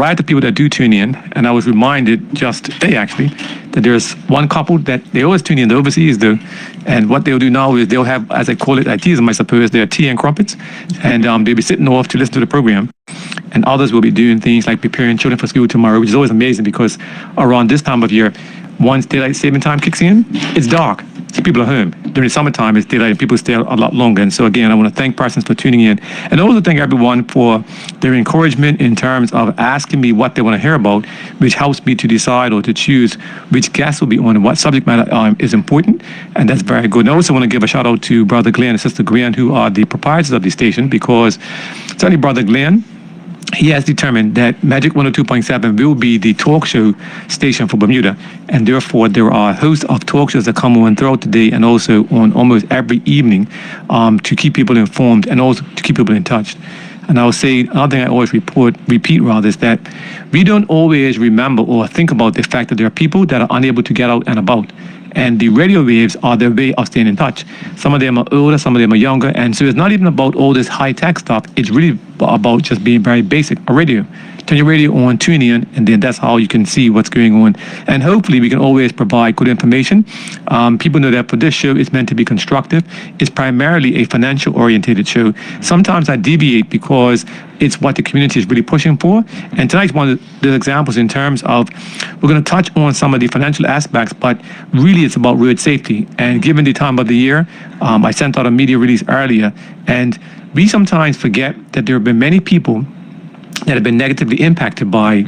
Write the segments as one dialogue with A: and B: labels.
A: variety of people that do tune in, and I was reminded just today, actually, that there's one couple that they always tune in, the overseas do, and what they'll do now is they'll have, as I call it, I tease them, I suppose, their tea and crumpets, and they'll be sitting off to listen to the program. And others will be doing things like preparing children for school tomorrow, which is always amazing because around this time of year, once daylight saving time kicks in, it's dark. So people are home. During the summertime, it's daylight and people stay a lot longer. And so again, I want to thank persons for tuning in. And also thank everyone for their encouragement in terms of asking me what they want to hear about, which helps me to decide or to choose which guests will be on and what subject matter is important. And that's very good. And I also want to give a shout out to Brother Glenn and Sister Gwen, who are the proprietors of the station, because certainly Brother Glenn, he has determined that Magic 102.7 will be the talk show station for Bermuda, and therefore there are a host of talk shows that come on throughout the day and also on almost every evening to keep people informed and also to keep people in touch. And I'll say another thing I always repeat rather, is that we don't always remember or think about the fact that there are people that are unable to get out and about. And the radio waves are their way of staying in touch. Some of them are older, some of them are younger. And so it's not even about all this high-tech stuff. It's really about just being very basic. A radio. Turn your radio on, tune in, and then that's how you can see what's going on. And hopefully we can always provide good information. People know that for this show, it's meant to be constructive. It's primarily a financial-oriented show. Sometimes I deviate because it's what the community is really pushing for. And tonight's one of the examples in terms of, we're going to touch on some of the financial aspects, but really it's about road safety. And given the time of the year, I sent out a media release earlier, and we sometimes forget that there have been many people that have been negatively impacted by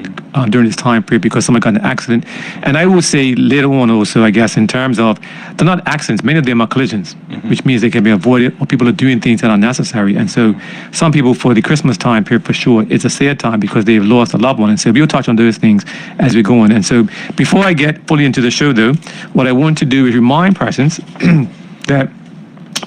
A: during this time period because someone got in an accident. And I will say later on also, I guess, in terms of, they're not accidents, many of them are collisions, which means they can be avoided, or people are doing things that are necessary. And so some people, for the Christmas time period, for sure, it's a sad time because they've lost a loved one. And so we'll touch on those things as we go on. And so before I get fully into the show, though, what I want to do is remind persons that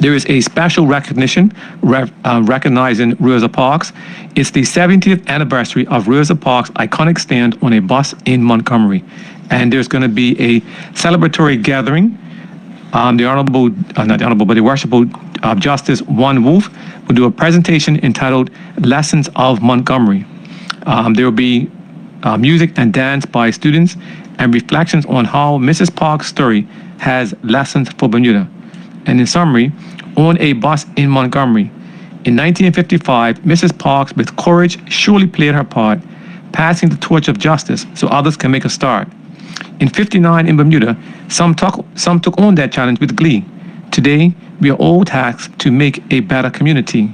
A: there is a special recognition recognizing Rosa Parks. It's the 70th anniversary of Rosa Parks' iconic stand on a bus in Montgomery. And there's going to be a celebratory gathering. The Worshipful Justice One Wolf will do a presentation entitled Lessons of Montgomery. There will be music and dance by students and reflections on how Mrs. Parks' story has lessons for Bermuda. And in summary, on a bus in Montgomery. In 1955, Mrs. Parks, with courage, surely played her part, passing the torch of justice so others can make a start. In 59 in Bermuda, some took on that challenge with glee. Today, we are all tasked to make a better community.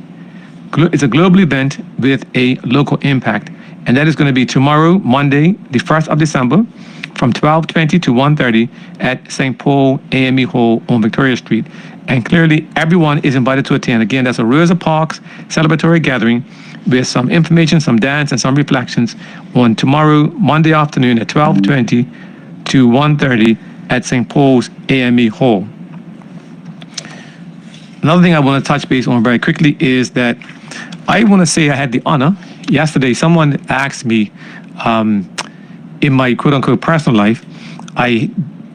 A: It's a global event with a local impact, and that is going to be tomorrow, Monday, the 1st of December, from 12:20 to 1:30 at St. Paul AME Hall on Victoria Street. And clearly, everyone is invited to attend. Again, that's a Rosa Parks celebratory gathering with some information, some dance, and some reflections on tomorrow, Monday afternoon at 12:20 to 1:30 at St. Paul's AME Hall. Another thing I want to touch base on very quickly is that I want to say I had the honor. Yesterday, someone asked me, in my quote-unquote personal life, I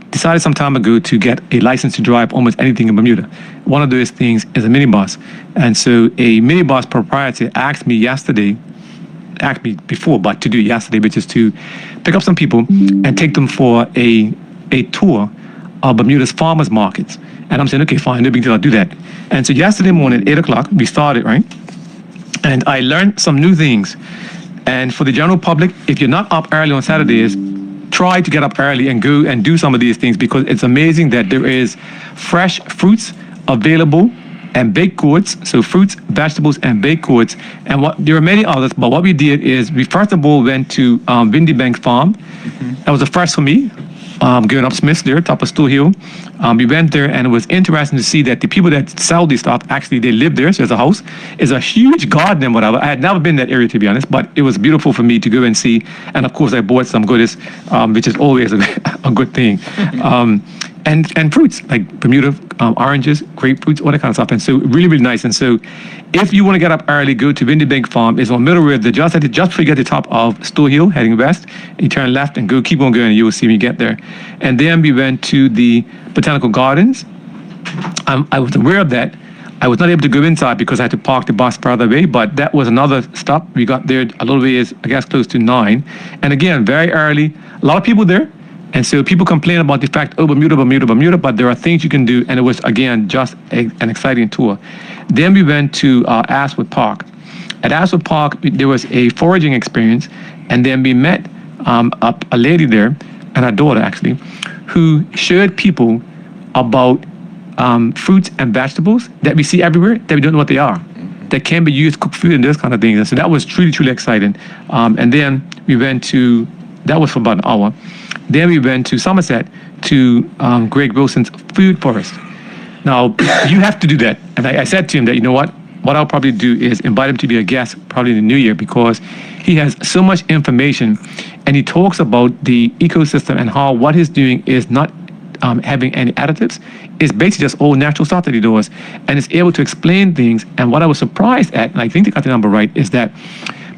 A: decided some time ago to get a license to drive almost anything in Bermuda. One of those things is a minibus. And so a minibus proprietor asked me before, but to do yesterday, which is to pick up some people and take them for a tour of Bermuda's farmers markets. And I'm saying, okay, fine, no big deal, I'll do that. And so yesterday morning, 8 o'clock, we started, right? And I learned some new things. And for the general public, if you're not up early on Saturdays, try to get up early and go and do some of these things, because it's amazing that there is fresh fruits available and baked goods. So fruits, vegetables, and baked goods. And there are many others, but what we did is we first of all went to Windy Bank Farm. That was the first for me. Going up Smith's there, top of Stool Hill. We went there, and it was interesting to see that the people that sell this stuff, actually, they live there. So there's a house. It's a huge garden and whatever. I had never been in that area, to be honest, but it was beautiful for me to go and see. And of course, I bought some goodies, which is always a good thing. And fruits, like Bermuda oranges, grapefruits, all that kind of stuff. And so really, really nice. And so if you want to get up early, go to Windy Bank Farm. It's on Middle Road, just before you get to the top of Stool Hill, heading west. You turn left and go, keep on going, and you will see when you get there. And then we went to the Botanical Gardens. I was aware of that. I was not able to go inside because I had to park the bus further away, but that was another stop. We got there a little ways, I guess, close to 9. And again, very early, a lot of people there. And so people complain about the fact, oh, Bermuda, but there are things you can do. And it was, again, just an exciting tour. Then we went to Ashwood Park. At Ashwood Park, there was a foraging experience. And then we met a lady there, and her daughter, actually, who showed people about fruits and vegetables that we see everywhere that we don't know what they are, that can be used to cook food and those kind of things. And so that was truly, truly exciting. And then we went to, that was for about an hour. Then we went to Somerset to Greg Wilson's food forest. Now, you have to do that. And I said to him that, you know what I'll probably do is invite him to be a guest probably in the new year, because he has so much information, and he talks about the ecosystem and how what he's doing is not having any additives. It's basically just all natural stuff that he does, and it's able to explain things. And what I was surprised at, and I think they got the number right, is that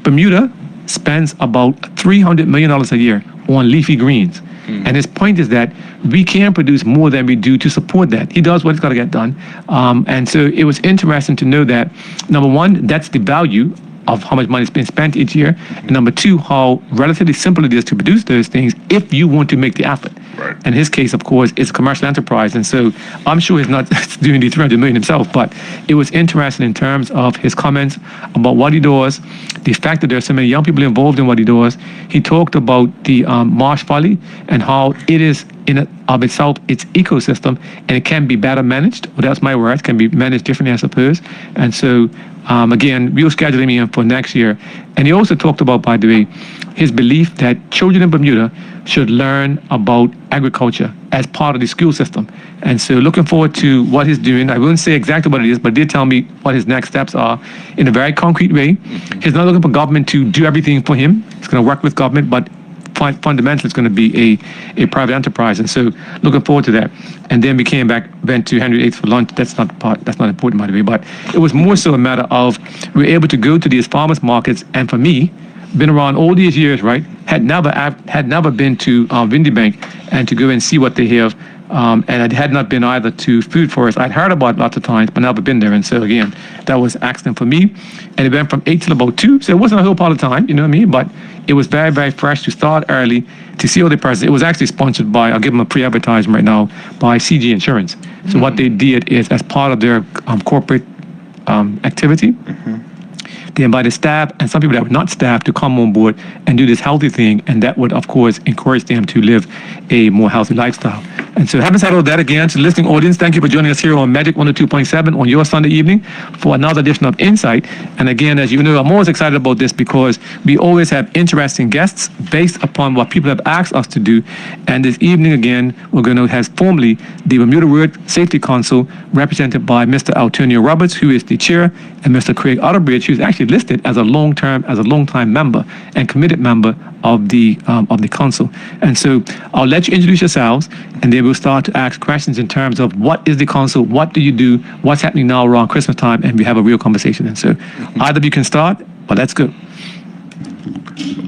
A: Bermuda spends about $300 million a year on leafy greens. And his point is that we can produce more than we do to support that. He does what he's got to get done. And so it was interesting to know that, number one, that's the value of how much money is being spent each year. And number two, how relatively simple it is to produce those things if you want to make the effort.
B: Right.
A: In his case, of course, it's a commercial enterprise. And so I'm sure he's not doing the 300 million himself, but it was interesting in terms of his comments about what he does, the fact that there are so many young people involved in what he does. He talked about the marsh folly and how it is in and of itself, its ecosystem, and it can be better managed. Well, that's my word, can be managed differently, I suppose. And so, again, we will schedule him in for next year. And he also talked about, by the way, his belief that children in Bermuda should learn about agriculture as part of the school system. And so looking forward to what he's doing. I won't say exactly what it is, but did tell me what his next steps are in a very concrete way. He's not looking for government to do everything for him. He's going to work with government, but fundamentally it's going to be a private enterprise. And so looking forward to that. And then we came back, went to Henry VIII for lunch. That's not important, by the way, but it was more so a matter of we were able to go to these farmers markets. And for me, been around all these years, right? Had never been to Windy Bank and to go and see what they have. And I had not been either to food forest. I'd heard about it lots of times, but never been there. And so again, that was excellent for me. And it went from 8 till about 2. So it wasn't a whole part of time, you know what I mean? But it was very, very fresh to start early, to see all the presents. It was actually sponsored by, I'll give them a pre-advertisement right now, by CG Insurance. So what they did is, as part of their corporate activity, they invited staff and some people that were not staff to come on board and do this healthy thing, and that would, of course, encourage them to live a more healthy lifestyle. And so having said all that, again, to the listening audience, thank you for joining us here on Magic 102.7 on your Sunday evening for another edition of Insight. And again, as you know, I'm always excited about this because we always have interesting guests based upon what people have asked us to do. And this evening, again, we're going to have formally the Bermuda Road Safety Council represented by Mr. Antonio Roberts, who is the chair, and Mr. Craig Otterbridge, who's actually listed as a long-time member and committed member of the council. And so I'll let you introduce yourselves, and then we'll start to ask questions in terms of what is the council, what do you do, what's happening now around Christmas time, and we have a real conversation. And so either of you can start, but let's go.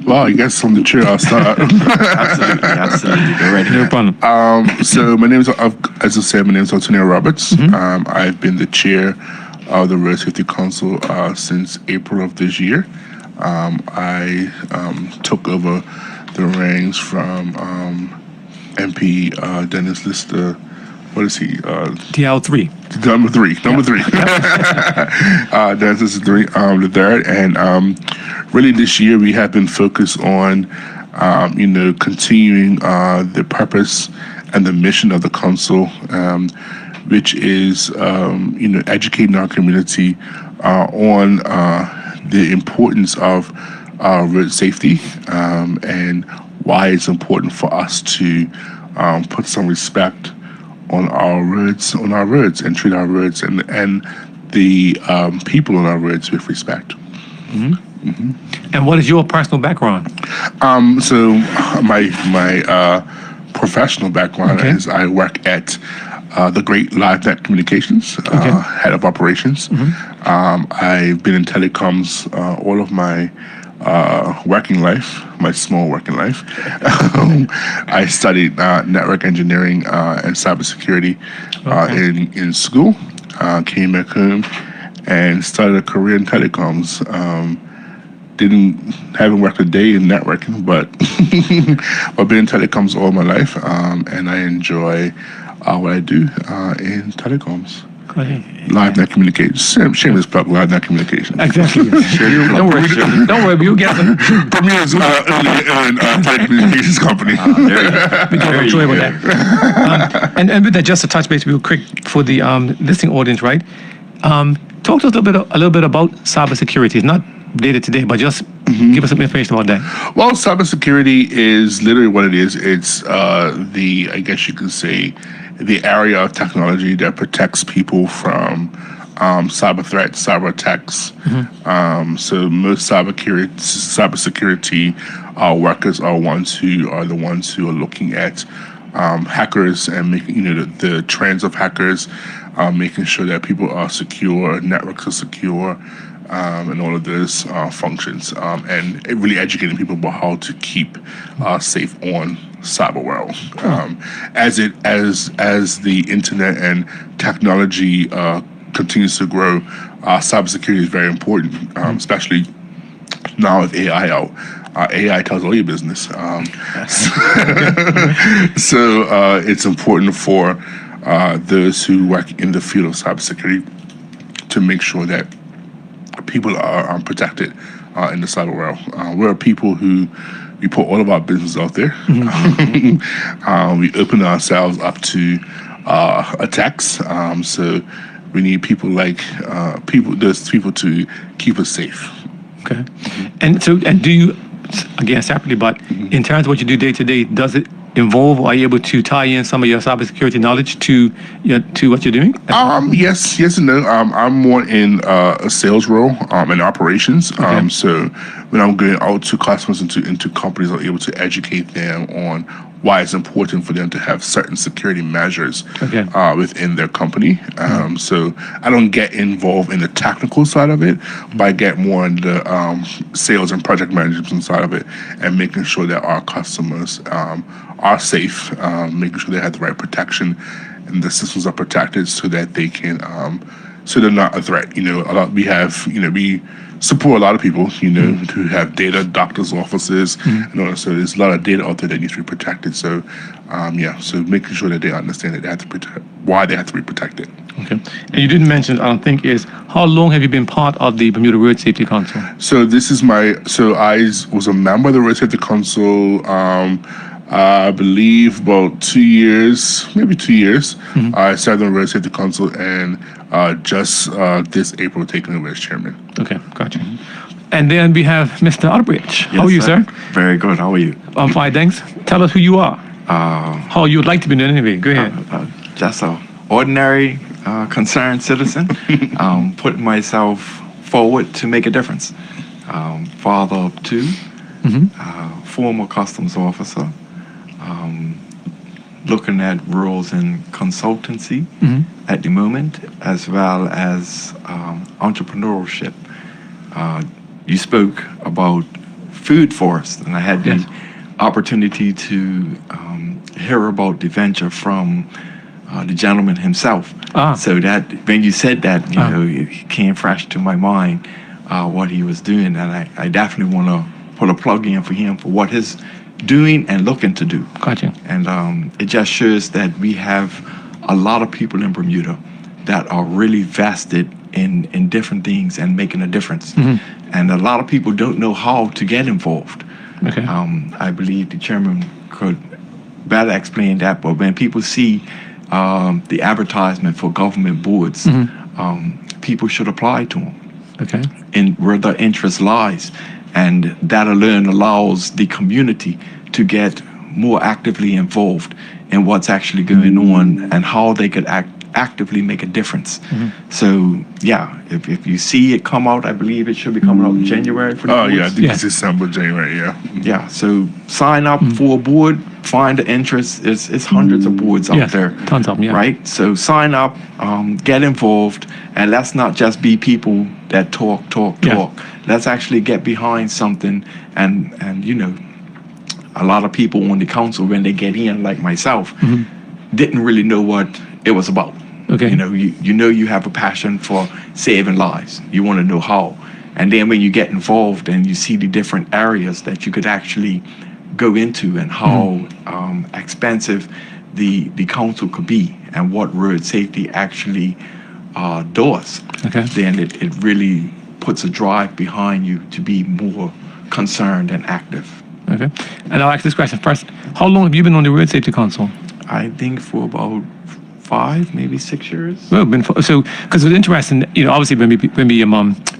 B: Well, I guess from the chair I'll start.
C: Absolutely. Go right
A: No
C: ahead.
A: problem.
B: So my name is, as I said, my name is Antonio Roberts. I've been the chair of the Road Safety Council since April of this year. I took over the reins from MP Dennis Lister. What is he?
A: TL3.
B: Number three. Dennis Lister the third. And really this year we have been focused on, continuing the purpose and the mission of the council, which is, educating our community on the importance of road safety and why it's important for us to put some respect on our roads, and treat our roads and the people on our roads with respect.
A: And what is your personal background?
B: So my professional background is I work at the Great LiveNet Communications, head of operations. I've been in telecoms all of my working life, my small working life. I studied network engineering and cybersecurity in school. came back home, and started a career in telecoms. Haven't worked a day in networking, but I've been in telecoms all my life, and I enjoy what I do in telecoms. Live net communications. Shameless plug. Live net communications.
A: Exactly. Don't worry. Don't worry. We'll get them.
B: Bermuda's telecommunications company.
A: I'm sure about that. And with that, just to touch base real quick for the listening audience, right? Talk to us a little bit about cybersecurity. It's not data today, but just give us some information about that.
B: Well, cybersecurity is literally what it is. It's I guess you could say, the area of technology that protects people from cyber threats, cyber attacks. So most cybersecurity workers are the ones who are looking at hackers and making the trends of hackers, making sure that people are secure, networks are secure, and all of those functions, and really educating people about how to keep safe on cyber world. As the internet and technology continues to grow, cybersecurity is very important, especially now with AI out. AI tells all your business. So it's important for those who work in the field of cybersecurity to make sure that people are protected in the cyber world. We're people who we put all of our business out there. We open ourselves up to attacks. So we need people those people to keep us safe.
A: Okay. And do you, again, separately, but in terms of what you do day to day, does it involve, or are you able to tie in some of your cybersecurity knowledge to what you're doing?
B: Yes and no. I'm more in a sales role in operations. So when I'm going out to customers into companies, I'm able to educate them on why it's important for them to have certain security measures within their company. So I don't get involved in the technical side of it, but I get more in the sales and project management side of it, and making sure that our customers are safe, making sure they have the right protection and the systems are protected so that they can, so they're not a threat. We support a lot of people, who have data, doctors' offices, and all that. So there's a lot of data out there that needs to be protected. So, so making sure that they understand that they have to why they have to be protected.
A: Okay. And you didn't mention, I don't think, is how long have you been part of the Bermuda Road Safety Council?
B: So I was a member of the Road Safety Council, I believe about 2 years, maybe 2 years. I served on the Road Safety Council, and just this April taken over as chairman.
A: Okay, gotcha. And then we have Mr. Outbridge. How are you, sir?
C: Very good. How are you?
A: I'm fine, thanks. Tell us who you are. How you would like to be known anyway. Go ahead.
C: Just an ordinary, concerned citizen, putting myself forward to make a difference. Father of two, former customs officer, looking at roles in consultancy at the moment, as well as entrepreneurship. You spoke about food forest, and I had the opportunity to hear about the venture from the gentleman himself. So that when you said that, it came fresh to my mind what he was doing, and I definitely want to put a plug in for him for what he's doing and looking to do.
A: Gotcha.
C: And it just shows that we have a lot of people in Bermuda that are really vested in different things and making a difference. And a lot of people don't know how to get involved.
A: Okay.
C: I believe the chairman could better explain that, but when people see the advertisement for government boards, people should apply to them.
A: Okay.
C: In where their interest lies. And that alone allows the community to get more actively involved in what's actually going on and how they could actively make a difference. So, if you see it come out, I believe it should be coming out in January for the boards.
B: I think it's December, January,
C: Yeah, so sign up for a board, find the interest. It's hundreds of boards out there.
A: Tons of them,
C: Right? So sign up, get involved, and let's not just be people that talk. Let's actually get behind something, and a lot of people on the council, when they get in, like myself, didn't really know what it was about.
A: Okay.
C: You know you have a passion for saving lives. You want to know how. And then when you get involved and you see the different areas that you could actually go into and how expensive the council could be and what road safety actually does,
A: Okay.
C: then it really puts a drive behind you to be more concerned and active.
A: Okay. And I'll ask this question first. How long have you been on the Road Safety Council?
C: I think for about 5, maybe 6 years.
A: Well, so because it's interesting, obviously when we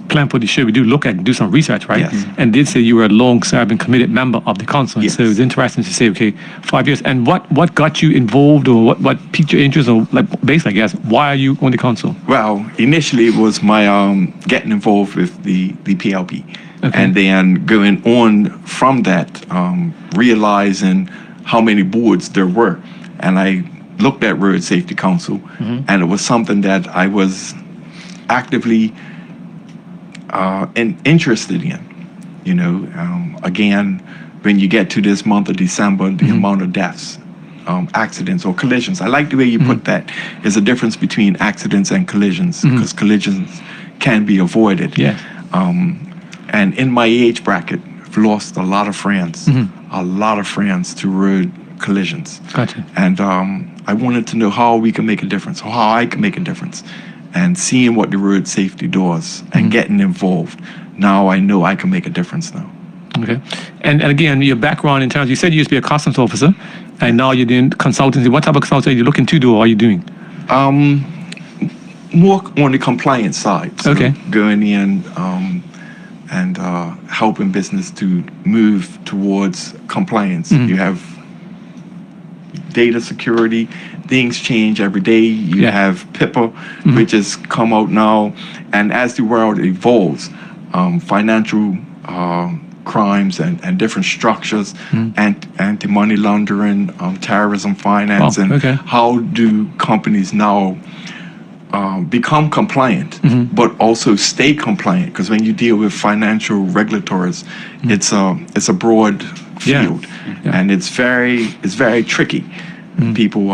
A: plan for the show, we do look at and do some research, right?
C: Yes.
A: And did say you were a long-serving, committed member of the council. And
C: Yes.
A: so it's interesting to say, okay, 5 years. And what got you involved, or what piqued your interest, or like basically, I guess, why are you on the council?
C: Well, initially it was my getting involved with the PLP.
A: Okay.
C: And then going on from that, realizing how many boards there were. And I looked at Road Safety Council, and it was something that I was actively interested in. Again, when you get to this month of December, the amount of deaths, accidents or collisions. I like the way you put that. There's a difference between accidents and collisions, because collisions can be avoided.
A: Yeah.
C: And in my age bracket, I've lost a lot of friends, to road collisions.
A: Gotcha.
C: And I wanted to know how we can make a difference, or how I can make a difference. And seeing what the road safety does and getting involved, now I know I can make a difference now.
A: Okay. And again, your background in terms, you said you used to be a customs officer, and now you're doing consultancy. What type of consultancy are you looking to do, or are you doing?
C: More on the compliance side. So
A: Okay.
C: Going in and helping business to move towards compliance. You have data security. Things change every day. You
A: Yeah.
C: have PIPA, which has come out now. And as the world evolves, financial crimes and different structures, and anti-money laundering, terrorism finance, and
A: okay.
C: how do companies now become compliant, but also stay compliant? Because when you deal with financial regulators, it's a broad
A: Yeah.
C: field,
A: Yeah.
C: and it's very tricky. People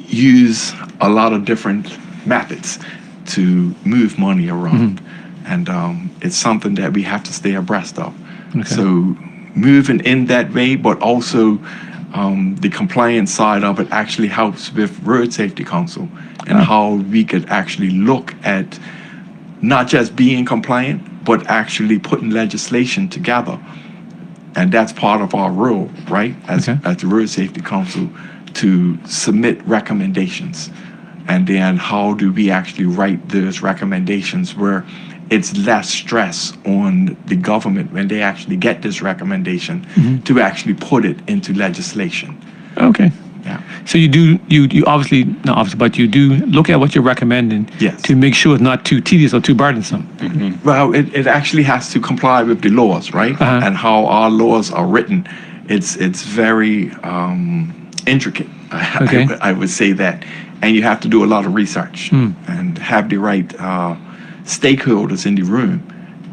C: use a lot of different methods to move money around, and it's something that we have to stay abreast of.
A: Okay.
C: So moving in that way, but also the compliance side of it actually helps with Road Safety Council and how we could actually look at not just being compliant, but actually putting legislation together. And that's part of our role, right, as the Road Safety Council, to submit recommendations. And then how do we actually write those recommendations where it's less stress on the government when they actually get this recommendation to actually put it into legislation.
A: Okay.
C: Yeah.
A: So you obviously, not obviously, but you do look at what you're recommending
C: Yes.
A: to make sure it's not too tedious or too burdensome.
C: Well, it actually has to comply with the laws, right? And how our laws are written, it's very intricate.
A: Okay.
C: I would say that, and you have to do a lot of research and have the right stakeholders in the room,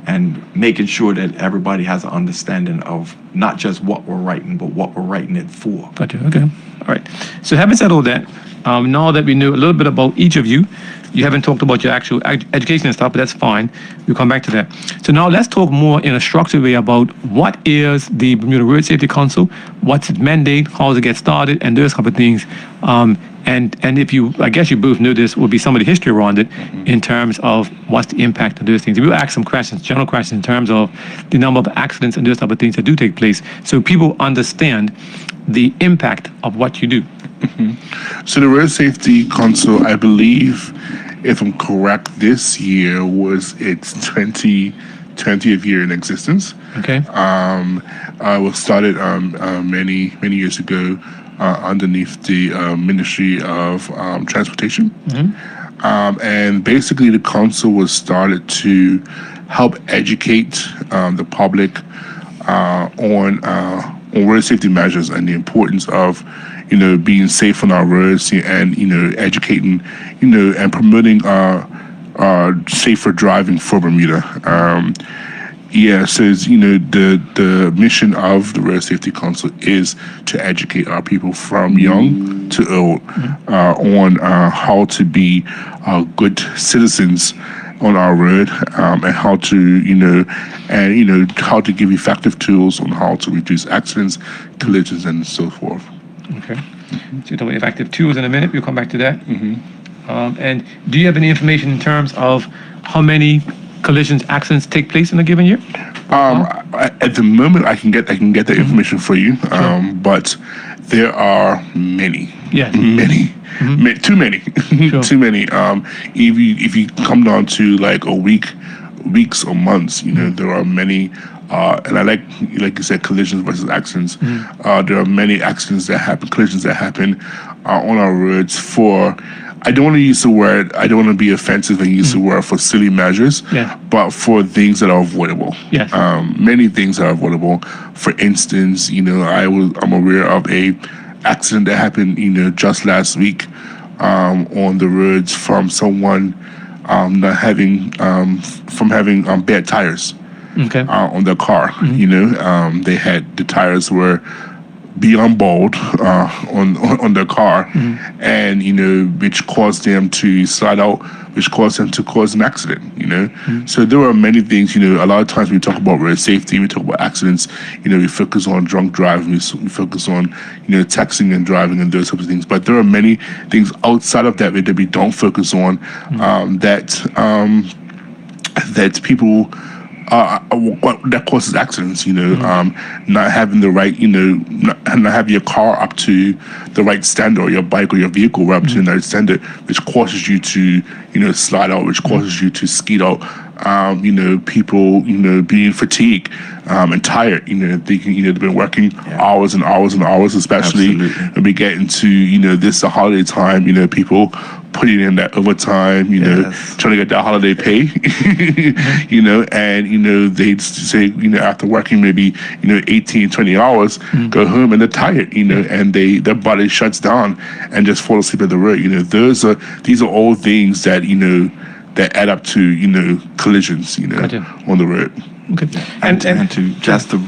C: and making sure that everybody has an understanding of not just what we're writing, but what we're writing it for.
A: Gotcha. Okay. All right. So having said all that, now that we know a little bit about each of you, you haven't talked about your actual education and stuff, but that's fine. We'll come back to that. So now let's talk more in a structured way about what is the Bermuda Road Safety Council, what's its mandate, how does it get started, and those type of things. And if you, I guess you both know this, will be some of the history around it in terms of what's the impact of those things. We'll ask some questions, general questions in terms of the number of accidents and those type of things that do take place, so people understand the impact of what you do.
B: So the Road Safety Council, I believe, if I'm correct, this year was its 20th year in existence.
A: Okay.
B: It was started many years ago underneath the Ministry of Transportation. And basically the council was started to help educate the public on road safety measures and the importance of being safe on our roads, and educating and promoting safer driving for Bermuda. Yeah, so it's, the mission of the Road Safety Council is to educate our people from young to old on how to be good citizens on our road, and how to how to give effective tools on how to reduce accidents, collisions, and so forth.
A: Okay. So you'll talk about effective tools in a minute. We'll come back to that. And do you have any information in terms of how many collisions, accidents take place in a given year?
B: At the moment, I can get that information for you, but there are many,
A: Yes.
B: many, too many,
A: Sure.
B: too many. If you come down to like weeks or months, there are many. And I like you said, collisions versus accidents. There are many collisions that happen on our roads for. I don't want to use the word. I don't want to be offensive and use the word for silly measures.
A: Yeah.
B: But for things that are avoidable.
A: Yes.
B: Many things are avoidable. For instance, I'm aware of a accident that happened, just last week, on the roads from someone not having bad tires.
A: Okay.
B: On their car. They had the tires were beyond bald on their car, and which caused them to slide out, which caused them to cause an accident. So there are many things. A lot of times we talk about road safety, we talk about accidents. We focus on drunk driving, we focus on texting and driving and those types of things. But there are many things outside of that that we don't focus on, that people. That causes accidents, not having the right, not having your car up to the right standard, or your bike or your vehicle up to the right standard, which causes you to, slide out, which causes you to skeet out. People, being fatigued and tired. They've been working hours and hours and hours, especially when we get into, this holiday time. People putting in that overtime, trying to get that holiday pay, and they say, after working maybe, 18, 20 hours, go home and they're tired, and their body shuts down and just fall asleep at the road. These are all things that, that add up to, collisions, on the road.
A: Okay.
C: And to just to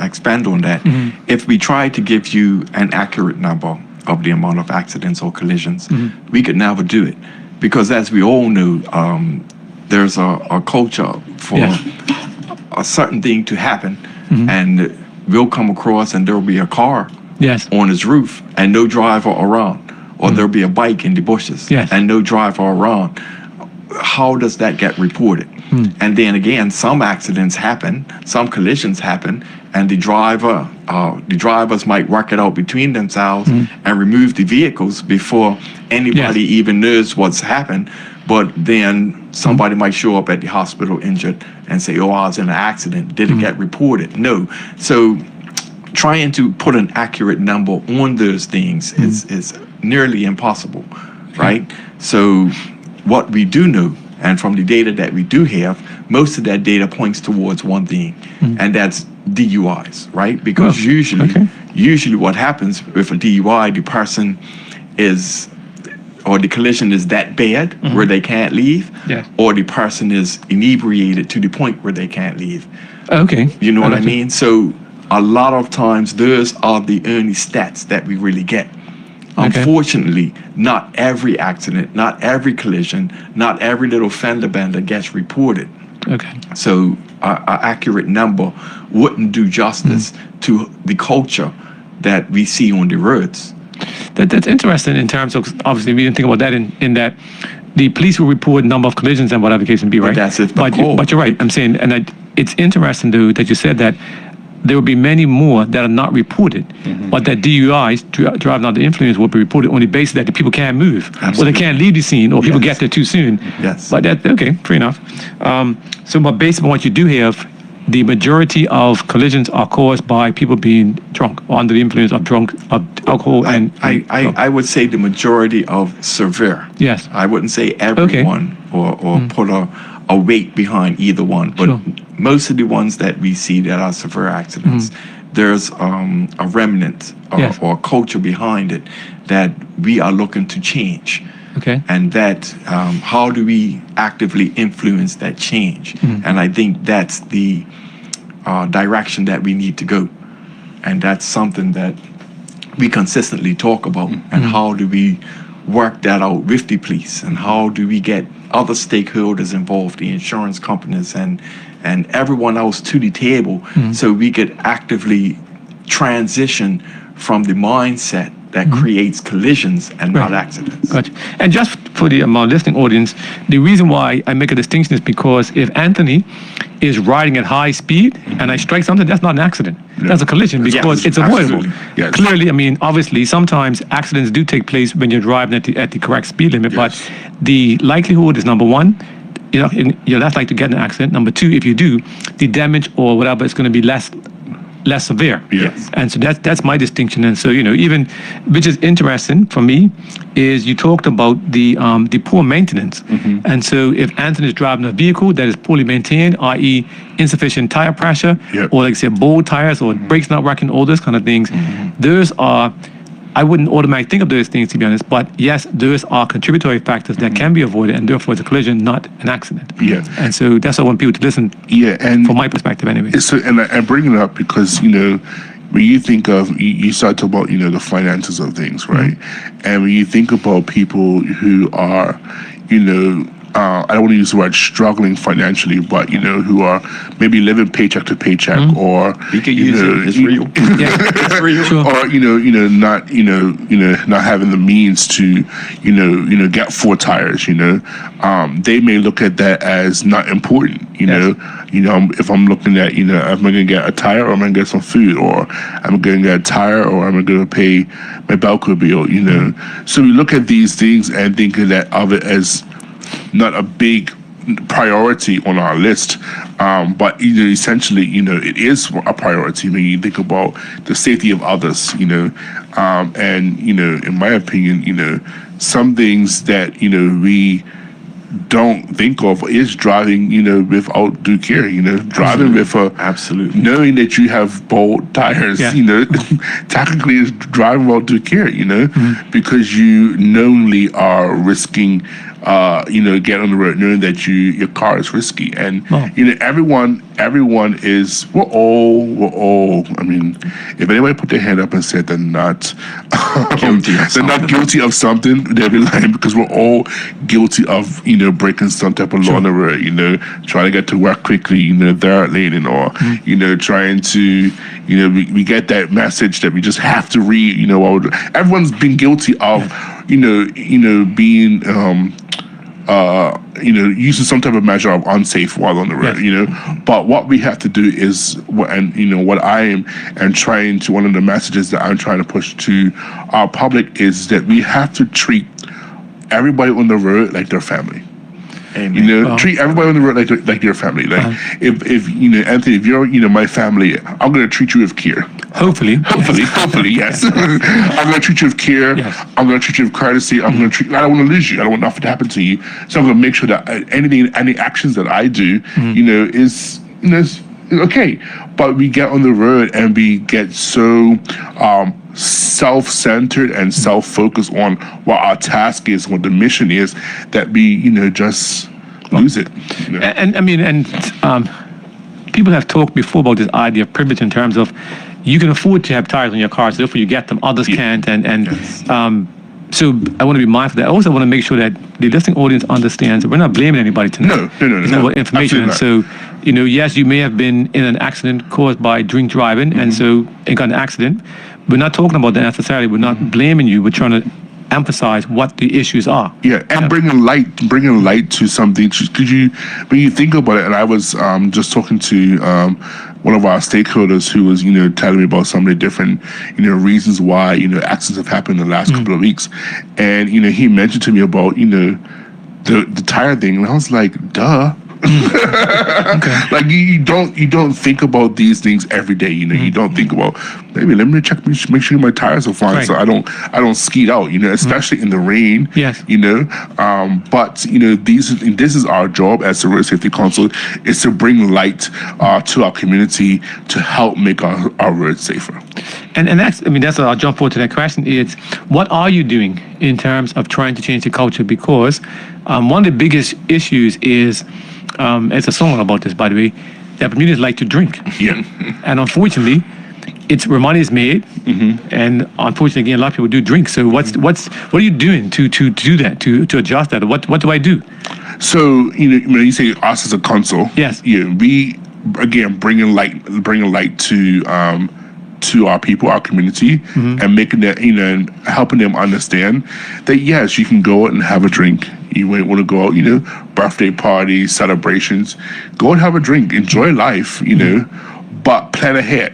C: expand on that, if we try to give you an accurate number of the amount of accidents or collisions, we could never do it, because as we all know, there's a culture for a certain thing to happen, and we'll come across and there'll be a car on its roof and no driver around, or there'll be a bike in the bushes and no driver around. How does that get reported? And then again, some accidents happen, some collisions happen, and the drivers might work it out between themselves and remove the vehicles before anybody even knows what's happened. But then somebody might show up at the hospital injured and say, "Oh, I was in an accident. Did it get reported?" No. So trying to put an accurate number on those things is nearly impossible, right? So what we do know, and from the data that we do have, most of that data points towards one thing, and that's DUIs, right? Because usually what happens with a DUI, the person is, or the collision is that bad where they can't leave, or the person is inebriated to the point where they can't leave.
A: Okay.
C: You know what I mean? So a lot of times those are the only stats that we really get. Unfortunately, not every accident, not every collision, not every little fender bender gets reported.
A: Okay.
C: So an accurate number wouldn't do justice to the culture that we see on the roads.
A: That's interesting in terms of, obviously we didn't think about that in that the police will report number of collisions and whatever the case may be, right?
C: But that's if
A: but you're right. I'm saying, and it's interesting though that you said that there will be many more that are not reported, but that DUIs, driving under the influence, will be reported on the basis that the people can't move, or they can't leave the scene, or people get there too soon.
C: Yes.
A: But okay, fair enough. But based on what you do have, the majority of collisions are caused by people being drunk or under the influence of alcohol and.
C: I would say the majority of severe.
A: Yes.
C: I wouldn't say everyone or put a weight behind either one, but most of the ones that we see that are severe accidents, there's a remnant or a culture behind it that we are looking to change.
A: Okay.
C: And that how do we actively influence that change? And I think that's the direction that we need to go, and that's something that we consistently talk about. And how do we work that out with the police, and how do we get other stakeholders involved, the insurance companies and everyone else to the table, so we could actively transition from the mindset that creates collisions and not accidents.
A: Gotcha. And just for the listening audience, the reason why I make a distinction is because if Anthony is riding at high speed and I strike something, that's not an accident. That's a collision because it's avoidable.
B: Absolutely. Yes.
A: Clearly, I mean, obviously, sometimes accidents do take place when you're driving at the correct speed limit,
B: Yes.
A: but the likelihood is number one, you're less likely to get in an accident. Number two, if you do, the damage or whatever is going to be less severe.
B: Yes.
A: And so that's my distinction. And so, even, which is interesting for me, is you talked about the poor maintenance. And so if Anthony is driving a vehicle that is poorly maintained, i.e. insufficient tire pressure,
B: Yep.
A: or like say bold tires or brakes not working, all those kind of things, those are, I wouldn't automatically think of those things, to be honest, but yes, those are contributory factors that can be avoided, and therefore it's a collision, not an accident.
B: Yeah.
A: And so that's why I want people to listen,
B: Yeah, and
A: from my perspective anyway.
B: so, and I bring it up because when you think of you start to about the finances of things, right? And when you think about people who are I don't want to use the word struggling financially, but who are maybe living paycheck to paycheck, or
C: You can use it. It's real. It's real.
A: Sure.
B: or not having the means to get four tires. They may look at that as not important. If I'm looking at am I going to get a tire, or am I going to get some food, or I'm going to get a tire, or am I going to pay my Belco bill? So we look at these things and think of it as not a big priority on our list, but essentially, it is a priority when you think about the safety of others. And in my opinion, some things that we don't think of is driving, without due care. Driving with
C: Absolutely.
B: knowing that you have bold tires.
A: Yeah.
B: Technically is driving without due care. Because you knowingly are risking. Get on the road knowing that your car is risky, and everyone is. We're all. I mean, if anybody put their hand up and said they're not guilty of something, they'll be lying, because we're all guilty of breaking some type of law on the road. Trying to get to work quickly. Third laning, or trying to. We get that message that we just have to read. Everyone's been guilty of. Being using some type of measure of unsafe while on the road.
A: Yes.
B: But what we have to do is, what I am trying to, one of the messages that I'm trying to push to our public is that we have to treat everybody on the road like their family.
C: Amen.
B: Treat everybody on the road like your family. Like if Anthony, if you're my family, I'm gonna treat you with care.
A: Hopefully,
B: yes. I'm gonna treat you with care.
A: Yes.
B: I'm gonna treat you with courtesy. I don't want to lose you. I don't want nothing to happen to you. So I'm gonna make sure that any actions that I do, is okay. But we get on the road and we get so self-centered and self-focused on what our task is, what the mission is, that we just lose it.
A: and I mean, people have talked before about this idea of privilege in terms of you can afford to have tires on your car, so therefore you get them, others can't, and so I want to be mindful of that. I also want to make sure that the listening audience understands that we're not blaming anybody tonight.
B: No.
A: It's about information. And so, yes, you may have been in an accident caused by drink driving, and so it got an accident. We're not talking about that necessarily. We're not blaming you. We're trying to emphasize what the issues are.
B: Yeah, and bringing light to something. Could you, when you think about it, and I was just talking to one of our stakeholders who was, telling me about some of the different, reasons why, accidents have happened in the last couple of weeks, and he mentioned to me about, the tire thing, and I was like, duh.
A: Okay.
B: Like you don't think about these things every day. You don't think about, maybe let me check, make sure my tires are fine,
A: Right.
B: so I don't skeet out. Especially in the rain.
A: Yes.
B: But this is our job as the Road Safety Council, is to bring light to our community to help make our roads safer.
A: And that's, I mean, that's, I'll jump forward to that question is, what are you doing in terms of trying to change the culture? Because one of the biggest issues is, it's a song about this, by the way, that Bermudians like to drink.
B: Yeah.
A: And unfortunately, where money is made, and unfortunately, again, a lot of people do drink. So what are you doing to do that, to adjust that? What do I do?
B: So when you say us as a council,
A: Yes.
B: We again bringing light to our people, our community, and making that and helping them understand that yes, you can go out and have a drink. You might want to go out, birthday parties, celebrations, go and have a drink, enjoy life, but plan ahead,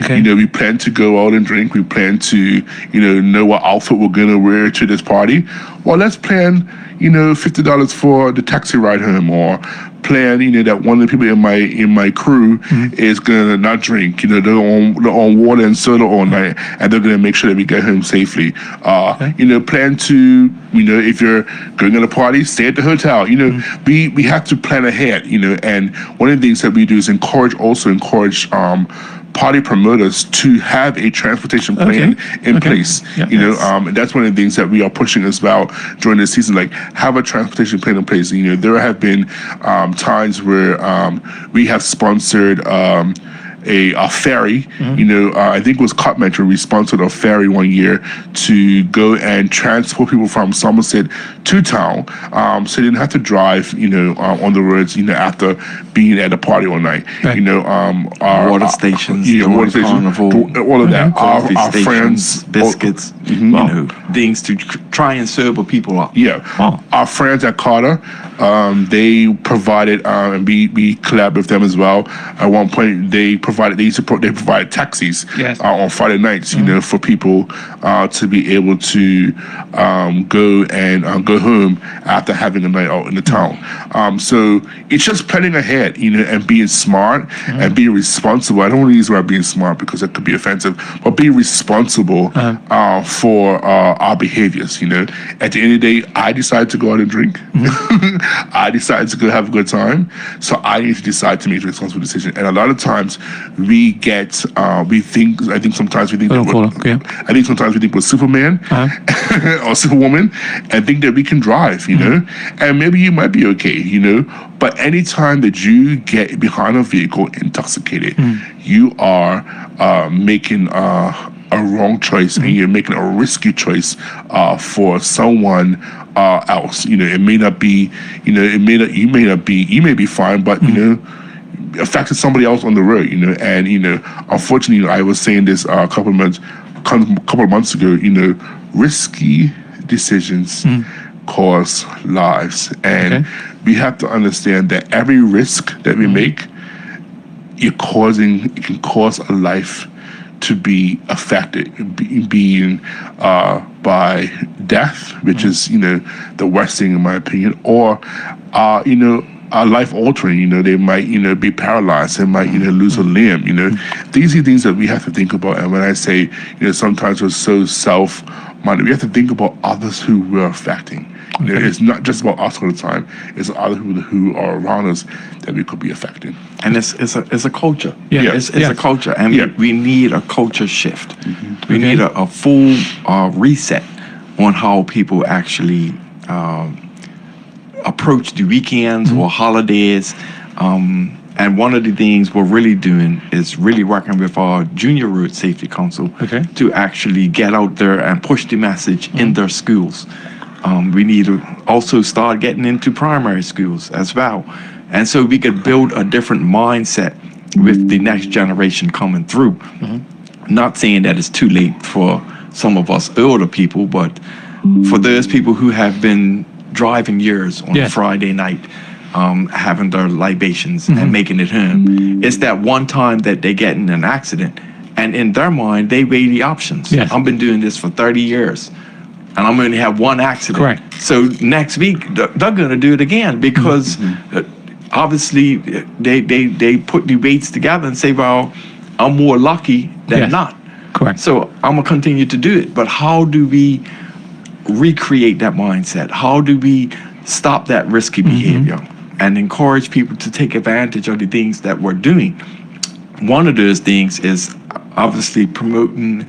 A: Okay.
B: We plan to go out and drink. We plan to, know what outfit we're gonna wear to this party. Well, let's plan, $50 for the taxi ride home, or plan, that one of the people in my crew is gonna not drink. They're on water and soda all night, and they're gonna make sure that we get home safely. Plan to, if you're going on a party, stay at the hotel. We have to plan ahead. And one of the things that we do is encourage party promoters to have a transportation plan in place.
A: Yeah,
B: That's one of the things that we are pushing as well during this season. Like, have a transportation plan in place. There have been times where we have sponsored a ferry. I think it was Cutmetro. We sponsored a ferry one year to go and transport people from Somerset to town, so they didn't have to drive, on the roads, after being at a party all night.
A: Right.
B: Our
C: Water stations,
B: water stations,
C: carnival,
B: all of that.
C: coffee
B: Our
C: stations,
B: friends,
C: biscuits, things to try and sober people up.
A: Wow.
B: Our friends at Carter, they provided, and we collab with them as well. At one point, they provided taxis
A: Yes.
B: On Friday nights, for people to be able to go and go home after having a night out in the town. So it's just planning ahead, and being smart and being responsible. I don't want to use the word being smart because it could be offensive, but be responsible for our behaviors. At the end of the day, I decided to go out and drink. I decided to go have a good time, so I need to decide to make a responsible decision. And a lot of times, I think sometimes we think we're Superman or Superwoman, and think that we can drive, and maybe you might be okay, but anytime that you get behind a vehicle intoxicated, you are making a wrong choice, and you're making a risky choice for someone else. It may not be, you may be fine, but affected somebody else on the road. And unfortunately, I was saying this a couple of months ago. Risky decisions cost lives, and we have to understand that every risk that we make, it can cause a life to be affected, being by death, which is the worst thing in my opinion, or life altering. They might be paralyzed, they might lose a limb. These are things that we have to think about. And when I say sometimes we're so self-minded, we have to think about others who we're affecting. It's not just about us all the time. It's other people who are around us that we could be affecting.
C: And it's a culture.
A: Yeah.
C: It's a culture, and we need a culture shift. We need a full reset on how people actually approach the weekends or holidays. And one of the things we're really doing is really working with our Junior Road Safety Council to actually get out there and push the message in their schools. We need to also start getting into primary schools as well. And so we could build a different mindset with the next generation coming through. Not saying that it's too late for some of us older people, but for those people who have been driving years on a Friday night, having their libations and making it home, it's that one time that they get in an accident, and in their mind, they weigh the options. I've been doing this for 30 years. And I'm going to have one accident.
A: Correct.
C: So next week they're going to do it again because obviously they put the weights together and say, well, I'm more lucky than not.
A: Correct.
C: So I'm going to continue to do it. But how do we recreate that mindset? How do we stop that risky behavior and encourage people to take advantage of the things that we're doing? One of those things is obviously promoting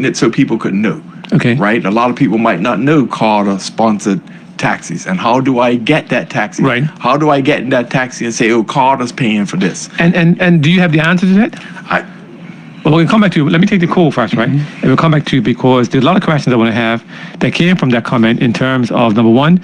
C: it so people could know.
A: Okay.
C: Right? A lot of people might not know Carter sponsored taxis. And how do I get that taxi?
A: Right.
C: How do I get in that taxi and say, oh, Carter's paying for this?
A: And do you have the answer to that? Well, we'll come back to, let me take the call first, right? And we'll come back to you because there's a lot of questions I want to have that came from that comment in terms of, number one,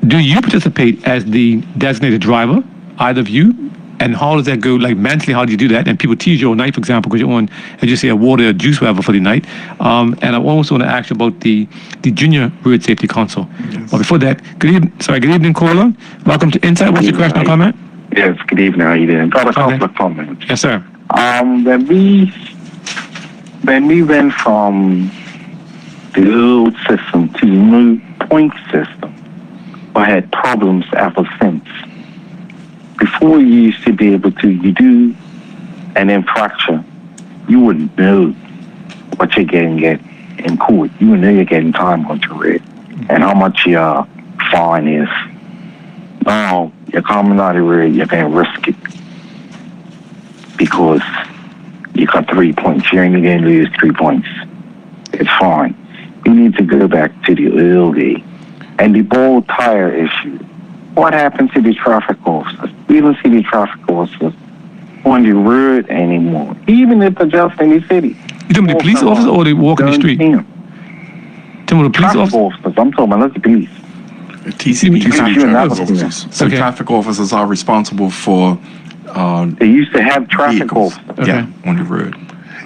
A: do you participate as the designated driver, either of you? And how does that go, like mentally, how do you do that? And people tease you all night, for example, because you're on, as you say, a water or juice, whatever, for the night. And I also want to ask you about the Junior Road Safety Council.
C: Yes.
A: But before that, good evening, caller. Welcome to Insight. What's your question or comment?
D: Yes, good evening. How you doing? Got a couple of comments.
A: Yes, sir.
D: When we went from the old system to the new point system, I had problems ever since. Before you used to be able to, you do an infraction, you wouldn't know what you're getting in court. You would know you're getting time on your red and how much your fine is. Now, you're coming out of red, you're going to risk it because you got 3 points. You're only going to lose 3 points. It's fine. You need to go back to the old day. And the bald tire issue. What happened to the traffic officers? We don't see the traffic officers on the road anymore, even if they're just in the city.
A: You talking about the police officer or they walk in the street?
D: Don't see 'em.
A: Talking about the police
D: Traffic
A: officer?
D: officers. I'm talking about the police.
C: TCP
D: TCP
C: traffic
D: officers.
C: officers. So
A: Okay.
C: traffic officers are responsible for
D: They used to have traffic
C: vehicles.
D: officers.
C: Yeah, on the road.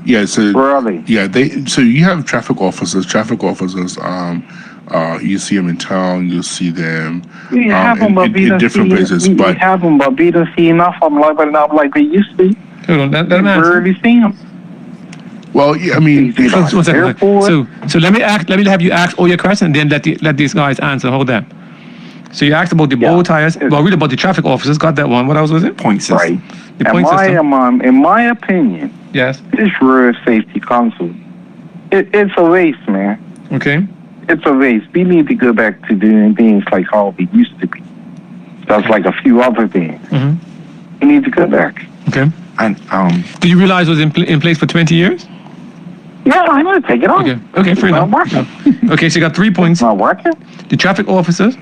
B: Yeah, so
D: Where are they?
B: so you have traffic officers. You see them in town. You'll see them
D: We have them, but we
B: in
D: don't
B: different
D: see
B: places.
D: We
B: But
D: have them, but we don't see enough of them like they used to.
A: Hold on, let
D: We
A: him answer.
D: rarely see them.
B: well, yeah, I mean,
D: They
A: So,
D: like
A: one second.
D: airport.
A: So let me have you ask all your questions, and then let these guys answer. Hold on. So you asked about the bow tires. Well, really about the traffic officers. Got that one. What else was it?
C: Point system.
D: Right.
A: The point system.
D: In my opinion,
A: Yes.
D: this Road Safety Council, it's a waste, man.
A: Okay.
D: It's a waste. We need to go back to doing things like how we used to be. That's like a few other things.
A: Mm-hmm.
D: We need to go back.
A: Okay.
C: And
A: Do you realize it was in place for 20 years?
D: Yeah, I know. Take it on.
A: Okay. Okay. Fair
D: It's
A: enough.
D: not working.
A: Okay. So you got 3
D: It's
A: points.
D: not working.
A: The traffic officers,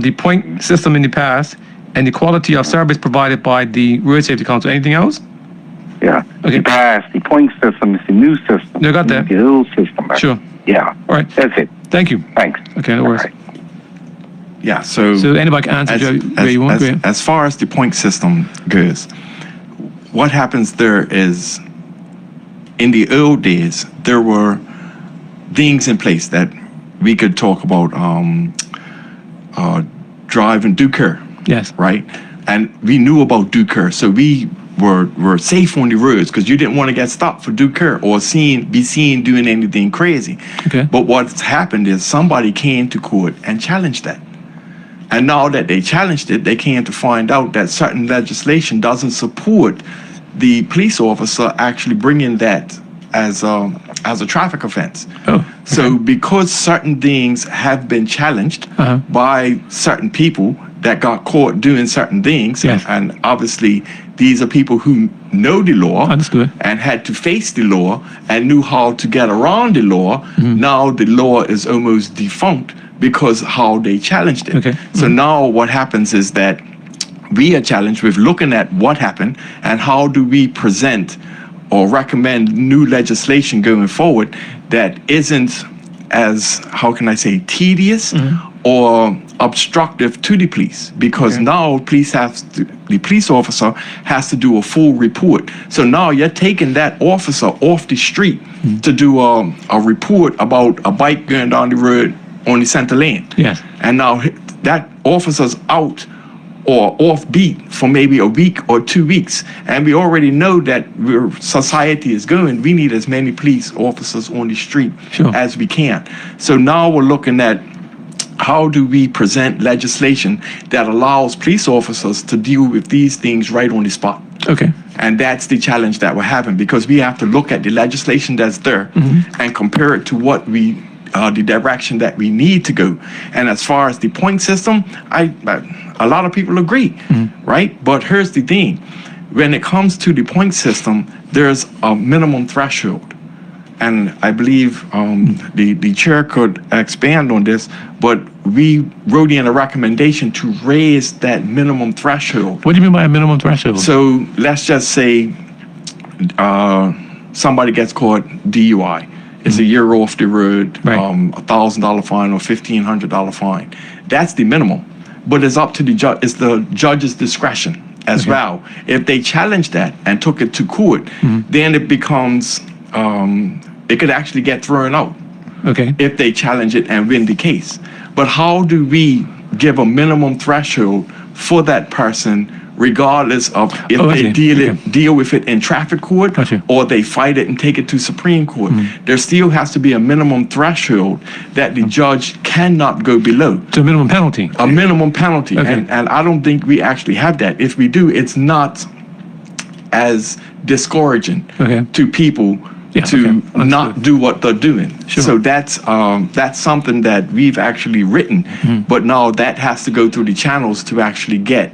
A: the point system in the past, and the quality of service provided by the Road Safety Council. Anything else?
D: Yeah.
A: Okay.
D: The past, the point system is the new system.
A: You got that.
D: The old system. Back.
A: Sure.
D: Yeah.
A: All right.
D: That's it.
A: Thank you.
D: Thanks.
A: Okay. No worries.
D: All right.
C: yeah, so
A: anybody can answer where you want. Go ahead.
C: as far as the point system goes, what happens there is, in the old days, there were things in place that we could talk about, drive and do care,
A: Yes.
C: right? And we knew about do care, so we were safe on the roads because you didn't want to get stopped for do care or be seen doing anything crazy.
A: Okay.
C: But what's happened is somebody came to court and challenged that. And now that they challenged it, they came to find out that certain legislation doesn't support the police officer actually bringing that as a traffic offense.
A: Oh.
C: So because certain things have been challenged
A: Uh-huh.
C: by certain people that got caught doing certain things,
A: Yes.
C: and obviously these are people who know the law
A: Understood.
C: and had to face the law and knew how to get around the law.
A: Mm-hmm.
C: Now the law is almost defunct because how they challenged it.
A: Okay.
C: So now what happens is that we are challenged with looking at what happened and how do we present or recommend new legislation going forward that isn't as, how can I say, tedious or obstructive to the police, because
A: Okay.
C: now the police officer has to do a full report. So now you're taking that officer off the street to do a report about a bike going down the road on the center lane.
A: Yes.
C: And now that officer's out or off beat for maybe a week or 2 weeks. And we already know that where society is going, we need as many police officers on the street
A: Sure.
C: as we can. So now we're looking at how do we present legislation that allows police officers to deal with these things right on the spot.
A: Okay.
C: And that's the challenge that we're having, because we have to look at the legislation that's there and compare it to what the direction that we need to go. And as far as the point system, a lot of people agree, right? But here's the thing. When it comes to the point system, there's a minimum threshold. And I believe the chair could expand on this, but we wrote in a recommendation to raise that minimum threshold.
A: What do you mean by a minimum threshold?
C: So let's just say somebody gets caught DUI. It's a year off the road,
A: Right.
C: $1,000 fine or $1,500 fine. That's the minimum, but it's up to the judge. It's the judge's discretion as
A: Okay.
C: well. If they challenge that and took it to court, then it becomes it could actually get thrown out
A: Okay.
C: if they challenge it and win the case. But how do we give a minimum threshold for that person, regardless of if
A: Oh, I
C: they
A: see.
C: deal with it in traffic court
A: Gotcha.
C: or they fight it and take it to Supreme Court? There still has to be a minimum threshold that the judge cannot go below.
A: So minimum penalty.
C: A minimum penalty.
A: Okay.
C: And I don't think we actually have that. If we do, it's not as discouraging
A: Okay.
C: to people
A: Yeah,
C: to
A: okay. Understood.
C: not do what they're doing.
A: Sure.
C: So that's something that we've actually written, but now that has to go through the channels to actually get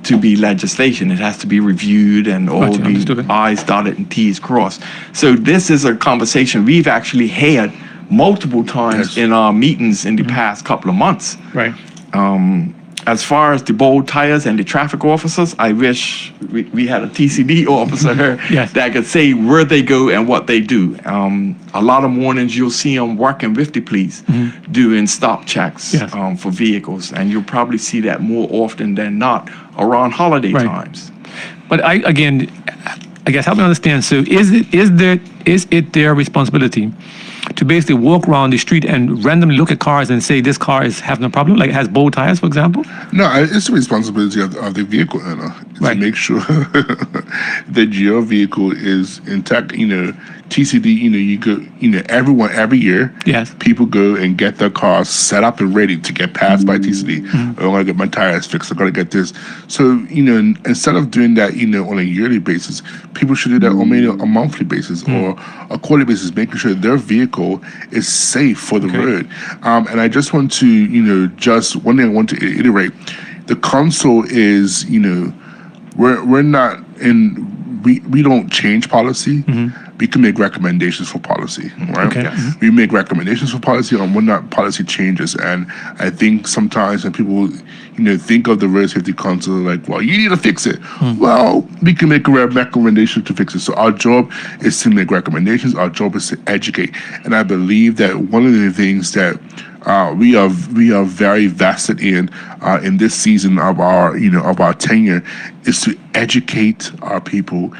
C: to be legislation. It has to be reviewed and all
A: Gotcha, understood.
C: the I's dotted and T's crossed. So this is a conversation we've actually had multiple times
B: Yes.
C: in our meetings in the past couple of months.
A: Right.
C: As far as the bold tires and the traffic officers, I wish we had a TCD officer here
A: Yes.
C: that could say where they go and what they do. A lot of mornings you'll see them working with the police doing stop checks
A: Yes.
C: for vehicles, and you'll probably see that more often than not around holiday
A: Right.
C: times.
A: But I guess help me understand. So is it their responsibility to basically walk around the street and randomly look at cars and say this car is having a problem, like it has bow tires, for example?
B: No, it's the responsibility of the vehicle owner
A: Right.
B: to make sure that your vehicle is intact. TCD, you go, every year,
A: Yes.
B: people go and get their cars set up and ready to get passed by TCD. I want to get my tires fixed. I got to get this. So, instead of doing that, on a yearly basis, people should do that on maybe a monthly basis or a quarterly basis, making sure their vehicle is safe for the
A: Okay.
B: road. And I just want to, just one thing I want to iterate. The council is, we're not in, we don't change policy. We can make recommendations for policy, right?
A: Okay. Yes.
B: We make recommendations for policy on when that policy changes. And I think sometimes when people, think of the road safety council like, well, you need to fix it. Well, we can make a recommendation to fix it. So our job is to make recommendations. Our job is to educate. And I believe that one of the things that we are very vested in this season of our tenure is to educate our people,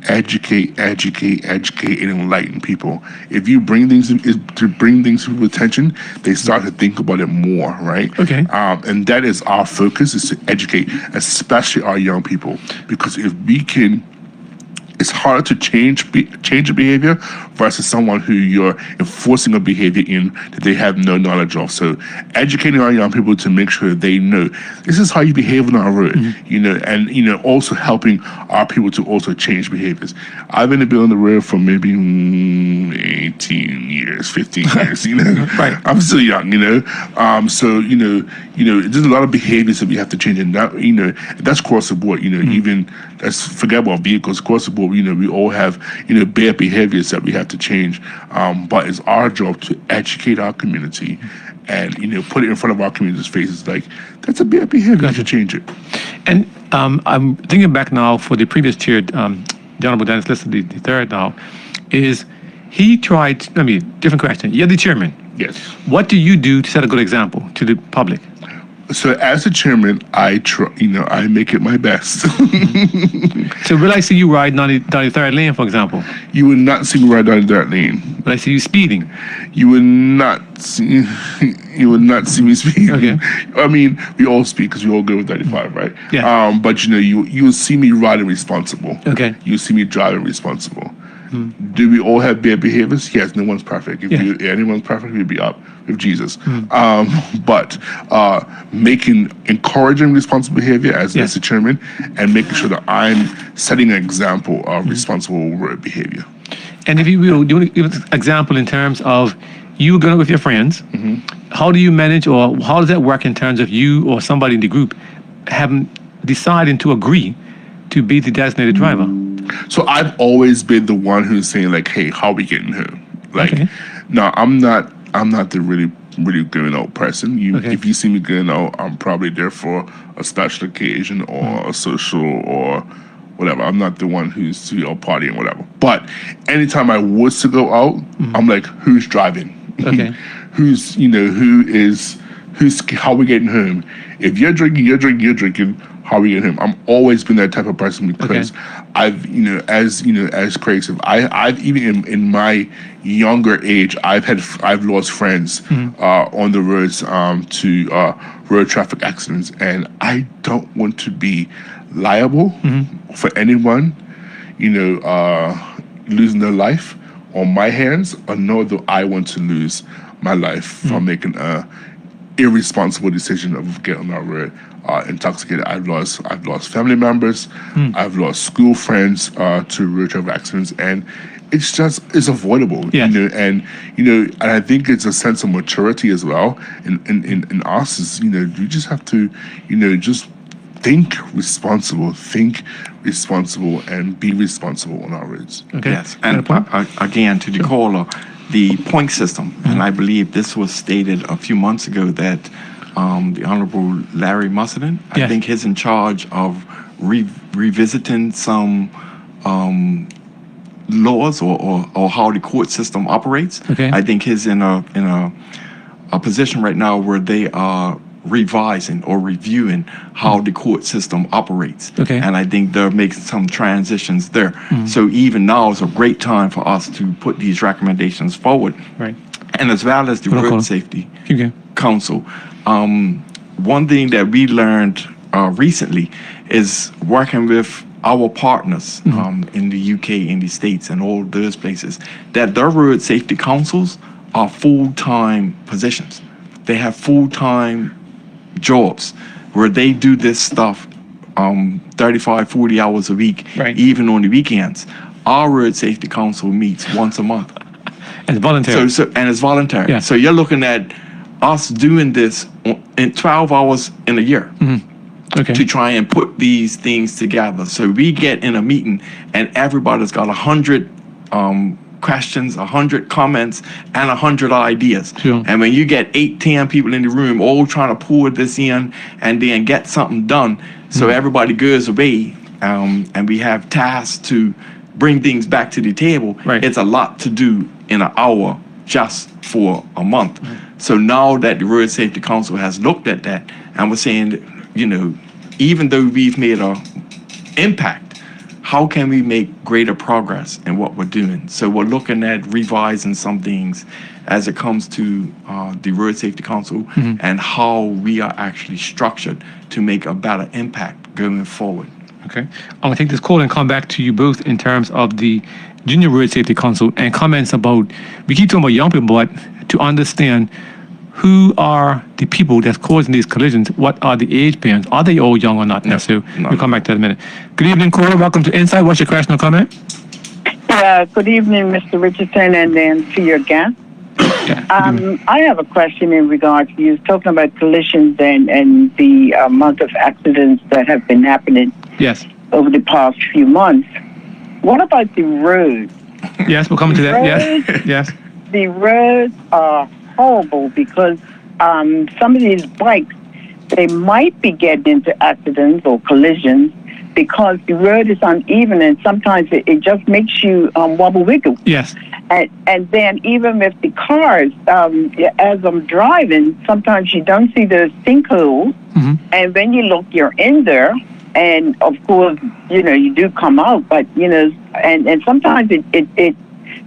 B: educate, and enlighten people. If you bring things to people's attention, they start to think about it more, right?
A: Okay.
B: And that is our focus, is to educate, especially our young people, because if we can. It's harder to change a behavior versus someone who you're enforcing a behavior in that they have no knowledge of. So educating our young people to make sure they know this is how you behave on our road, and also helping our people to also change behaviors. I've been on the road for maybe 18 years, 15 years,
A: Right.
B: I'm still young, so there's a lot of behaviors that we have to change, and that that's across the board. Even let's forget about vehicles, across the board. We all have bad behaviors that we have to change, but it's our job to educate our community and put it in front of our community's faces. Like, that's a bad behavior. You should change it.
A: And I'm thinking back now for the previous chair, the Honorable Dennis Lister, the third now, is he tried, different question. You're the chairman.
B: Yes.
A: What do you do to set a good example to the public?
B: So as a chairman, I I make it my best.
A: So will I see you ride down the third lane, for example?
B: You would not see me ride down that lane.
A: Will I see you speeding?
B: You would not see me speed.
A: Okay.
B: I mean, we all speed because we all go with 35, right?
A: Yeah.
B: But you will see me riding responsible.
A: Okay.
B: You see me driving responsible. Do we all have bad behaviors? Yes, no one's perfect. If anyone's perfect, we'd be up with Jesus. But encouraging responsible behavior as the chairman, and making sure that I'm setting an example of responsible road behavior.
A: And if you will, do you want to give an example in terms of you going with your friends? How do you manage, or how does that work in terms of you or somebody in the group having deciding to agree to be the designated driver?
B: So I've always been the one who's saying like, "Hey, how are we getting home?" Like,
A: Okay.
B: no, I'm not the really going out person. If you see me going out, I'm probably there for a special occasion or a social or whatever. I'm not the one who's partying, whatever. But anytime I was to go out, I'm like, who's driving?
A: Okay.
B: who's how we getting home? If you're drinking. How we getting home? I'm always been that type of person because I've as Craig said, I've even in my younger age I've lost friends on the roads to road traffic accidents, and I don't want to be liable for anyone losing their life on my hands, or nor do I want to lose my life from making a irresponsible decision of getting on our road intoxicated. I've lost family members. I've lost school friends to road traffic accidents, and it's avoidable.
A: Yes.
B: And I think it's a sense of maturity as well. In us is you just have to just think responsible, and be responsible on our roads.
A: Okay.
C: Yes, and again, to the caller, the point system, and I believe this was stated a few months ago that the Honorable Larry Musselman, I
A: Yes.
C: think he's in charge of revisiting some laws or how the court system operates.
A: Okay.
C: I think he's in a position right now where they are revising or reviewing how the court system operates.
A: Okay.
C: And I think they're making some transitions there. So even now is a great time for us to put these recommendations forward.
A: Right.
C: And as well as the
A: Protocol.
C: Road Safety
A: Keep going.
C: Council. One thing that we learned recently is working with our partners in the UK, in the States, and all those places, that their road safety councils are full-time positions. They have full-time jobs where they do this stuff 35, 40 hours a week,
A: Right.
C: even on the weekends. Our road safety council meets once a month.
A: It's voluntary.
C: And it's voluntary.
A: Yeah.
C: So you're looking at us doing this in 12 hours in a year
A: Okay.
C: to try and put these things together. So we get in a meeting and everybody's got 100 questions, 100 comments, and 100 ideas.
A: Sure.
C: And when you get 8, 10 people in the room all trying to pour this in and then get something done, so everybody goes away and we have tasks to bring things back to the table,
A: Right.
C: it's a lot to do in an hour just for a month. So now that the Road Safety Council has looked at that and we're saying, even though we've made an impact, how can we make greater progress in what we're doing? So we're looking at revising some things as it comes to the Road Safety Council and how we are actually structured to make a better impact going forward.
A: Okay. I'm going to take this call and come back to you both in terms of the Junior Road Safety Council and comments about, we keep talking about young people, but to understand who are the people that's causing these collisions, what are the age bands, are they all young or not?
C: No,
A: So
C: no.
A: we'll come back to that in a minute. Good evening, caller. Welcome to Insight. What's your question or comment?
E: Good evening, Mr. Richardson, and then to your guest. I have a question in regards to you talking about collisions and the amount of accidents that have been happening
A: Yes.
E: over the past few months. What about the roads?
A: Yes, we're coming to that. Yes. Yes.
E: The roads are horrible because some of these bikes, they might be getting into accidents or collisions because the road is uneven, and sometimes it just makes you wobble wiggle.
A: Yes.
E: And then even with the cars, as I'm driving, sometimes you don't see those sinkholes. And when you look, you're in there. And of course, you do come out, but, and sometimes it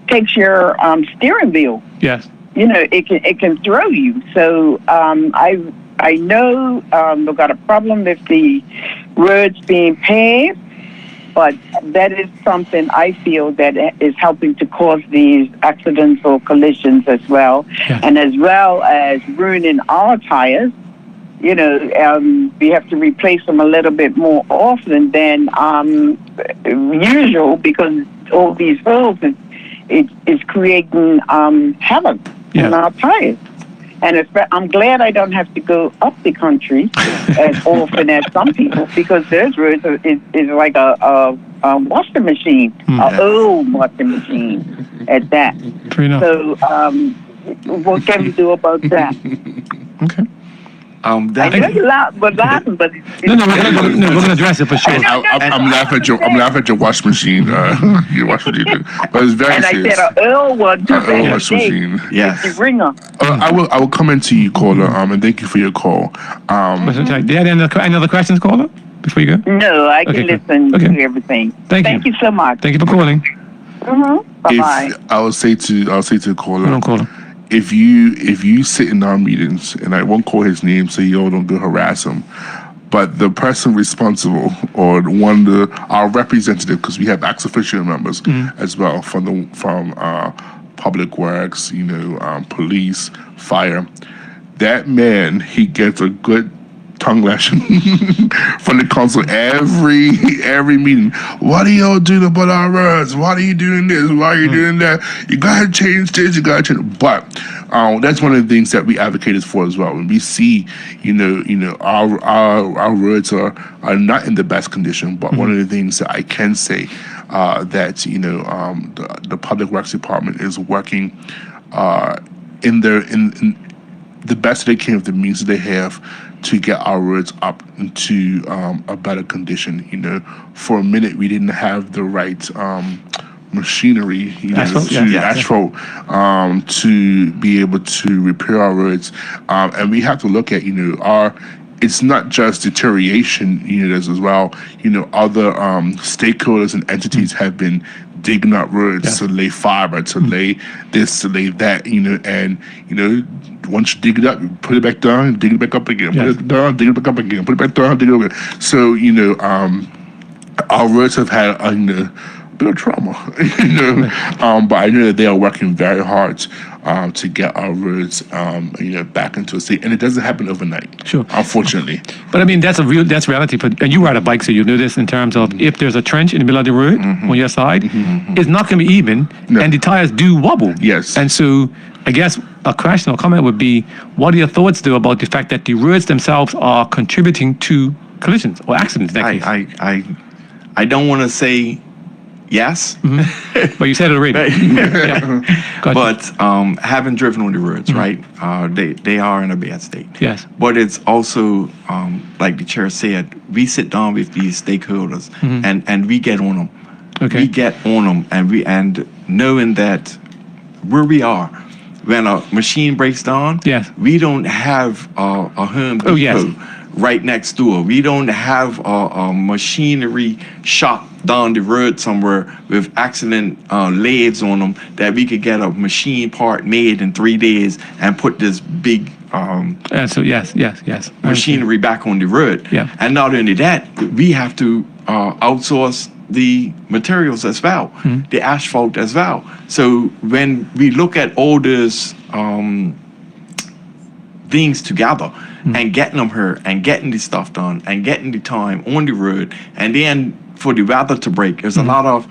E: takes your steering wheel.
A: Yes.
E: It can throw you. So I know we've got a problem with the roads being paved, but that is something I feel that is helping to cause these accidents or collisions as well, and as well as ruining our tires. We have to replace them a little bit more often than usual because all these holes is creating havoc in our tires. And I'm glad I don't have to go up the country as often as some people, because those roads is like a washing machine, an old washing machine at that.
A: Fair enough.
E: So what can we do about that?
A: Okay.
E: I know you're laughing, but
A: No, we're going to address it for sure.
B: I'm laughing at your wash machine. Your wash machine, but it's very
E: and I
B: serious.
E: said an old one too.
B: An old wash machine.
C: Yes.
E: The ringer.
B: I will come into you, caller. And thank you for your call.
A: Do you have any other questions, caller, before you go?
E: No, I can
A: Okay, good.
E: listen
A: Okay.
E: to everything.
A: Thank
E: Thank
A: you.
E: you so much.
A: Thank you for calling.
E: Bye bye.
B: I'll say to the caller.
A: Hold on, caller.
B: If you sit in our meetings, and I won't call his name so y'all don't go harass him, but the person responsible or our representative, because we have ex officio members as well from public works, police, fire. That man, he gets a good tongue lashing from the council every meeting. What are y'all doing about our roads? Why are you doing this? Why are you doing that? You gotta change this. You gotta change. But that's one of the things that we advocated for as well. When we see, our roads are not in the best condition. But one of the things that I can say that the public works department is working in the best they can with the means that they have to get our roads up into a better condition. For a minute we didn't have the right machinery, asphalt, to be able to repair our roads, and we have to look at it's not just deterioration, as well. Other stakeholders and entities have been digging up roads to lay fiber, to lay this, to lay that, and once you dig it up, you put it back down, dig it back up again, put it down, dig it back up again, put it back down, dig it up again. So, our roads have had a bit of trauma, but I know that they are working very hard to get our roads, back into a state, and it doesn't happen overnight.
A: Sure.
B: Unfortunately.
A: But I mean, that's reality. And you ride a bike, so you know this in terms of if there's a trench in the middle of the road on your side, it's not going to be even, and the tires do wobble.
B: Yes.
A: And so I guess a question or comment would be, what are your thoughts, though, about the fact that the roads themselves are contributing to collisions or accidents in that case?
C: I don't want to say yes,
A: But you said it already. Gotcha.
C: but having driven on the roads, right, they are in a bad state.
A: Yes.
C: But it's also, like the chair said, we sit down with these stakeholders and we get on them.
A: Okay.
C: We get on them, and knowing that where we are, when a machine breaks down,
A: Yes.
C: we don't have a Home Depot
A: yes.
C: right next door. We don't have a machinery shop down the road somewhere with accident lathes on them that we could get a machine part made in 3 days and put this big
A: So yes.
C: machinery back on the road.
A: Yeah.
C: And not only that, we have to outsource the materials as well, the asphalt as well. So when we look at all those things together and getting them here and getting the stuff done and getting the time on the road, and then for the weather to break, there's a lot of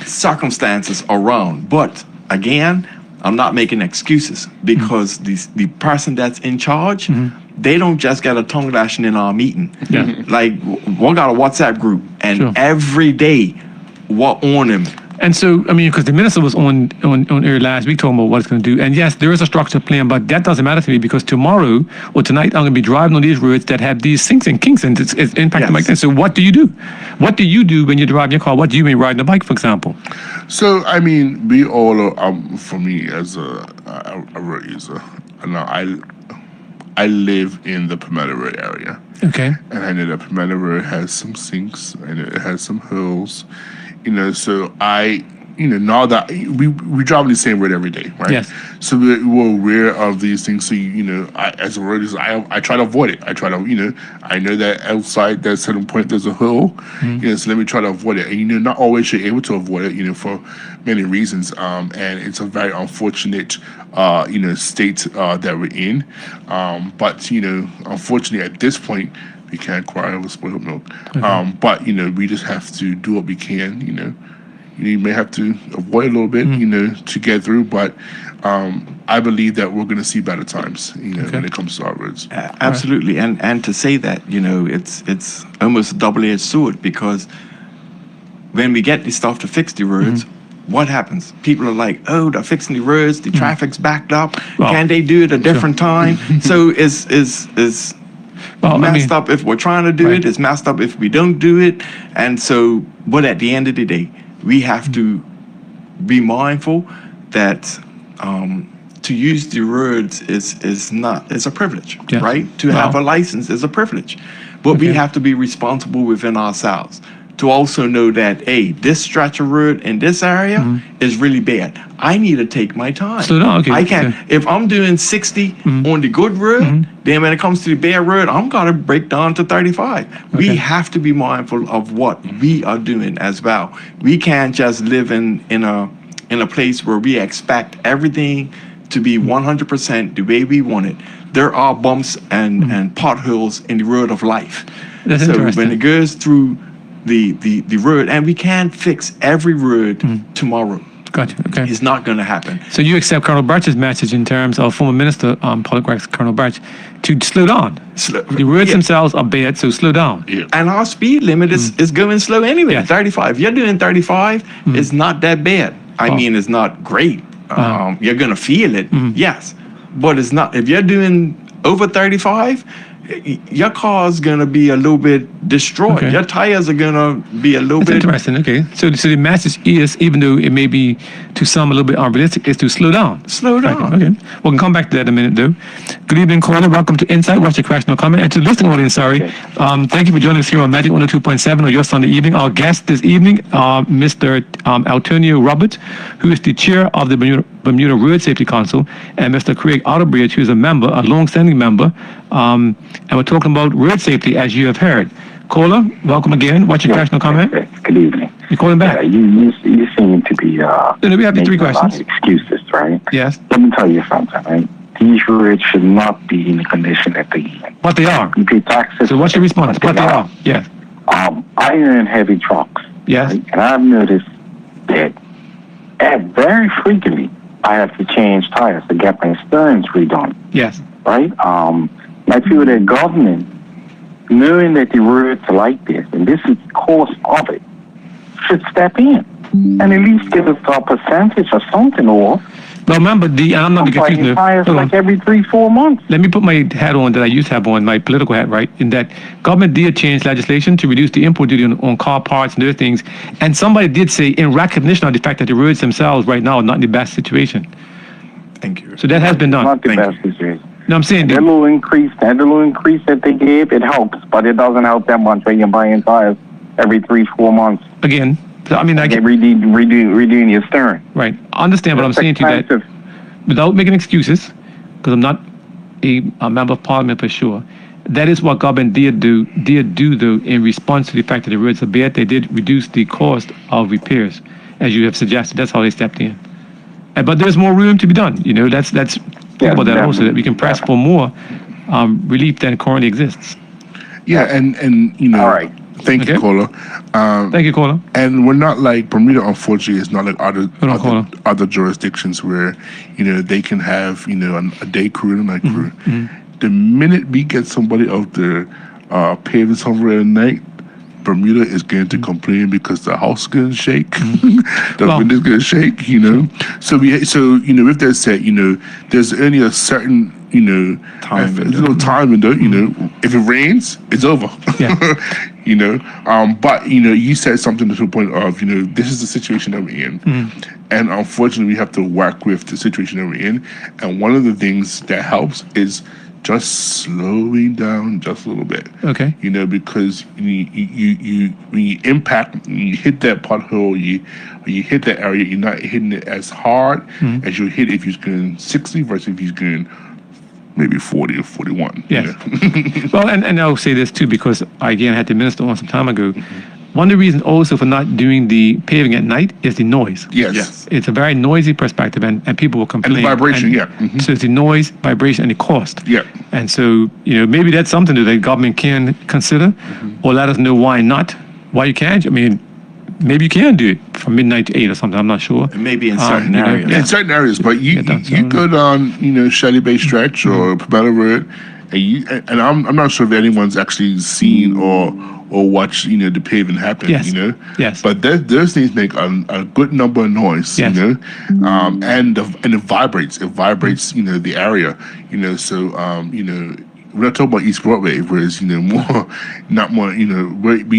C: circumstances around. But again, I'm not making excuses, because the person that's in charge, they don't just get a tongue lashing in our meeting.
A: Yeah.
C: Like, we got a WhatsApp group, and
A: Sure.
C: every day we're on them.
A: And so, I mean, because the minister was on air last week talking about what it's going to do. And yes, there is a structured plan, but that doesn't matter to me, because tomorrow or tonight I'm going to be driving on these roads that have these sinks and kinks, and it's impacting my thing. So what do you do? What do you do when you're driving your car? What do you mean riding a bike, for example?
B: So, I mean, we all are, for me as a road user, I live in the Bermuda Road area.
A: Okay.
B: And I know that Bermuda Road has some sinks and it has some hills, so now that we drive on the same road every day, right?
A: Yes.
B: So we're aware of these things. So, as a road user, I try to avoid it. I try to, I know that outside that certain point there's a hill, so let me try to avoid it. And, not always you're able to avoid it, for many reasons. And it's a very unfortunate, state that we're in. But, unfortunately at this point, we can't cry over spoiled milk.
A: Okay.
B: But, we just have to do what we can, You may have to avoid a little bit, to get through. But I believe that we're going to see better times, when it comes to our roads.
C: Absolutely, and to say that, it's almost a double-edged sword, because when we get the stuff to fix the roads, what happens? People are like, "Oh, they're fixing the roads. The traffic's backed up.
A: Well,
C: Can they do it a different time?" So it's messed up if we're trying to do it. It's messed up if we don't do it. And so, but at the end of the day, we have to be mindful that to use the roads is a privilege, right? To have a license is a privilege, but we have to be responsible within ourselves to also know that, hey, this stretch of road in this area is really bad. I need to take my time.
A: Slow down, okay.
C: I can't. If I'm doing 60 on the good road, then when it comes to the bad road, I'm gonna break down to 35. We have to be mindful of what we are doing as well. We can't just live in a place where we expect everything to be 100% the way we want it. There are bumps and potholes in the road of life.
A: That's
C: so
A: interesting.
C: when it goes through the road, and we can't fix every road tomorrow.
A: Gotcha. Okay.
C: It's not going to happen.
A: So you accept Colonel Birch's message in terms of former Minister Public Works Colonel Birch to slow down. The roads themselves are bad, so slow down.
B: Yeah.
C: And our speed limit is going slow anyway.
A: Yes.
C: 35. If you're doing 35, it's not that bad. I mean, it's not great. You're going to feel it, yes. But it's not. If you're doing over 35, your car's going to be a little bit destroyed.
A: Okay.
C: Your tires are going to be a little
A: That's
C: bit...
A: interesting. Okay. So the message is, even though it may be to some a little bit unrealistic, is to slow down.
C: Slow down.
A: Okay. We can come back to that in a minute, though. Good evening, caller. Welcome to Insight. What's your question or comment? And to the listening audience, thank you for joining us here on Magic 102.7 or your Sunday evening. Our guest this evening, Mr. Antonio Roberts, who is the chair of the Bermuda Road Safety Council, and Mr. Craig Outerbridge, who is a member, a long-standing member, and we're talking about road safety, as you have heard. Caller, welcome again. What's your question or comment?
D: Good evening.
A: You're calling back?
D: You seem to be
A: We have the three
D: making a lot
A: questions.
D: of excuses, right?
A: Yes.
D: Let me tell you something, right? These roads should not be in the condition that they're in.
A: What they are.
D: You pay taxes.
A: So what's your response? What they are. Yes.
D: I own heavy trucks.
A: Yes.
D: Right? And I've noticed that very frequently I have to change tires to get my steerings redone.
A: Yes.
D: Right? I feel that government, knowing that the roads are like this, and this is the cost of it, should step in and at least give us a percentage or something, or
A: Well, remember, and I'm not confused.
D: changing tires
A: Hold on.
D: like every 3-4 months.
A: Let me put my hat on that I used to have on, my political hat, right? In that government did change legislation to reduce the import duty on car parts and other things. And somebody did say, in recognition of the fact that the roads themselves right now are not in the best situation.
C: Thank you.
A: So that has been done.
D: Not the
C: Thank
D: best situation.
A: No, I'm saying
D: That little increase that they gave, it helps, but it doesn't help that much when you're buying tires every 3-4 months.
A: again. So, I mean, I get
D: Redoing your steering.
A: right. I understand what I'm
D: That's
A: saying to you that
D: expensive.
A: without making excuses, because I'm not a member of parliament for sure. That is what government did do though in response to the fact that the roads are bad. They did reduce the cost of repairs, as you have suggested. That's how they stepped in. But there's more room to be done. Let's think about that also, that we can press for more relief than currently exists.
B: Yeah, and
D: All right.
B: Thank you,
A: Okay.
B: caller.
A: Thank you, caller.
B: And we're not like Bermuda. Unfortunately, is not like
A: caller.
B: other jurisdictions where they can have a day crew and a night crew. The minute we get somebody out there paving somewhere at night, Bermuda is going to complain because the house is going to shake, the
A: Well-
B: window's going to shake. So with that said, there's only a certain
C: Time
B: there's no time window. If it rains, it's over.
A: Yeah.
B: But you said something to the point of this is the situation that we're in, and unfortunately we have to work with the situation that we're in. And one of the things that helps is just slowing down just a little bit.
A: Okay.
B: Because you when you impact, when you hit that pothole, when you hit that area, you're not hitting it as hard as you hit if you're going 60 versus if you're going maybe 40 or 41.
A: Yes. Well, and I'll say this too, because I again had the minister on some time ago. One of the reasons also for not doing the paving at night is the noise.
B: Yes.
A: It's a very noisy perspective, and people will complain.
B: And the vibration,
A: And
B: yeah. Mhm.
A: So it's the noise, vibration, and the cost.
B: Yeah.
A: And so, maybe that's something that the government can consider, or let us know why not, why you can't. I mean, maybe you can do it from midnight to 8 or something. I'm not sure.
C: Maybe in certain areas.
B: In certain areas, but you go down, Shelley Bay Stretch or Palmetto Road, and I'm not sure if anyone's actually seen or watched, the paving happen,
A: Yes. Yes.
B: But those things make a good number of noise,
A: Yes.
B: and it vibrates. It vibrates, the area, so, we're not talking about East Broadway, whereas, we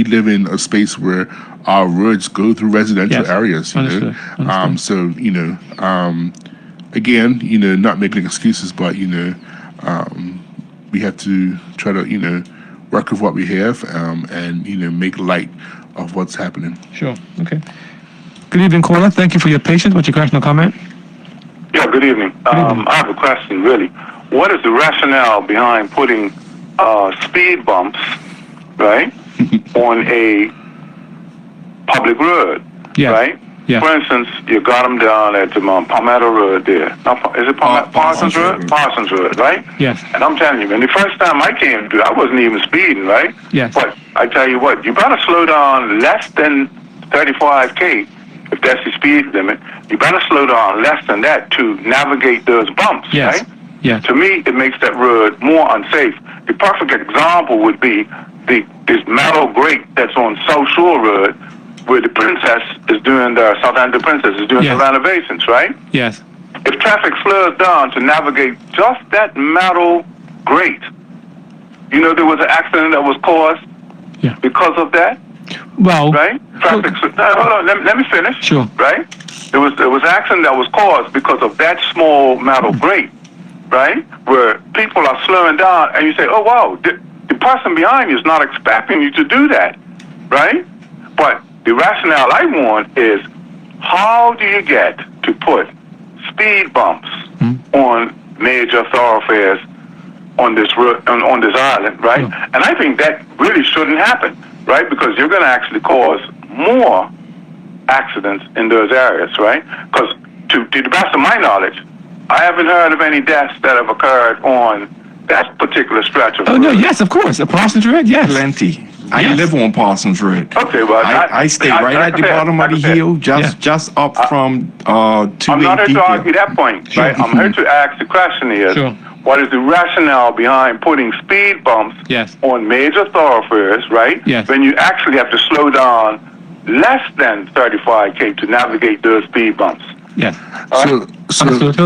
B: live in a space where our roads go through residential
A: Yes.
B: areas,
A: Understood.
B: so, again, not making excuses, but, we have to try to, work with what we have, and, make light of what's happening.
A: Sure. Okay. Good evening, caller. Thank you for your patience. What's your question or comment?
F: Yeah, good evening. I have a question, really. What is the rationale behind putting speed bumps, right, on a public road,
A: Yes.
F: right?
A: Yeah.
F: For instance, you got them down at the Palmetto Road there. No, is it Parsons Road? Parsons Road, right?
A: Yes.
F: And I'm telling you, man, the first time I came to, I wasn't even speeding, right?
A: Yes.
F: But I tell you what, you better slow down less than 35K, if that's the speed limit. You better slow down less than that to navigate those bumps,
A: Yes.
F: right?
A: Yes.
F: To me, it makes that road more unsafe. The perfect example would be this metal grate that's on South Shore Road, where the Princess is doing Southampton Princess is doing
A: Yes.
F: the renovations, right?
A: Yes.
F: If traffic slows down to navigate just that metal grate, there was an accident that was caused
A: Yeah.
F: because of that,
A: Well.
F: right? Traffic. Hold on, let me finish.
A: Sure.
F: Right? There was an accident that was caused because of that small metal grate, right? Where people are slowing down, and you say, "Oh wow, the person behind you is not expecting you to do that," right? But the rationale I want is, how do you get to put speed bumps on major thoroughfares on this road, on this island, right?
A: Yeah.
F: And I think that really shouldn't happen, right? Because you're going to actually cause more accidents in those areas, right? Because to the best of my knowledge, I haven't heard of any deaths that have occurred on that particular stretch of
A: Oh
F: road.
A: no. Yes. Of course. A Parsons Road. Yes.
C: Plenty. I
A: Yes.
C: live on Parsons Road.
F: Okay, well,
C: I stay right at the bottom of the hill, just up from
F: I'm not here to argue that point,
A: Sure.
F: right? I'm here to ask the question is,
A: Sure.
F: what is the rationale behind putting speed bumps
A: Yes.
F: on major thoroughfares, right?
A: Yes.
F: When you actually have to slow down less than 35K to navigate those speed bumps.
A: Yes.
B: So,
A: Understood.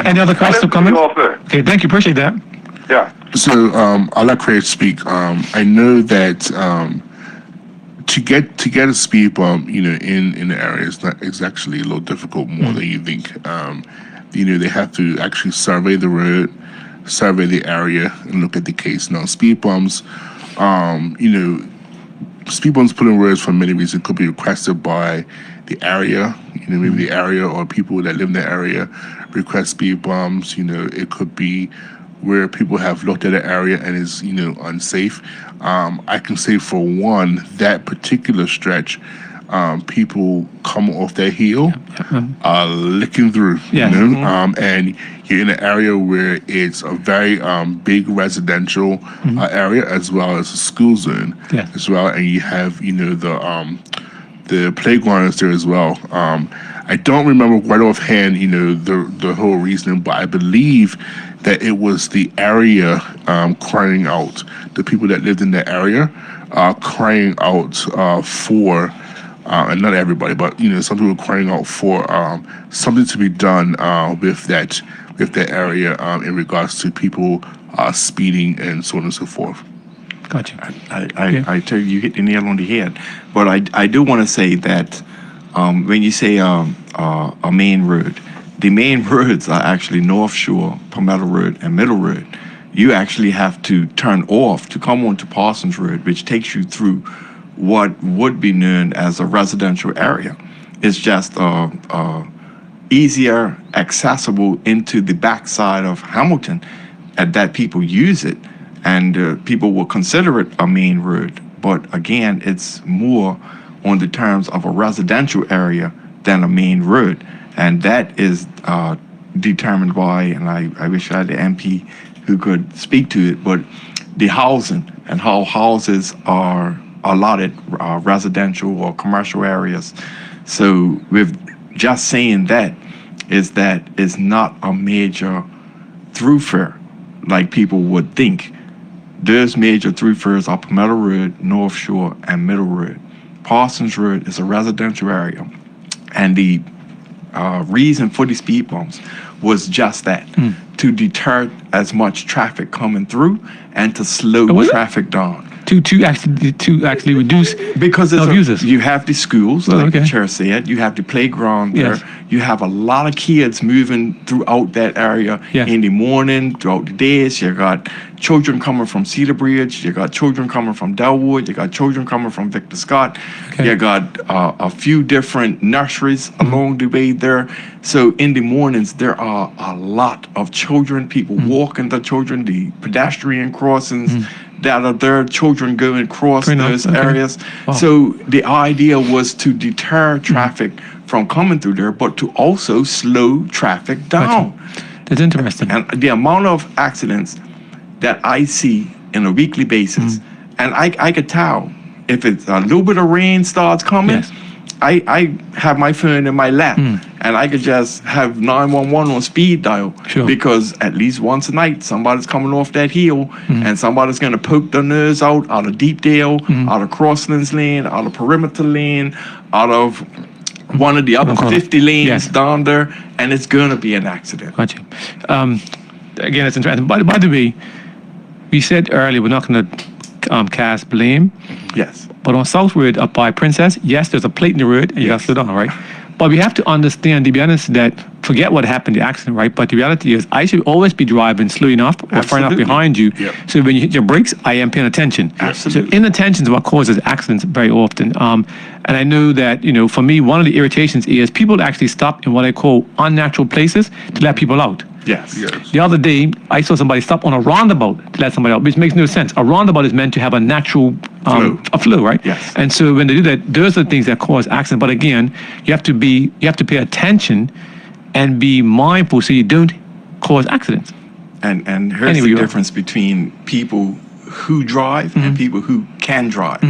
A: Any other questions or comments? Okay. Thank you. Appreciate that.
F: Yeah.
B: So I'll let Craig speak. I know that to get a speed bump, in the area is actually a little difficult, more than you think. They have to actually survey the road, survey the area, and look at the case. Now, speed bumps, speed bumps put in roads for many reasons. It could be requested by the area, maybe the area or people that live in the area request speed bumps. It could be where people have looked at an area and is, unsafe. I can say for one, that particular stretch, people come off their heel, licking through,
A: Yeah.
B: and you're in an area where it's a very big residential area as well as a school zone
A: Yeah.
B: as well, and you have, the playgrounds there as well. I don't remember right offhand, the whole reasoning, but I believe that it was the area crying out. The people that lived in the area crying out for, and not everybody, but some people crying out for something to be done with that area in regards to people speeding and so on and so forth.
A: Gotcha.
C: I tell you, you hit the nail on the head. But I do want to say that when you say a main road, the main roads are actually North Shore, Palmetto Road, and Middle Road. You actually have to turn off to come onto Parsons Road, which takes you through what would be known as a residential area. It's just easier accessible into the backside of Hamilton, and that people use it, and people will consider it a main road. But again, it's more on the terms of a residential area than a main road. And that is determined by, and I wish I had the MP who could speak to it, but the housing and how houses are allotted residential or commercial areas. So with just saying that is not a major thoroughfare like people would think. There's major thoroughfares are Palmetto Road, North Shore, and Middle Road. Parsons Road is a residential area, and the reason for the speed bumps was just that, to deter as much traffic coming through and to slow
A: was it?
C: traffic down.
A: To actually reduce
C: Because
A: users.
C: you have the schools,
A: Oh,
C: like
A: okay.
C: the chair said, you have the playground there.
A: Yes.
C: You have a lot of kids moving throughout that area
A: Yes.
C: in the morning, throughout the days. You got children coming from Cedar Bridge. You got children coming from Delwood. You got children coming from Victor Scott.
A: Okay.
C: You got a few different nurseries along the way there. So in the mornings, there are a lot of children, people walking the children, the pedestrian crossings that are there, children going across
A: Very nice.
C: those
A: Okay.
C: areas.
A: Wow.
C: So the idea was to deter traffic from coming through there, but to also slow traffic down.
A: That's interesting.
C: And the amount of accidents that I see on a weekly basis, and I could tell if it's a little bit of rain starts coming,
A: Yes.
C: I have my phone in my lap and I could just have 911 on speed dial,
A: Sure.
C: because at least once a night somebody's coming off that hill and somebody's going to poke their nose out of Deepdale, out of Crosslands Lane, out of Perimeter Lane, out of one of the other 50 lanes
A: Yes.
C: down there, and it's going to be an accident.
A: Got you. Again, it's interesting. By the way, we said earlier we're not going to cast blame,
C: Yes.
A: but on Southwood up by Princess, yes, there's a plate in the road and you got to slow down, right? But we have to understand, to be honest, that forget what happened, the accident, right? But the reality is I should always be driving slow enough or far enough
C: Absolutely.
A: behind you.
B: Yep.
A: So when you hit your brakes, I am paying attention.
C: Absolutely.
A: So inattention is what causes accidents very often. And I know that, for me, one of the irritations is people actually stop in what I call unnatural places to let people out.
C: Yes.
B: Yes.
A: The other day, I saw somebody stop on a roundabout to let somebody out, which makes no sense. A roundabout is meant to have a natural
C: Flow.
A: flow, right?
C: Yes.
A: And so when they do that, those are the things that cause accidents. But again, you have to pay attention and be mindful so you don't cause accidents.
C: And here's
A: Anyway,
C: the
A: you are.
C: difference between people who drive and people who can drive.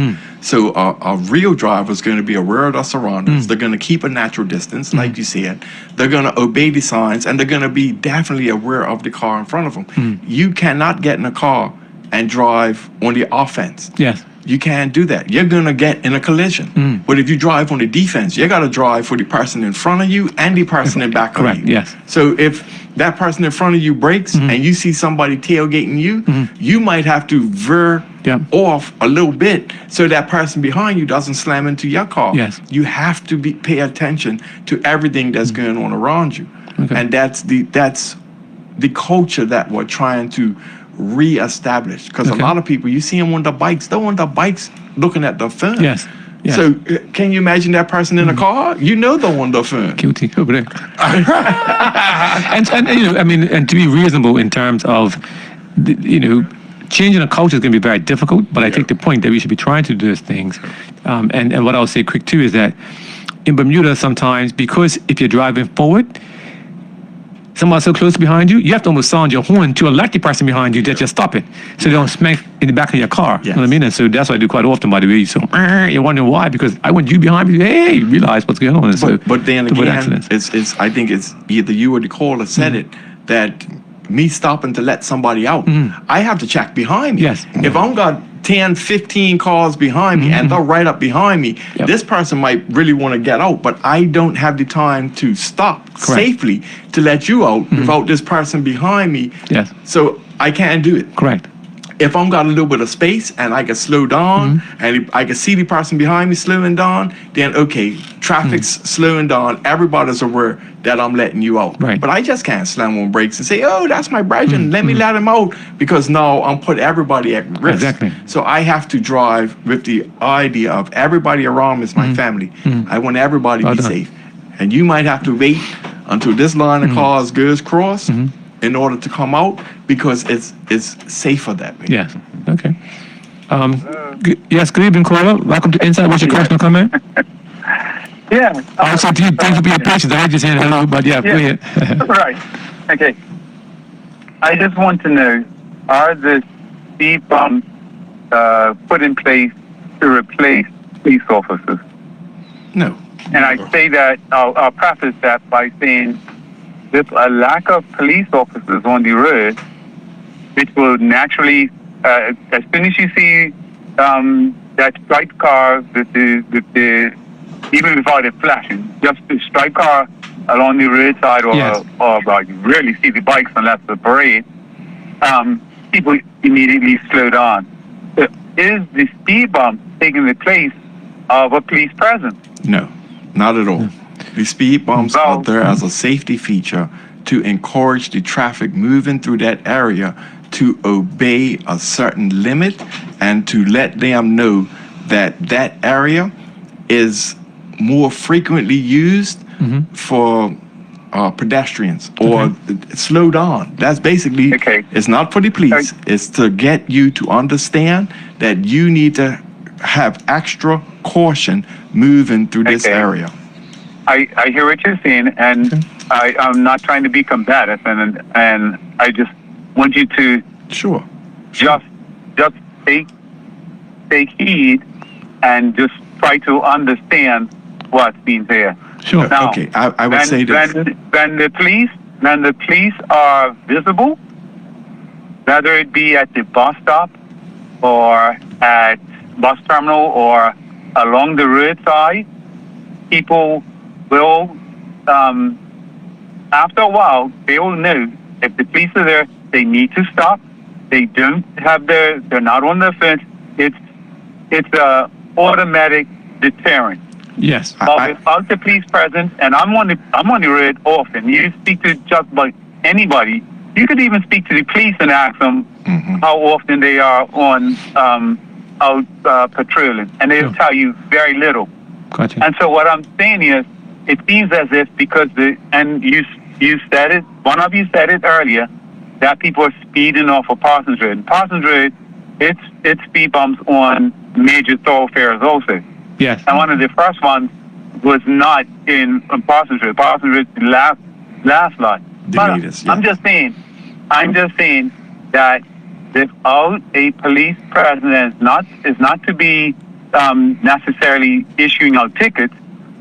C: So a real driver is going to be aware of their surroundings. They're going to keep a natural distance, like you said. They're going to obey the signs, and they're going to be definitely aware of the car in front of them. You cannot get in a car and drive on the offense.
A: Yes.
C: You can't do that. You're going to get in a collision. But if you drive on the defense, you got to drive for the person in front of you and the person in back
A: Correct,
C: of you.
A: yes.
C: So if that person in front of you brakes and you see somebody tailgating you, you might have to veer
A: Yep.
C: off a little bit so that person behind you doesn't slam into your car.
A: Yes.
C: You have to pay attention to everything that's going on around you.
A: Okay.
C: And that's the culture that we're trying to reestablish, because
A: Okay.
C: a lot of people, you see them on the bikes, they're on the bikes looking at their phone.
A: Yes. Yes.
C: So can you imagine that person in a car? You know they're on their phone.
A: Guilty over there. and and to be reasonable in terms of, changing a culture is going to be very difficult. But I take the point that we should be trying to do those things. And what I'll say quick too is that in Bermuda sometimes, because if you're driving forward, someone's so close behind you, you have to almost sound your horn to alert the person behind you that you're stopping, so they don't smack in the back of your car. You know what I mean? And so that's what I do quite often, by the way. So you're wondering why? Because I want you behind me. Hey, realize what's going on. And so
C: But then
A: to avoid
C: again,
A: accidents.
C: it's I think it's either you or the caller said it, that me stopping to let somebody out, I have to check behind me.
A: Yes.
C: If I've got 10, 15 cars behind me and they're right up behind me,
A: Yep.
C: this person might really want to get out, but I don't have the time to stop safely to let you out without this person behind me.
A: Yes.
C: So I can't do it.
A: Correct.
C: If I've got a little bit of space and I can slow down and I can see the person behind me slowing down, then okay, traffic's slowing down. Everybody's aware that I'm letting you out.
A: Right.
C: But I just can't slam on brakes and say, oh, that's my brethren, let me let him out, because now I'm put everybody at risk.
A: Exactly.
C: So I have to drive with the idea of everybody around me is my family. I want everybody to
A: Well
C: be
A: done.
C: safe. And you might have to wait until this line of cars goes cross in order to come out, because it's safer that way.
A: Yes. Okay. Yes, good evening, caller. Welcome to Insight. What's your question or comment?
G: Yeah.
A: Also, to you, thank you for your patience. I just said hello, but yeah, go ahead.
G: Right. Okay. I just want to know, are the speed bumps put in place to replace police officers.
C: No.
G: And I say that, I'll preface that by saying there's a lack of police officers on the road, which will naturally, as soon as you see that striped car with the even without it flashing, just the striped car along the roadside, or
A: Yes.
G: you rarely see the bikes unless the parade, people immediately slow down. So is the speed bump taking the place of a police presence?
C: No, not at all. The speed bumps are there as a safety feature to encourage the traffic moving through that area to obey a certain limit and to let them know that that area is more frequently used for pedestrians or slow down. That's basically,
G: Okay.
C: it's not for the police. It's to get you to understand that you need to have extra caution moving through this
G: Okay.
C: area.
G: I hear what you're saying, and I'm not trying to be combative, and I just want you to
C: Sure.
G: just take heed and just try to understand what's being there.
A: Sure.
G: Now,
C: Okay, I would say this.
G: when the police are visible, whether it be at the bus stop or at bus terminal or along the roadside, people will, after a while, they will know if the police are there, they need to stop. They don't have they're not on the fence. It's a automatic deterrent.
A: Yes.
G: Without the police presence, and I'm on the road often. You speak to just about anybody. You could even speak to the police and ask them how often they are on out patrolling, and they'll
A: Sure.
G: tell you very little.
A: Gotcha.
G: And so what I'm saying is, it seems as if because you said it, one of you said it earlier, that people are speeding off of Parsons Road. And Parsons Road, it's speed bumps on major thoroughfares also.
A: Yes.
G: And one of the first ones was not in Parsons Road. Parsons Road, the last lot.
C: The
G: But
C: latest,
G: I'm
C: yes.
G: just saying that without a police presence is not to be necessarily issuing out tickets,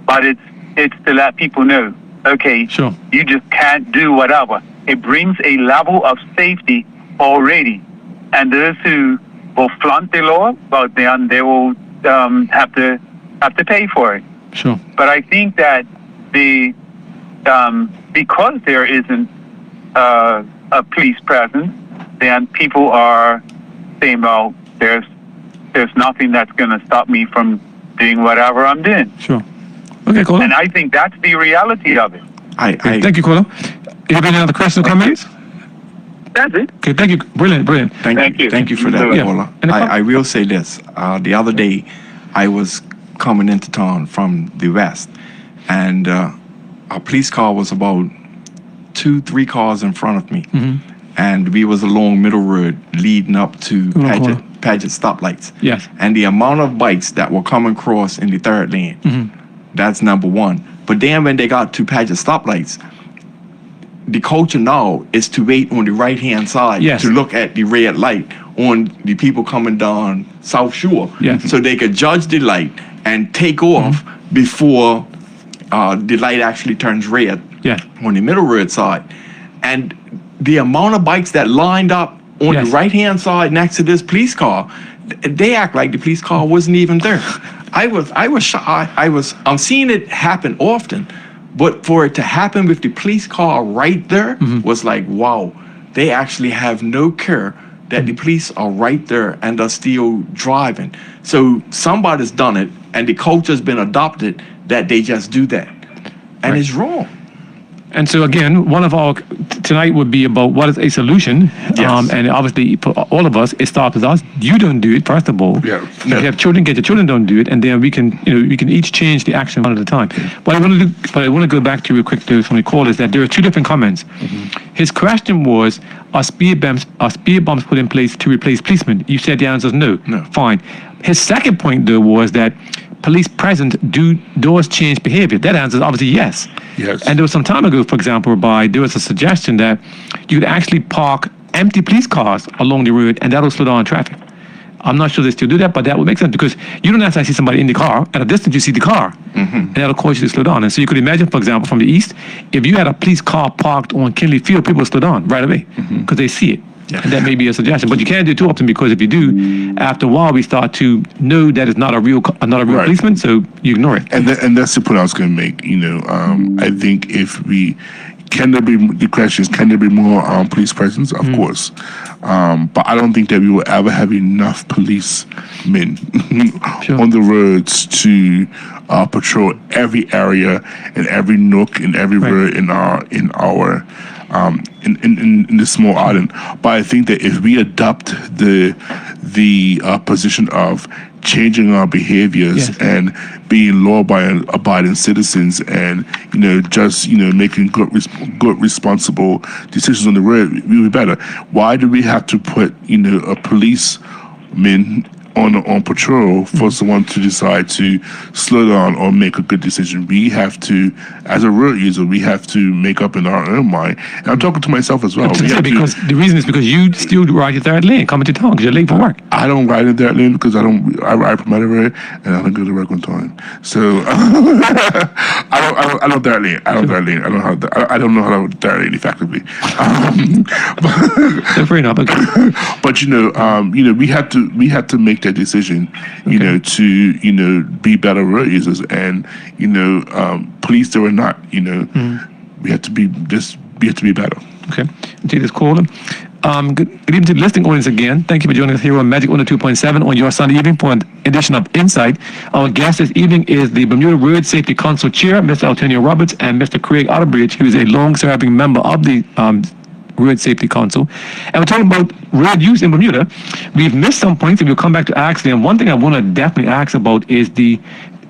G: but it's to let people know, okay,
A: Sure.
G: you just can't do whatever. It brings a level of safety already, and those who will flaunt the law, well, then they will have to pay for it.
A: Sure.
G: But I think that because there isn't a police presence, then people are saying, well, there's nothing that's going to stop me from doing whatever I'm doing.
A: Sure. Okay, caller.
G: And I think that's the reality of it.
C: I
A: Thank you, caller. You have any other questions or comments?
G: That's it.
A: Okay, thank you. Brilliant.
C: Thank you. Thank you for that,
A: Yeah.
C: caller.
A: And if I-
C: I will say this. The other day, I was coming into town from the west, and a police car was about 2-3 cars in front of me, and we was along Middle Road leading up to Paget stoplights.
A: Yes.
C: And the amount of bikes that were coming across in the third lane, that's number one. But then when they got to Paget stoplights, the culture now is to wait on the right-hand side
A: Yes.
C: to look at the red light on the people coming down South Shore.
A: Yes.
C: So they could judge the light and take off before the light actually turns red
A: Yeah.
C: on the Middle Road side. And the amount of bikes that lined up on
A: Yes.
C: the right-hand side next to this police car, they act like the police car wasn't even there. I was shocked. I'm seeing it happen often, but for it to happen with the police car right there was like, wow, they actually have no care that the police are right there and are still driving. So somebody's done it, and the culture's been adopted that they just do that, and it's wrong.
A: And so again, one of our tonight would be about what is a solution.
C: Yes.
A: And obviously, for all of us, it starts with us. You don't do it, first of all.
B: Yeah.
A: If you have children, get your children don't do it, and then we can each change the action one at a time. What I want to go back to real quick to from the call is that there are two different comments. His question was, are speed bumps put in place to replace policemen? You said the answer is no.
C: No.
A: Fine. His second point though was that police present does change behavior. That answer is obviously yes.
B: Yes.
A: And there was some time ago, for example, whereby there was a suggestion that you could actually park empty police cars along the road and that'll slow down traffic. I'm not sure they still do that, but that would make sense because you don't necessarily see somebody in the car. At a distance, you see the car, and that'll cause you to slow down. And so you could imagine, for example, from the east, if you had a police car parked on Kinley Field, people would slow down right away because they see it.
C: Yeah.
A: And that may be a suggestion, but you can't do it too often because if you do, after a while, we start to know that it's not a real
B: Right.
A: policeman, so you ignore it.
B: And that's the point I was going to make. I think if we the question is, can there be more police presence? Of course. But I don't think that we will ever have enough policemen
A: Sure.
B: on the roads to patrol every area and every nook and every road in the small island. But I think that if we adopt the position of changing our behaviors
A: Yes.
B: and being law-abiding citizens, and making good responsible decisions on the road, we'll be better. Why do we have to put a policeman on patrol for someone to decide to slow down or make a good decision? We have to, as a road user, we have to make up in our own mind. And I'm talking to myself as well. We have to-
A: Because the reason is because you still ride your third lane coming to town because you're late for work.
B: I don't ride in that lane because I ride Bermuda November and I don't go to work on time. So I don't third lane. I don't third lane. I don't know how to third lane effectively.
A: Fair enough. Okay.
B: But we have to make that decision, to be better road users, and police or not, we have to be better.
A: Okay. Take this caller. Good evening to the listening audience again. Thank you for joining us here on Magic 102.7 on your Sunday evening for an edition of Insight. Our guest this evening is the Bermuda Road Safety Council Chair, Mr. Antonio Roberts, and Mr. Craig Otterbridge, who is a long-serving member of the Road Safety Council. And we're talking about road use in Bermuda. We've missed some points, and we'll come back to accident. And one thing I want to definitely ask about is the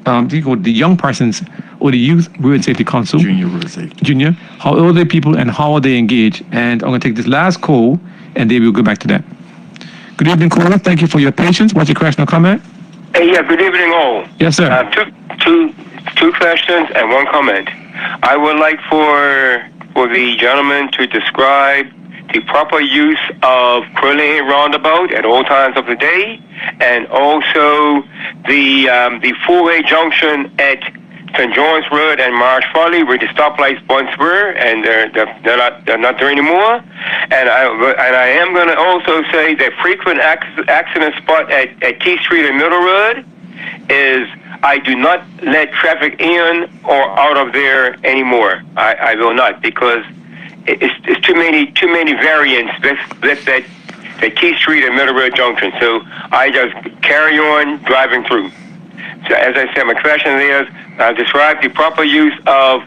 A: young persons or the Youth Road Safety Council.
C: Junior road safety.
A: Junior. How old are they people and how are they engaged? And I'm going to take this last call, and then we'll go back to that. Good evening, caller. Thank you for your patience. What's your question or comment?
H: Yeah, good evening, all.
A: Yes, sir.
H: Two questions and one comment. I would like for the gentleman to describe the proper use of Crowley Roundabout at all times of the day, and also the four-way junction at St. John's Road and Marsh Folly, where the stoplights once were, and they're not there anymore. And I am going to also say that frequent accident spot at Key Street and Middle Road is I do not let traffic in or out of there anymore. I will not, because it's too many variants with that Key Street and Middle Road junction. So I just carry on driving through. So as I said, my question is, describe the proper use of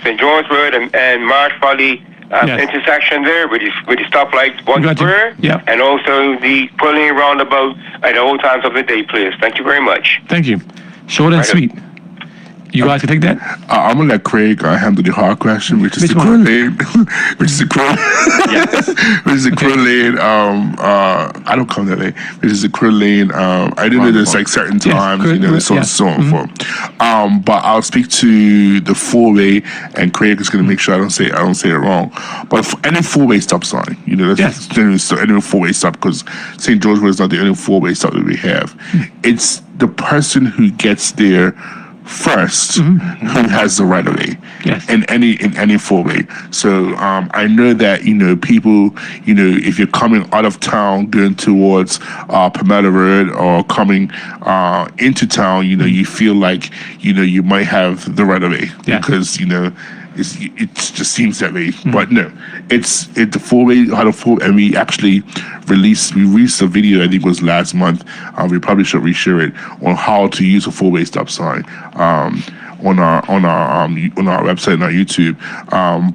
H: St. John's Road and Marsh Folly intersection there with the stoplights once were, and also the Crowley Roundabout at all times of the day, please. Thank you very much.
A: Thank you. Short and sweet. You guys can take that?
B: I'm gonna let Craig handle the hard question, which is the Crow Lane, which is the Crow, which is the Crow Lane. I don't come that lane. Which is the Crow Lane. I do know there's like certain times, so on and forth. But I'll speak to the four-way, and Craig is gonna make sure I don't say it wrong. But for any four-way stop sign, that's any four-way stop, because St. George Road is not the only four-way stop that we have. It's the person who gets there first who has the right of way in any four-way. So I know that people, if you're coming out of town going towards Bermuda Road or coming into town, you feel like you might have the right of way because it just seems that way. But no, it's the four-way, and we actually released a video, I think it was last month. We probably should reshare it on how to use a four-way stop sign on our website and our YouTube.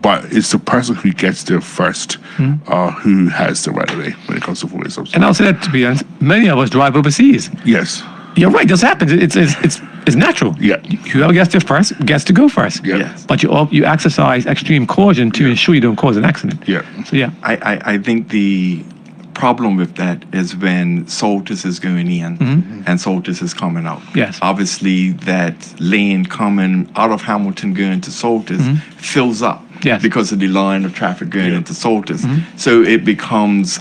B: But it's the person who gets there first who has the right of way when it comes to four-way stop sign.
A: And I'll say that, to be honest, many of us drive overseas.
B: Yes.
A: You're right. This happens. It's natural.
B: Yeah.
A: Whoever gets there first gets to go first.
B: Yeah.
C: Yes.
A: But you exercise extreme caution to ensure you don't cause an accident.
B: Yeah.
A: So yeah.
C: I think the problem with that is when Saltus is going in and Saltus is coming out.
A: Yes.
C: Obviously, that lane coming out of Hamilton going to Saltus fills up because of the line of traffic going into Saltus. So it becomes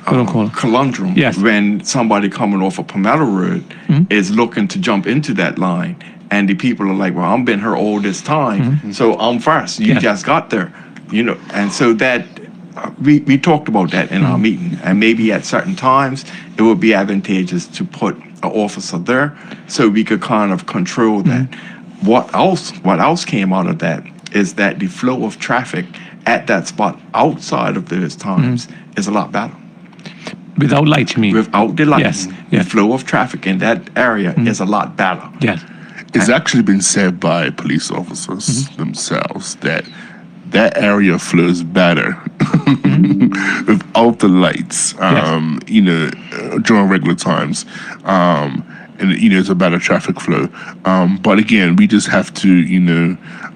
C: conundrum
A: Yes.
C: when somebody coming off of Palmetto Road is looking to jump into that line, and the people are like, "Well, I've been here all this time, so I'm first. You
A: Yes.
C: just got there, And so that we talked about that in our meeting, and maybe at certain times it would be advantageous to put an officer there so we could kind of control that. What else came out of that is that the flow of traffic at that spot outside of those times is a lot better.
A: Without light, you mean?
C: Without the lighting,
A: Yes,
C: the
A: yes.
C: flow of traffic in that area is a lot better.
A: Yes.
B: It's actually been said by police officers themselves that that area flows better without the lights, during regular times. And it's a better traffic flow. But again, we just have to,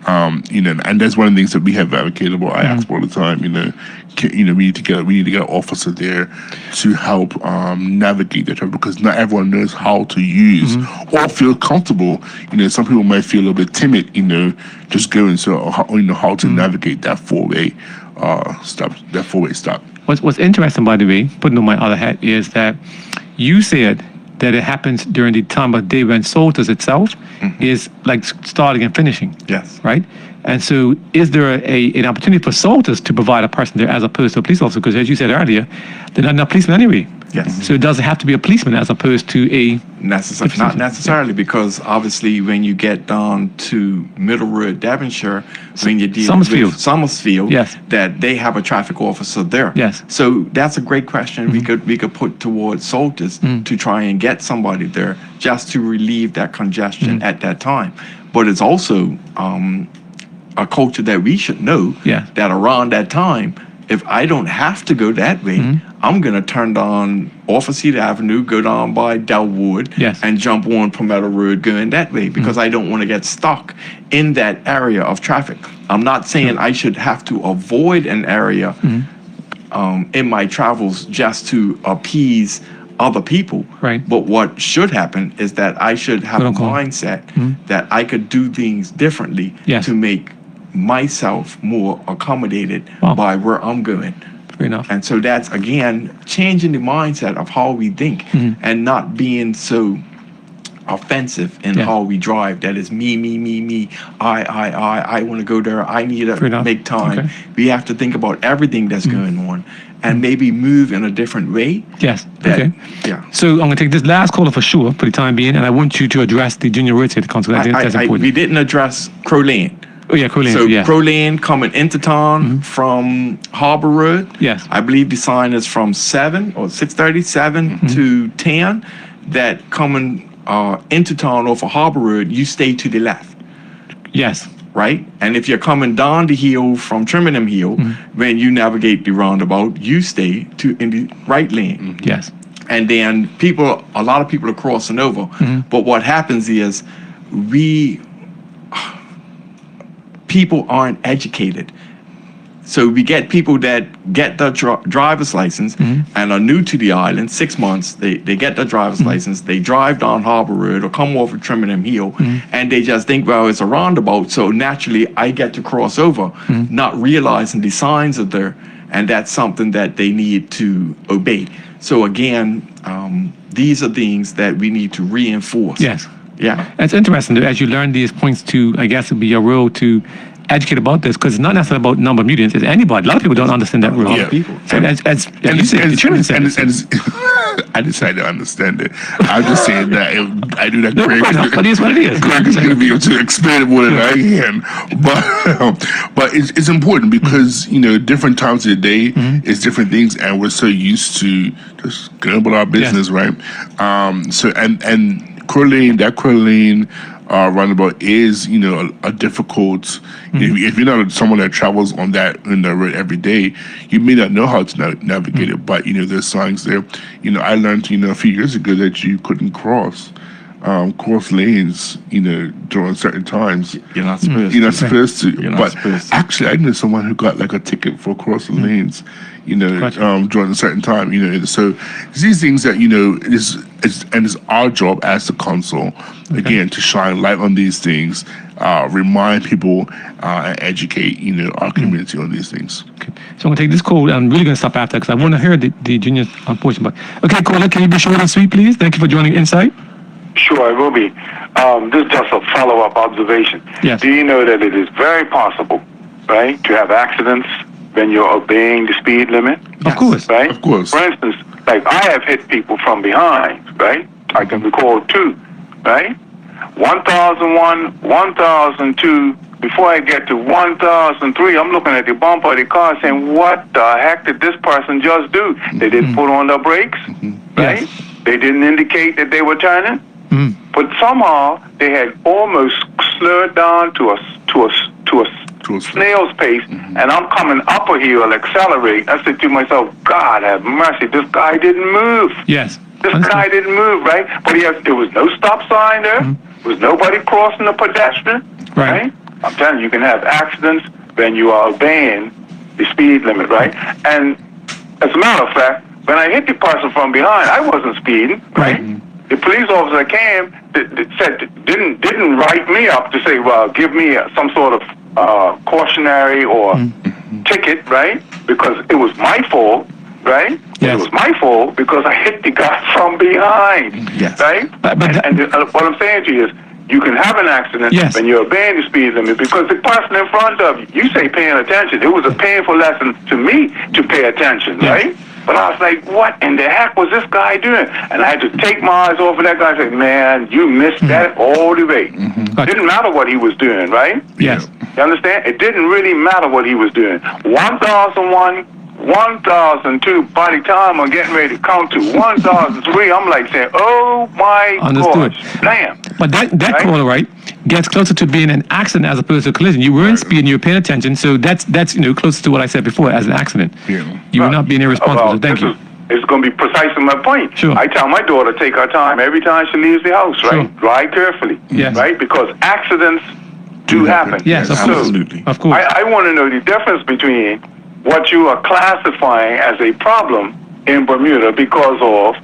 B: and that's one of the things that we have advocated about. I ask all the time, we need to get an officer there to help navigate the traffic, because not everyone knows how to use or feel comfortable. Some people might feel a little bit timid, just going how to navigate that four-way stop.
A: What's interesting, by the way, putting on my other hat, is that you said that it happens during the time of day when Salters itself is like starting and finishing.
C: Yes.
A: Right? And so is there an opportunity for Salters to provide a person there as opposed to a police officer? Because as you said earlier, they're not enough policemen anyway.
C: Yes.
A: So it doesn't have to be a policeman as opposed to a...
C: Not necessarily, because obviously when you get down to Middle Road, Devonshire, when you deal
A: Summersfield.
C: with Summersfield,
A: Yes.
C: that they have a traffic officer there.
A: Yes.
C: So that's a great question we could put towards Salters to try and get somebody there just to relieve that congestion at that time. But it's also a culture that we should know that around that time, if I don't have to go that way, I'm going to turn down off of Cedar Avenue, go down by Delwood, and jump on Palmetto Road going that way, because I don't want to get stuck in that area of traffic. I'm not saying I should have to avoid an area in my travels just to appease other people.
A: Right.
C: But what should happen is that I should have a mindset that I could do things differently to make myself more accommodated by where I'm going.
A: Fair enough.
C: And so that's, again, changing the mindset of how we think and not being so offensive in how we drive. That is me, I want to go there, I need to make time.
A: Okay.
C: We have to think about everything that's going on and maybe move in a different way.
A: Yes.
C: That-
A: Okay.
C: Yeah.
A: So I'm going to take this last caller for sure for the time being, and I want you to address the Junior Road Safety Council. I think that's important.
C: We didn't address Crow Lane.
A: Oh, yeah, Crow Lane.
C: So
A: yeah.
C: Crow Lane coming into town from Harbor Road.
A: Yes.
C: I believe the sign is from 7 or 6:37 to 10. That coming into town off of Harbor Road, you stay to the left.
A: Yes.
C: Right? And if you're coming down the hill from Trimmingham Hill, when you navigate the roundabout, you stay in the right lane.
A: Yes.
C: And then a lot of people are crossing over. But what happens is people aren't educated. So we get people that get their driver's license and are new to the island, 6 months, they get their driver's license, they drive down Harbor Road or come over Trimmingham Hill, and they just think, well, it's a roundabout, so naturally I get to cross over, not realizing the signs are there, and that's something that they need to obey. So again, these are things that we need to reinforce.
A: Yes.
C: Yeah.
A: It's interesting that as you learn these points to, I guess, it'd be your role to educate about this, because it's not necessarily about number of mutants, it's anybody. A lot of people don't understand that rule.
B: Yeah.
C: People.
A: So as you said, the chairman said
B: I decided to understand it. I'm just saying that I do that
A: no,
B: Craig.
A: but it is what it is.
B: Craig is going to be able to explain it more than I can. But it's important because, different times of the day is different things, and we're so used to just going about our business, right? So, and Crow Lane roundabout is, a difficult. If you're not someone that travels on the road every day, you may not know how to navigate it. But there's signs there. I learned a few years ago that you couldn't cross cross lanes, during certain times.
C: You're not supposed
B: You're
C: to.
B: not supposed to.
C: You're not
B: But
C: supposed to.
B: actually, I know someone who got like a ticket for crossing lanes,
A: Gotcha.
B: during a certain time. So these things that and it's our job as the council again to shine light on these things, remind people, and educate our community on these things.
A: Okay. So I'm going to take this call. I'm really going to stop after because I want to hear the junior portion. But okay, caller, can you be short and sweet, please? Thank you for joining Insight.
F: Sure, I will be. This is just a follow-up observation.
A: Yes.
F: Do you know that it is very possible, right, to have accidents when you're obeying the speed limit?
A: Of course.
F: Right?
B: Of course.
F: For instance, like I have hit people from behind, right? I can recall 2, right? 1001, 1002. Before I get to 1003, I'm looking at the bumper of the car saying, what the heck did this person just do? They didn't put on the brakes, right?
A: Yes.
F: They didn't indicate that they were turning. But somehow they had almost slowed down to a snail's pace, and I'm coming up a hill, accelerate. I said to myself, God have mercy, this guy didn't move.
A: Yes.
F: This
A: Understood.
F: guy didn't move, right? But there was no stop sign there. There was nobody crossing the pedestrian,
A: Right.
F: right? I'm telling you, you can have accidents when you are obeying the speed limit, right? And as a matter of fact, when I hit the person from behind, I wasn't speeding, right? The police officer came, didn't write me up to say, well, give me some sort of cautionary or ticket, right? Because it was my fault, right?
A: Yes.
F: It was my fault because I hit the guy from behind,
C: Yes.
F: right?
A: But
F: What I'm saying to you is, you can have an accident
A: Yes.
F: when you're obeying the speed limit because the person in front of you say paying attention. It was a painful lesson to me to pay attention,
A: Yes.
F: right? But I was like, what in the heck was this guy doing? And I had to take my eyes off of that guy and say, man, you missed that all the way.
A: Gotcha.
F: Didn't matter what he was doing, right?
A: Yes.
F: You understand? It didn't really matter what he was doing. 1001, 1002, by the time I'm getting ready to count to 1003, I'm like saying, oh my
A: Understood.
F: gosh, damn.
A: But that
F: Right?
A: caller, right, gets closer to being an accident as opposed to a collision. You weren't speeding, you were paying attention. So that's closer to what I said before as an accident.
B: Yeah.
A: You were not being irresponsible. So thank you.
F: It's going to be precisely my point.
A: Sure.
F: I tell my daughter to take her time every time she leaves the house, right?
A: Sure.
F: Drive carefully,
A: Yes.
F: right? Because accidents do happen.
A: Yes, of
F: So,
A: course.
C: Absolutely.
A: Of course.
F: I want to know the difference between what you are classifying as a problem in Bermuda because of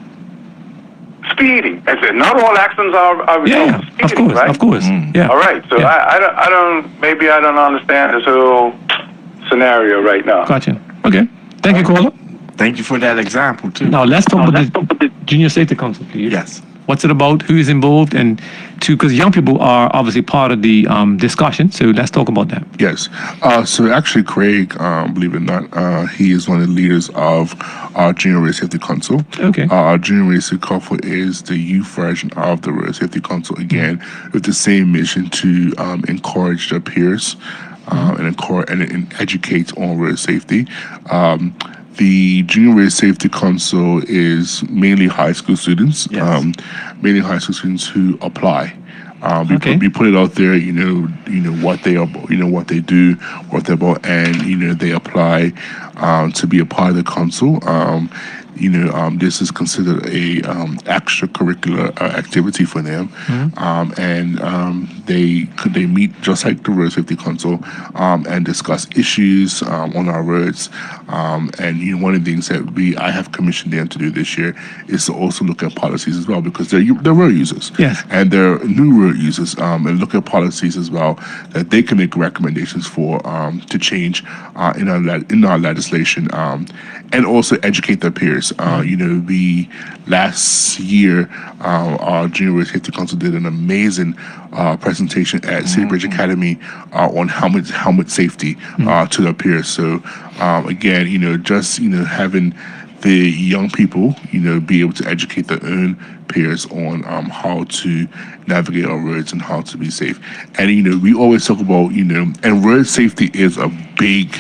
F: speeding. I said not all accidents are a result
A: Yeah,
F: of
A: of
F: speeding,
A: course,
F: right?
A: of course. Yeah.
F: All right, so
A: Yeah.
F: I don't, maybe I don't understand this whole scenario right now.
A: Gotcha. Okay. Thank you, caller.
C: Thank you for that example too.
A: Now let's talk about the Junior Safety Council, please.
C: Yes.
A: What's it about? Who is involved? And because young people are obviously part of the discussion. So let's talk about that.
B: Yes. So actually, Craig, believe it or not, he is one of the leaders of our Junior Road Safety Council.
A: Okay.
B: Our Junior Road Safety Council is the youth version of the Road Safety Council, again, with the same mission to encourage their peers and educate on road safety. The Junior Road Safety Council is mainly high school students,
C: Yes.
B: mainly high school students who apply.
A: Okay.
B: We put it out there, what they are, what they do, what they're about, and they apply to be a part of the council. This is considered a extracurricular activity for them, and they meet just like the Road Safety Council and discuss issues on our roads. And one of the things that I have commissioned them to do this year is to also look at policies as well, because they're road users,
A: Yes.
B: and they're new road users, and look at policies as well that they can make recommendations for to change in our legislation, and also educate their peers. The last year, our Junior Road Safety Council did an amazing presentation at City Bridge Academy on helmet safety to their peers. So again, just having the young people, be able to educate their own peers on how to navigate our roads and how to be safe. And we always talk about and road safety is a big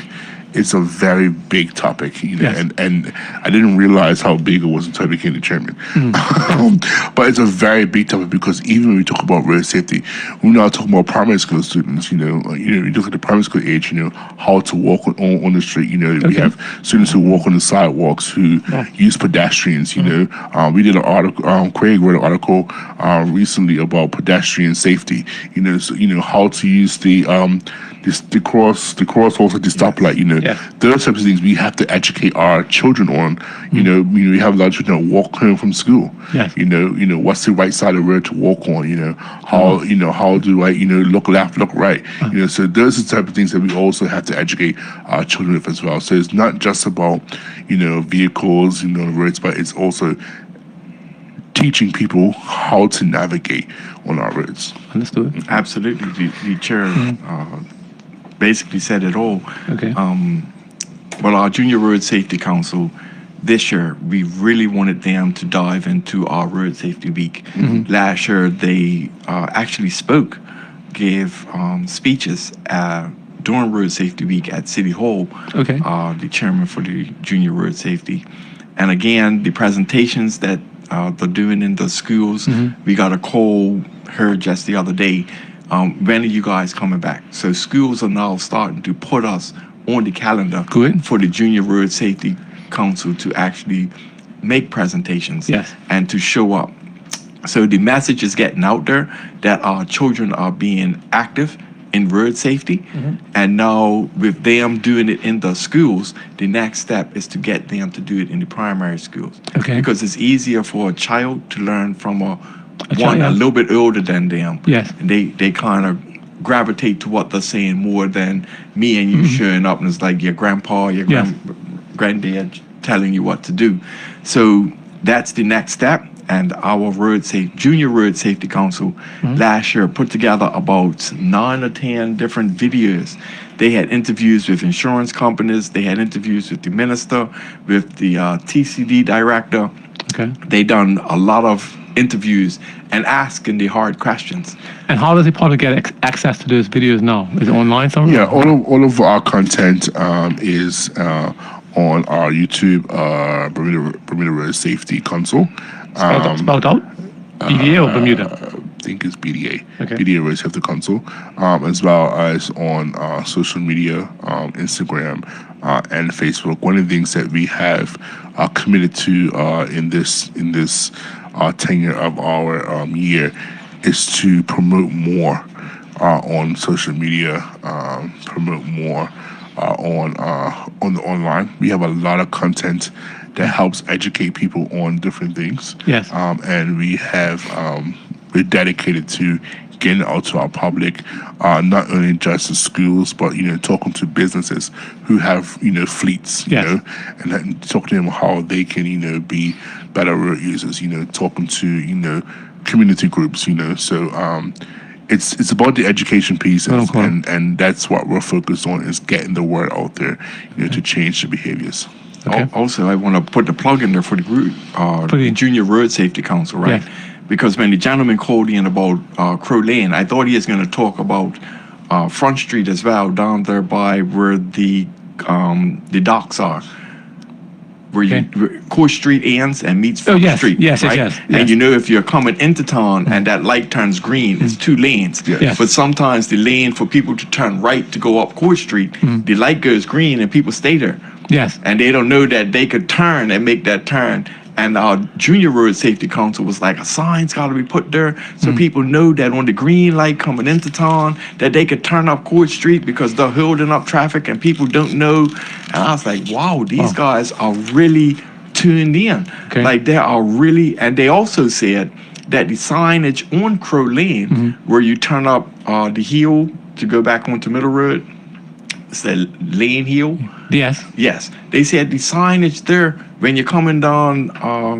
B: it's a very big topic, you know,
A: Yes.
B: and I didn't realize how big it was until I became the chairman. But it's a very big topic because even when we talk about road safety, we're not talking about primary school students, you know, you look at the primary school age, you know, how to walk on the street, you know, we have students who walk on the sidewalks, who use pedestrians, you know. We did an article, Craig wrote an article recently about pedestrian safety, you know, so, you know, how to use the crosswalks at the stoplight, you know.
A: Yes.
B: Those types of things we have to educate our children on. You know, we have a lot of children that walk home from school.
A: Yes.
B: You know, what's the right side of the road to walk on, you know, how do I, you know, look left, look right. You know, so those are the type of things that we also have to educate our children with as well. So it's not just about, you know, vehicles, you know, roads, but it's also teaching people how to navigate on our roads.
A: Understood.
C: Absolutely. The chair basically said it all.
A: Okay.
C: Well, our Junior Road Safety Council, this year, we really wanted them to dive into our Road Safety Week. Last year, they actually gave speeches during Road Safety Week at City Hall.
A: Okay.
C: The chairman for the Junior Road Safety. And again, the presentations that they're doing in the schools, we got a call heard just the other day. When are you guys coming back? So schools are now starting to put us on the calendar
A: Good.
C: for the Junior Road Safety Council to actually make presentations
A: Yes.
C: and to show up. So the message is getting out there that our children are being active in road safety. And now with them doing it in the schools, the next step is to get them to do it in the primary schools.
A: Okay.
C: Because it's easier for a child to learn from one
A: child,
C: a
A: yeah.
C: little bit older than them.
A: Yes.
C: And they kind of gravitate to what they're saying more than me and you showing up and it's like your grandpa, your
A: Yes.
C: granddad telling you what to do. So that's the next step. And our Junior Road Safety Council last year put together about 9 or 10 different videos. They had interviews with insurance companies. They had interviews with the minister, with the TCD director.
A: Okay.
C: They done a lot of interviews and asking the hard questions.
A: And how does the public get access to those videos now? Is it online somewhere?
B: Yeah, all of our content is on our YouTube Bermuda Road Safety Council.
A: Spelled out? BDA or Bermuda?
B: I think it's BDA.
A: Okay.
B: BDA Road Safety Council, as well as on social media, Instagram and Facebook. One of the things that we have committed to in this tenure of our year is to promote more on social media, promote more on the online. We have a lot of content that helps educate people on different things.
A: Yes.
B: And we have we're dedicated to getting out to our public, not only just the schools, but talking to businesses who have fleets,
A: Yes.
B: and then talking to them how they can be better road users. Talking to community groups. So it's about the education piece, and that's what we're focused on, is getting the word out there, to change the behaviors.
A: Okay.
C: Also, I want to put the plug in there for the group, the Junior Road Safety Council, right?
A: Yeah.
C: Because when the gentleman called in about Crow Lane, I thought he was going to talk about Front Street as well, down there by where the docks are, where Court Street ends and meets Front
A: yes.
C: Street.
A: Yes,
C: right?
A: yes.
C: And if you're coming into town and that light turns green, it's 2 lanes.
B: Yes.
A: Yes.
C: But sometimes the lane for people to turn right to go up Court Street, the light goes green and people stay there.
A: Yes.
C: And they don't know that they could turn and make that turn. And our Junior Road Safety Council was like, a sign's got to be put there so people know that on the green light coming into town that they could turn up Court Street because they're holding up traffic and people don't know. And I was like, wow, these guys are really tuned in.
A: Okay.
C: Like they are really, and they also said that the signage on Crow Lane where you turn up the hill to go back onto Middle Road, it's that lane hill.
A: Yes.
C: Yes, they said the signage there when you're coming down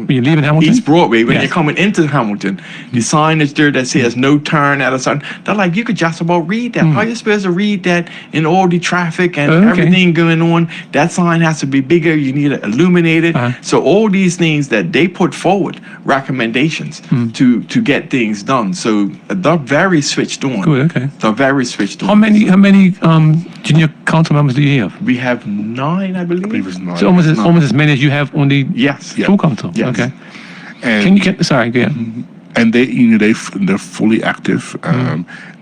A: When you're leaving Hamilton?
C: East Broadway, when
A: Yes.
C: you're coming into Hamilton, the sign is there that says no turn at a certain. They're like, you could just about read that. How you supposed to read that in all the traffic and
A: Okay.
C: everything going on? That sign has to be bigger. You need it illuminated. So all these things that they put forward, recommendations to get things done. So they're very switched on.
A: Good, okay.
C: They're very switched on.
A: How many junior council members do you have?
C: We have 9, I believe.
B: I believe it's 9.
A: So almost as many as you have on the
C: Yes.
A: full council.
C: Yes.
A: Okay.
B: And
A: Sorry, go ahead.
B: and they're fully active.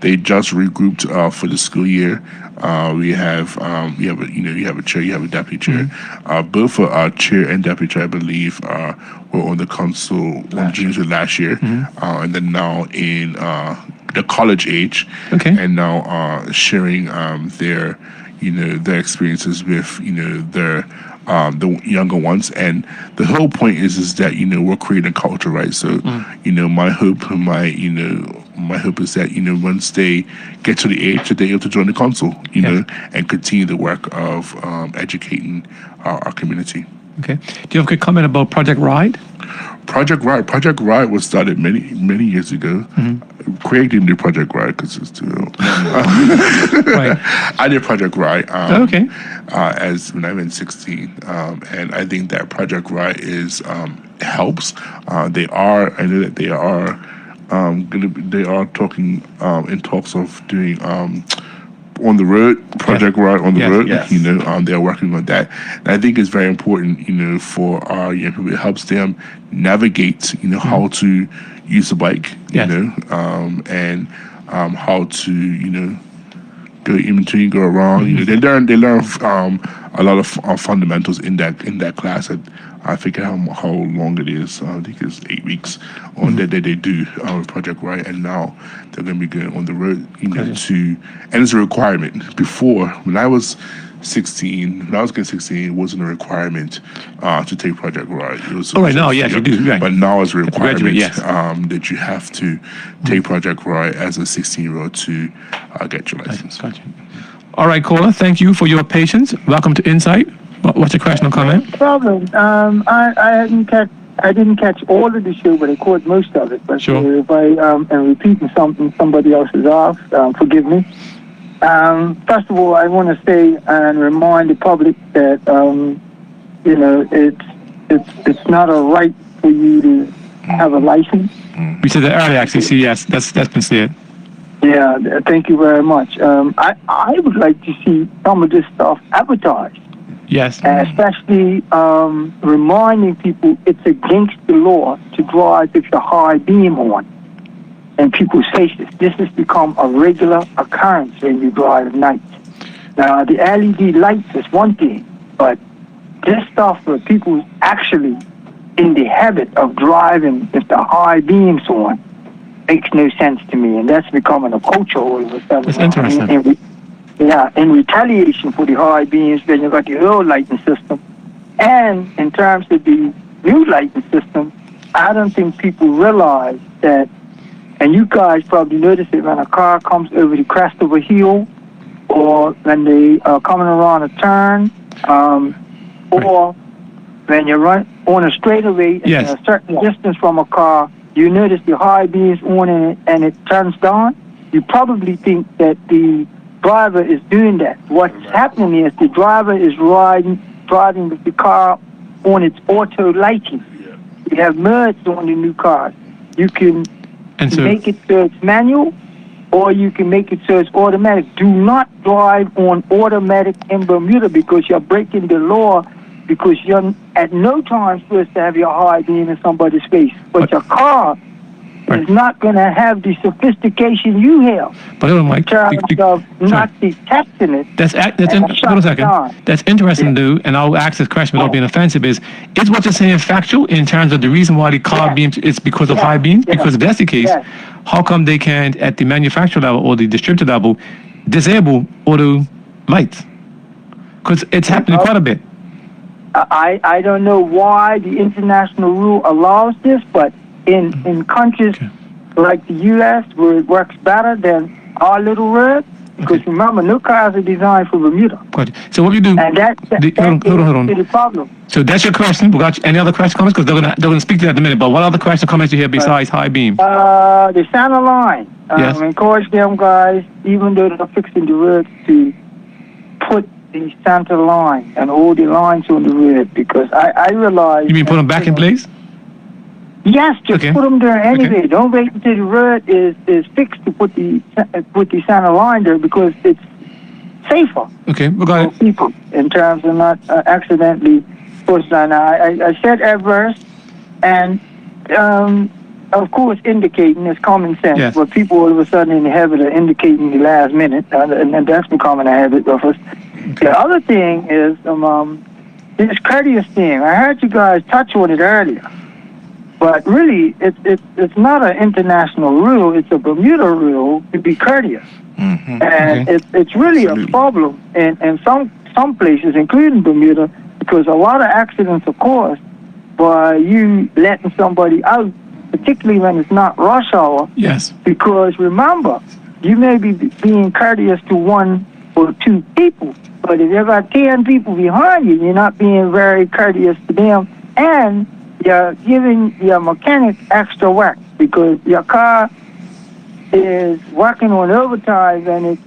B: They just regrouped for the school year. You have a chair, you have a deputy chair. Both our chair and deputy chair, I believe, were on the council last year, and then now in the college age,
A: Okay.
B: and now sharing their experiences with the younger ones. And the whole point is that we're creating a culture, right? So my hope is that once they get to the age that they're able to join the council, and continue the work of educating our community.
A: Okay. Do you have a quick comment about Project Ride?
B: Project Ride was started many years ago. Craig didn't do Project Ride because it's too old.
A: Right.
B: I did Project Ride.
A: Okay.
B: As when I was 16, and I think that Project Ride helps. I know that they are talking in talks of doing on the road, Project Ride on the road.
C: Yes.
B: They're working on that. And I think it's very important, for our young people. It helps them navigate, how to use a bike, and how to, go in between, go around. They learn a lot of fundamentals in that class. I forget how long it is. I think it's 8 weeks on that they do Project Right, and now they're going to be going on the road, and it's a requirement. Before, when I was 16, when I was getting 16, it wasn't a requirement to take Project Right. It was
A: right, now, yes, you do, right.
B: But now it's a requirement
A: graduate, yes.
B: that you have to take Project Right as a 16-year-old to get your license.
A: Gotcha. All right, caller, thank you for your patience. Welcome to Insight. What's your question or comment?
I: No problem. I didn't catch all of the show, but I caught most of it. But
A: Sure.
I: if I am repeating something somebody else has asked, forgive me. First of all, I want to say and remind the public that it's not a right for you to have a license.
A: We said that earlier, actually. See, yes, that's been said.
I: Yeah, thank you very much. I would like to see some of this stuff advertised.
A: Yes.
I: Especially reminding people it's against the law to drive with your high beam on in people's faces. This has become a regular occurrence when you drive at night. Now, the LED lights is one thing, but this stuff where people actually in the habit of driving with the high beams on makes no sense to me, and that's becoming a culture all of a sudden.
A: That's interesting.
I: In retaliation for the high beams, then you got the old lighting system. And in terms of the new lighting system, I don't think people realize that, and you guys probably notice it when a car comes over the crest of a hill, or when they are coming around a turn, or when you run on a straightaway and
A: Yes.
I: a certain distance from a car, you notice the high beams on and it turns down. You probably think that the driver is doing that. What's happening is the driver is driving with the car on its auto lighting. You have modes on the new cars. You can make it so it's manual, or you can make it so it's automatic. Do not drive on automatic in Bermuda because you're breaking the law, because you're at no time supposed to have your high beam in somebody's face. But your car is not going to have the sophistication you have.
A: But hold on, Mike.
I: In terms of not detecting it.
A: Hold on a second. That's interesting, dude. And I'll ask this question without being offensive: is what you're saying factual in terms of the reason why the car beams? It's because of high beams. Because if that's the case, how come they can't, at the manufacturer level or the distributor level, disable auto lights? Because it's happening quite a bit.
I: I don't know why the international rule allows this, but in countries like the U.S. where it works better than our little road, Because remember, new cars are designed for Bermuda.
A: Got it. So what you do?
I: And
A: hold on.
I: the problem.
A: So that's your question. We got any other questions, comments? Because they're gonna speak to that in a minute. But what other questions, comments you hear besides high beam?
I: The center line.
A: Yes.
I: Encourage them guys, even though they're fixing the road, to put the center line and all the lines on the road, because I realize.
A: You mean put them back in place?
I: Yes, just
A: Okay.
I: put them there anyway.
A: Okay.
I: Don't wait until the road is fixed to put the center line there, because it's safer
A: Okay, we got
I: for
A: it.
I: people in terms of not accidentally pushing on. I said adverse, and of course indicating is common sense,
A: Yes.
I: but people all of a sudden in the habit of indicating the last minute, and that's becoming a habit of us. The other thing is this courteous thing. I heard you guys touch on it earlier. But really, it's not an international rule. It's a Bermuda rule to be courteous, and it's really a problem in some places, including Bermuda, because a lot of accidents are caused by you letting somebody out, particularly when it's not rush hour.
A: Yes.
I: Because remember, you may be being courteous to one or two people, but if you got 10 people behind you, you're not being very courteous to them, and you're giving your mechanic extra work, because your car is working on overtime and it's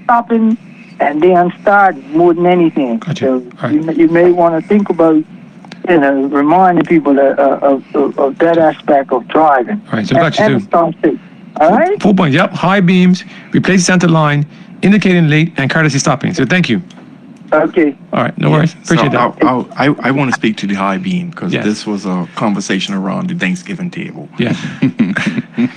I: stopping and then starting more than anything.
A: Gotcha.
I: So
A: All right.
I: you may want to think about, reminding people of that aspect of driving.
A: All right, so got you
I: and
A: too.
I: stop safe. All right?
A: 4 points. Yep. High beams, replace center line, indicating late, and courtesy stopping. So thank you.
I: Okay.
A: All right, no worries. Appreciate that.
C: I want to speak to the high beam because
A: Yes.
C: this was a conversation around the Thanksgiving table.
A: Yeah.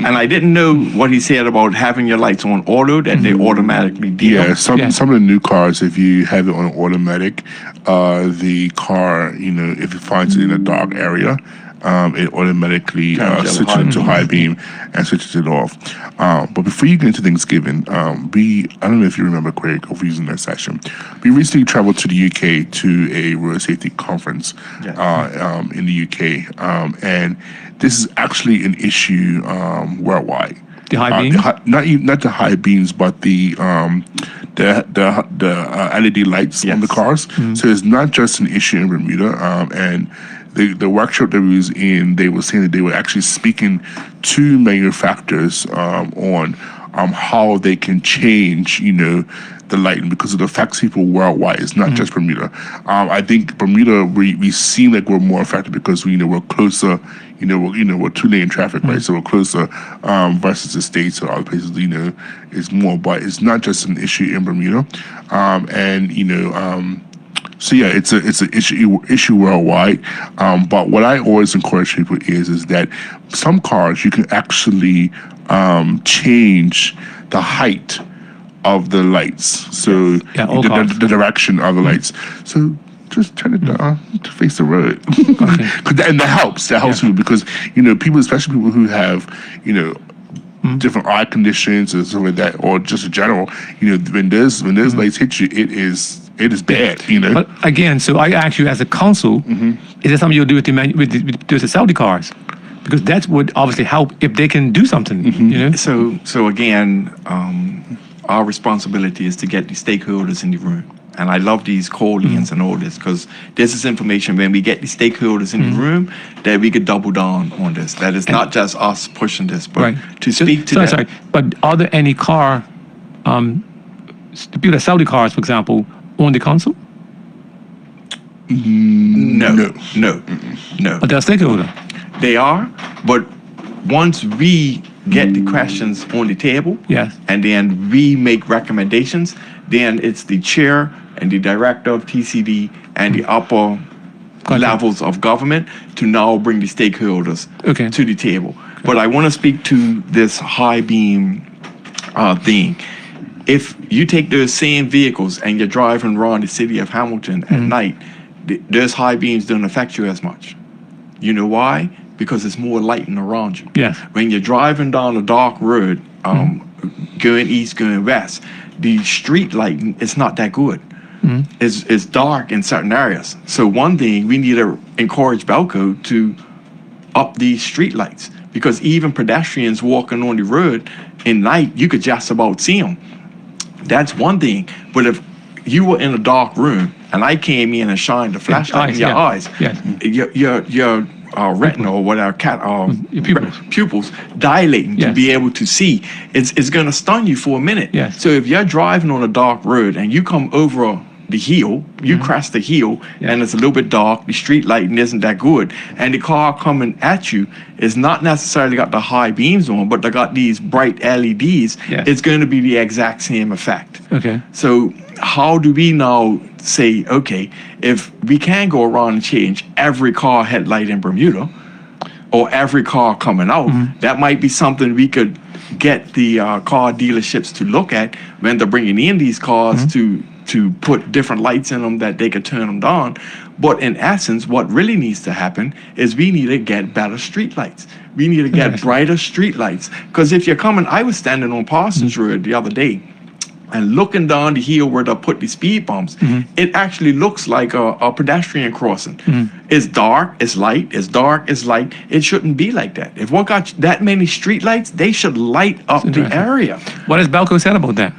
C: And I didn't know what he said about having your lights on auto, that they automatically dim.
B: Yeah, some
A: Yeah.
B: of the new cars, if you have it on automatic, the car, if it finds it in a dark area, it automatically
C: Turns yellow
B: switches
C: high
B: it to
C: beam.
B: high beam and switches it off. But before you get into Thanksgiving, I don't know if you remember, Craig, over using that session. We recently traveled to the UK to a road safety conference in the UK, and this is actually an issue worldwide.
A: The high beam?
B: Not the high beams, but the LED lights on the
C: Yes.
B: cars. So it's not just an issue in Bermuda. And the workshop that we was in, they were saying that they were actually speaking to manufacturers on how they can change, the lighting, because it affects people worldwide. It's not just Bermuda. I think Bermuda, we seem like we're more affected because we're closer. We're 2-lane traffic, right? So we're closer versus the States or other places. It's more, but it's not just an issue in Bermuda, So yeah, it's an issue worldwide. But what I always encourage people is that some cars you can actually change the height of the lights, so
A: Yeah, all cars.
B: the direction of the lights. So just turn it down to face the road, and that helps. That helps
A: Yeah.
B: people because people, especially people who have different eye conditions or something like that, or just in general, when those lights hit you, it is bad.
A: But again, so I ask you as a counsel, is that something you'll do with the Saudi cars? Because that would obviously help if they can do something,
C: So again, our responsibility is to get the stakeholders in the room. And I love these call-ins and all this because this is information when we get the stakeholders in the room that we could double down on this. That is not just us pushing this, but to speak to them.
A: Sorry. But are there any car, people that Saudi cars, for example, on the council?
C: No.
A: But they're a stakeholder.
C: They are, but once we get the questions on the table,
A: Yes.
C: and then we make recommendations, then it's the chair and the director of TCD and the upper
A: Gotcha.
C: levels of government to now bring the stakeholders
A: Okay.
C: to the table. But I want to speak to this high beam thing. If you take those same vehicles and you're driving around the city of Hamilton at night, those high beams don't affect you as much. You know why? Because it's more lighting around you.
A: Yes.
C: When you're driving down a dark road, going east, going west, the street lighting is not that good. It's dark in certain areas. So one thing, we need to encourage Belco to up these street lights because even pedestrians walking on the road in night, you could just about see them. that's one thing. But if you were in a dark room and I came in and shined the flashlight in your eyes, your retina or whatever,
A: your
C: pupils dilating to be able to see, it's going to stun you for a minute.
A: Yes.
C: So if you're driving on a dark road and you come over the hill, you cross the hill, and it's a little bit dark, the street lighting isn't that good, and the car coming at you is not necessarily got the high beams on, but they got these bright LEDs, it's going to be the exact same effect.
A: Okay.
C: So how do we now say, okay, if we can go around and change every car headlight in Bermuda, or every car coming out, that might be something we could get the car dealerships to look at when they're bringing in these cars to put different lights in them that they could turn them on. But in essence, what really needs to happen is we need to get better street lights. We need to get brighter street lights. Because if you're coming, I was standing on Parsons Road the other day and looking down the hill where they put the speed bumps, it actually looks like a pedestrian crossing. It's dark, it's light, it's dark, it's light. It shouldn't be like that. If we got that many street lights, they should light up the area.
A: What has Balco said about that?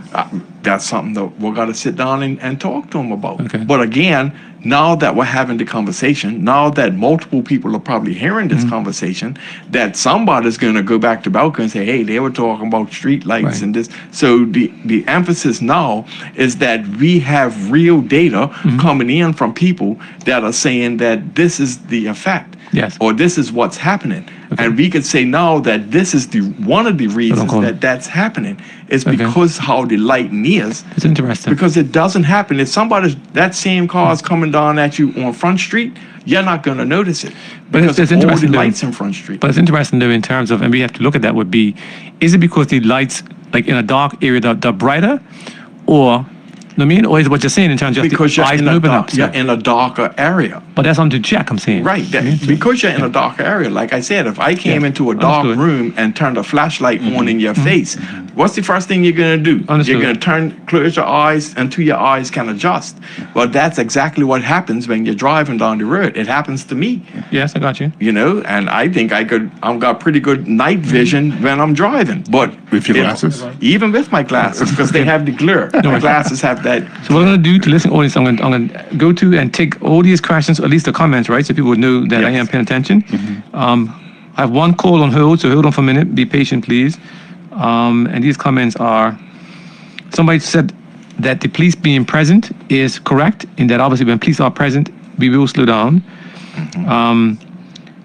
C: That's something that we're going to sit down and talk to them about.
A: Okay.
C: But again, now that we're having the conversation, now that multiple people are probably hearing this conversation, that somebody's going to go back to Balco and say, hey, they were talking about street lights and this. So the emphasis now is that we have real data coming in from people that are saying that this is the effect.
A: Yes.
C: Or this is what's happening. Okay. And we could say now that this is the one of the reasons that's happening is because how the lighting is.
A: It's interesting.
C: Because it doesn't happen. If somebody's, that same car is coming down at you on Front Street, you're not going to notice it.
A: But
C: because
A: it's
C: all
A: interesting
C: the lights in Front Street.
A: But it's interesting though in terms of, and we have to look at that would be, is it because the lights, like in a dark area, they're brighter? Or, I mean, or is what you're saying in terms of
C: because
A: the eyes open up?
C: You're in a darker area.
A: But that's something to check, I'm saying.
C: Right. Because you're in a darker area. Like I said, if I came into a dark room and turned a flashlight on in your face, what's the first thing you're going to do? You're going to close your eyes until your eyes can adjust. Well, that's exactly what happens when you're driving down the road. It happens to me.
A: Yes, I got you.
C: You know, and I think I've got pretty good night vision when I'm driving. But
B: with your glasses?
C: Even with my glasses, because they have the glare. My glasses have that.
A: So what I'm going to do to listen audience, I'm going to go to and take all these questions, or at least the comments, right? So people would know that I am paying attention. I have one call on hold, so hold on for a minute. Be patient, please. And these comments are, somebody said that the police being present is correct, in that obviously when police are present, we will slow down.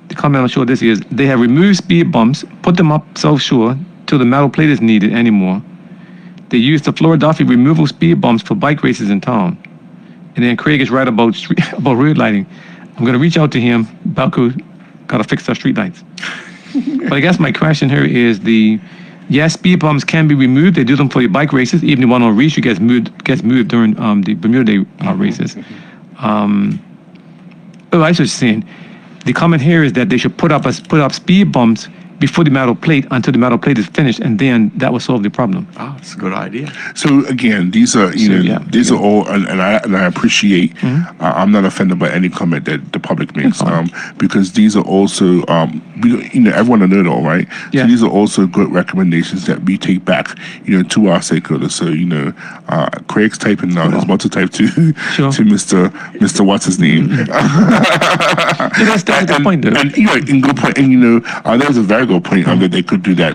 A: The comment I'm sure this is, they have removed speed bumps, put them up South Shore till the metal plate is needed anymore. They use the Philadelphia removal speed bumps for bike races in town. And then Craig is right about about road lighting. I'm going to reach out to him. Balco got to fix our street lights. But I guess my question here is yes, speed bumps can be removed. They do them for your bike races. Even the one on Reach gets moved during the Bermuda Day races. I was just saying, the comment here is that they should put up speed bumps before the metal plate until the metal plate is finished, and then that will solve the problem.
C: Oh, that's a good idea.
B: So again, these are these are all, and I appreciate. I'm not offended by any comment that the public makes, because these are also everyone will know it all, right?
A: Yeah.
B: So these are also good recommendations that we take back, to our stakeholders. So Craig's typing now. He's about to type to Mr. What's his name.
A: That's a good point, though.
B: And good point. And there's a very good point that they could do that.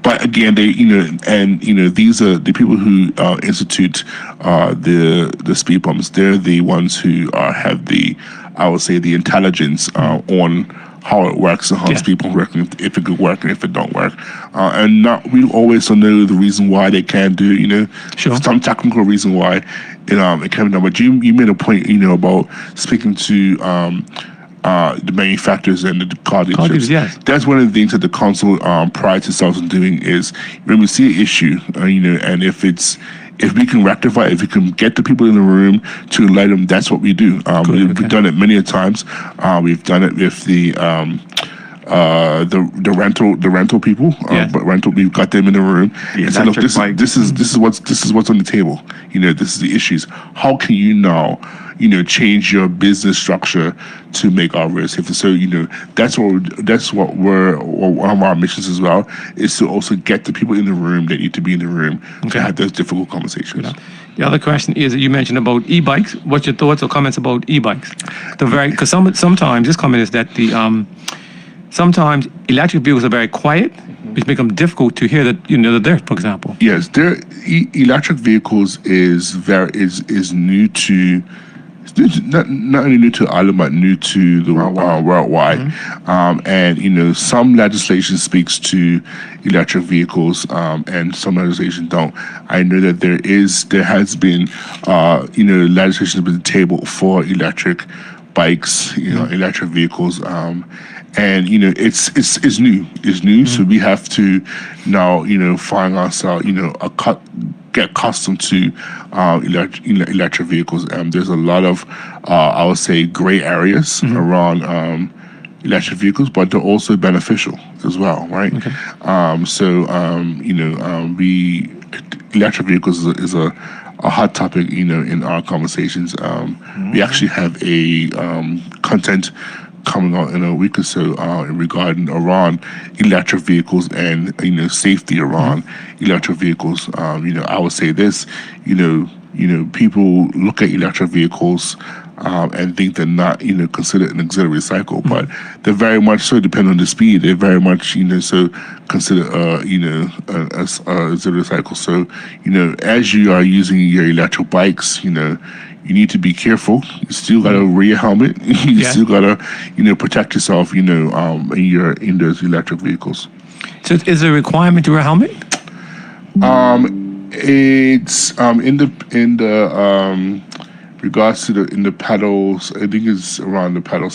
B: But again, these are the people who institute the speed bumps. They're the ones who have I would say, the intelligence on how it works and how speed bumps work, if it could work and if it don't work. We always don't know the reason why they can't do, some technical reason why it can't be done. But you made a point, about speaking to the manufacturers and the car dealerships.
A: Yes.
B: That's one of the things that the council prior to itself is doing is when we see an issue, and if we can rectify, if we can get the people in the room to let them, that's what we do. We've done it many a times. We've done it with the the rental people,
A: Yes.
B: but rental, we've got them in the room
C: The
B: and said, look,
C: electric bike.
B: this is what's on the table. This is the issues. How can you now, change your business structure to make our roads safer? So that's what we're one of our missions as well, is to also get the people in the room that need to be in the room
A: Okay.
B: to have those difficult conversations.
A: The other question is, you mentioned about e-bikes. What's your thoughts or comments about e-bikes? Because sometimes this comment is that sometimes electric vehicles are very quiet, which make them difficult to hear the dirt, for example.
B: Yes, electric vehicles is new to. Not only new to Ireland, but new to the worldwide. And some legislation speaks to electric vehicles, and some legislation don't. I know that there has been legislation been tabled for electric bikes, electric vehicles, and it's new. So we have to now find ourselves get accustomed to electric vehicles. There's a lot of I would say gray areas around electric vehicles, but they're also beneficial as well, right?
A: Okay.
B: Electric vehicles is a hot topic, in our conversations. We actually have a content coming out in a week or so regarding around electric vehicles and safety around electric vehicles. I would say this, people look at electric vehicles and think they're not considered an auxiliary cycle, but they're very much so depend on the speed. They're very much so considered a auxiliary cycle. So as you are using your electric bikes, you need to be careful. You still gotta wear your helmet. You still gotta, protect yourself, in those electric vehicles.
A: So is there a requirement to wear a helmet?
B: It's in the regards to in the pedals. I think it's around the pedal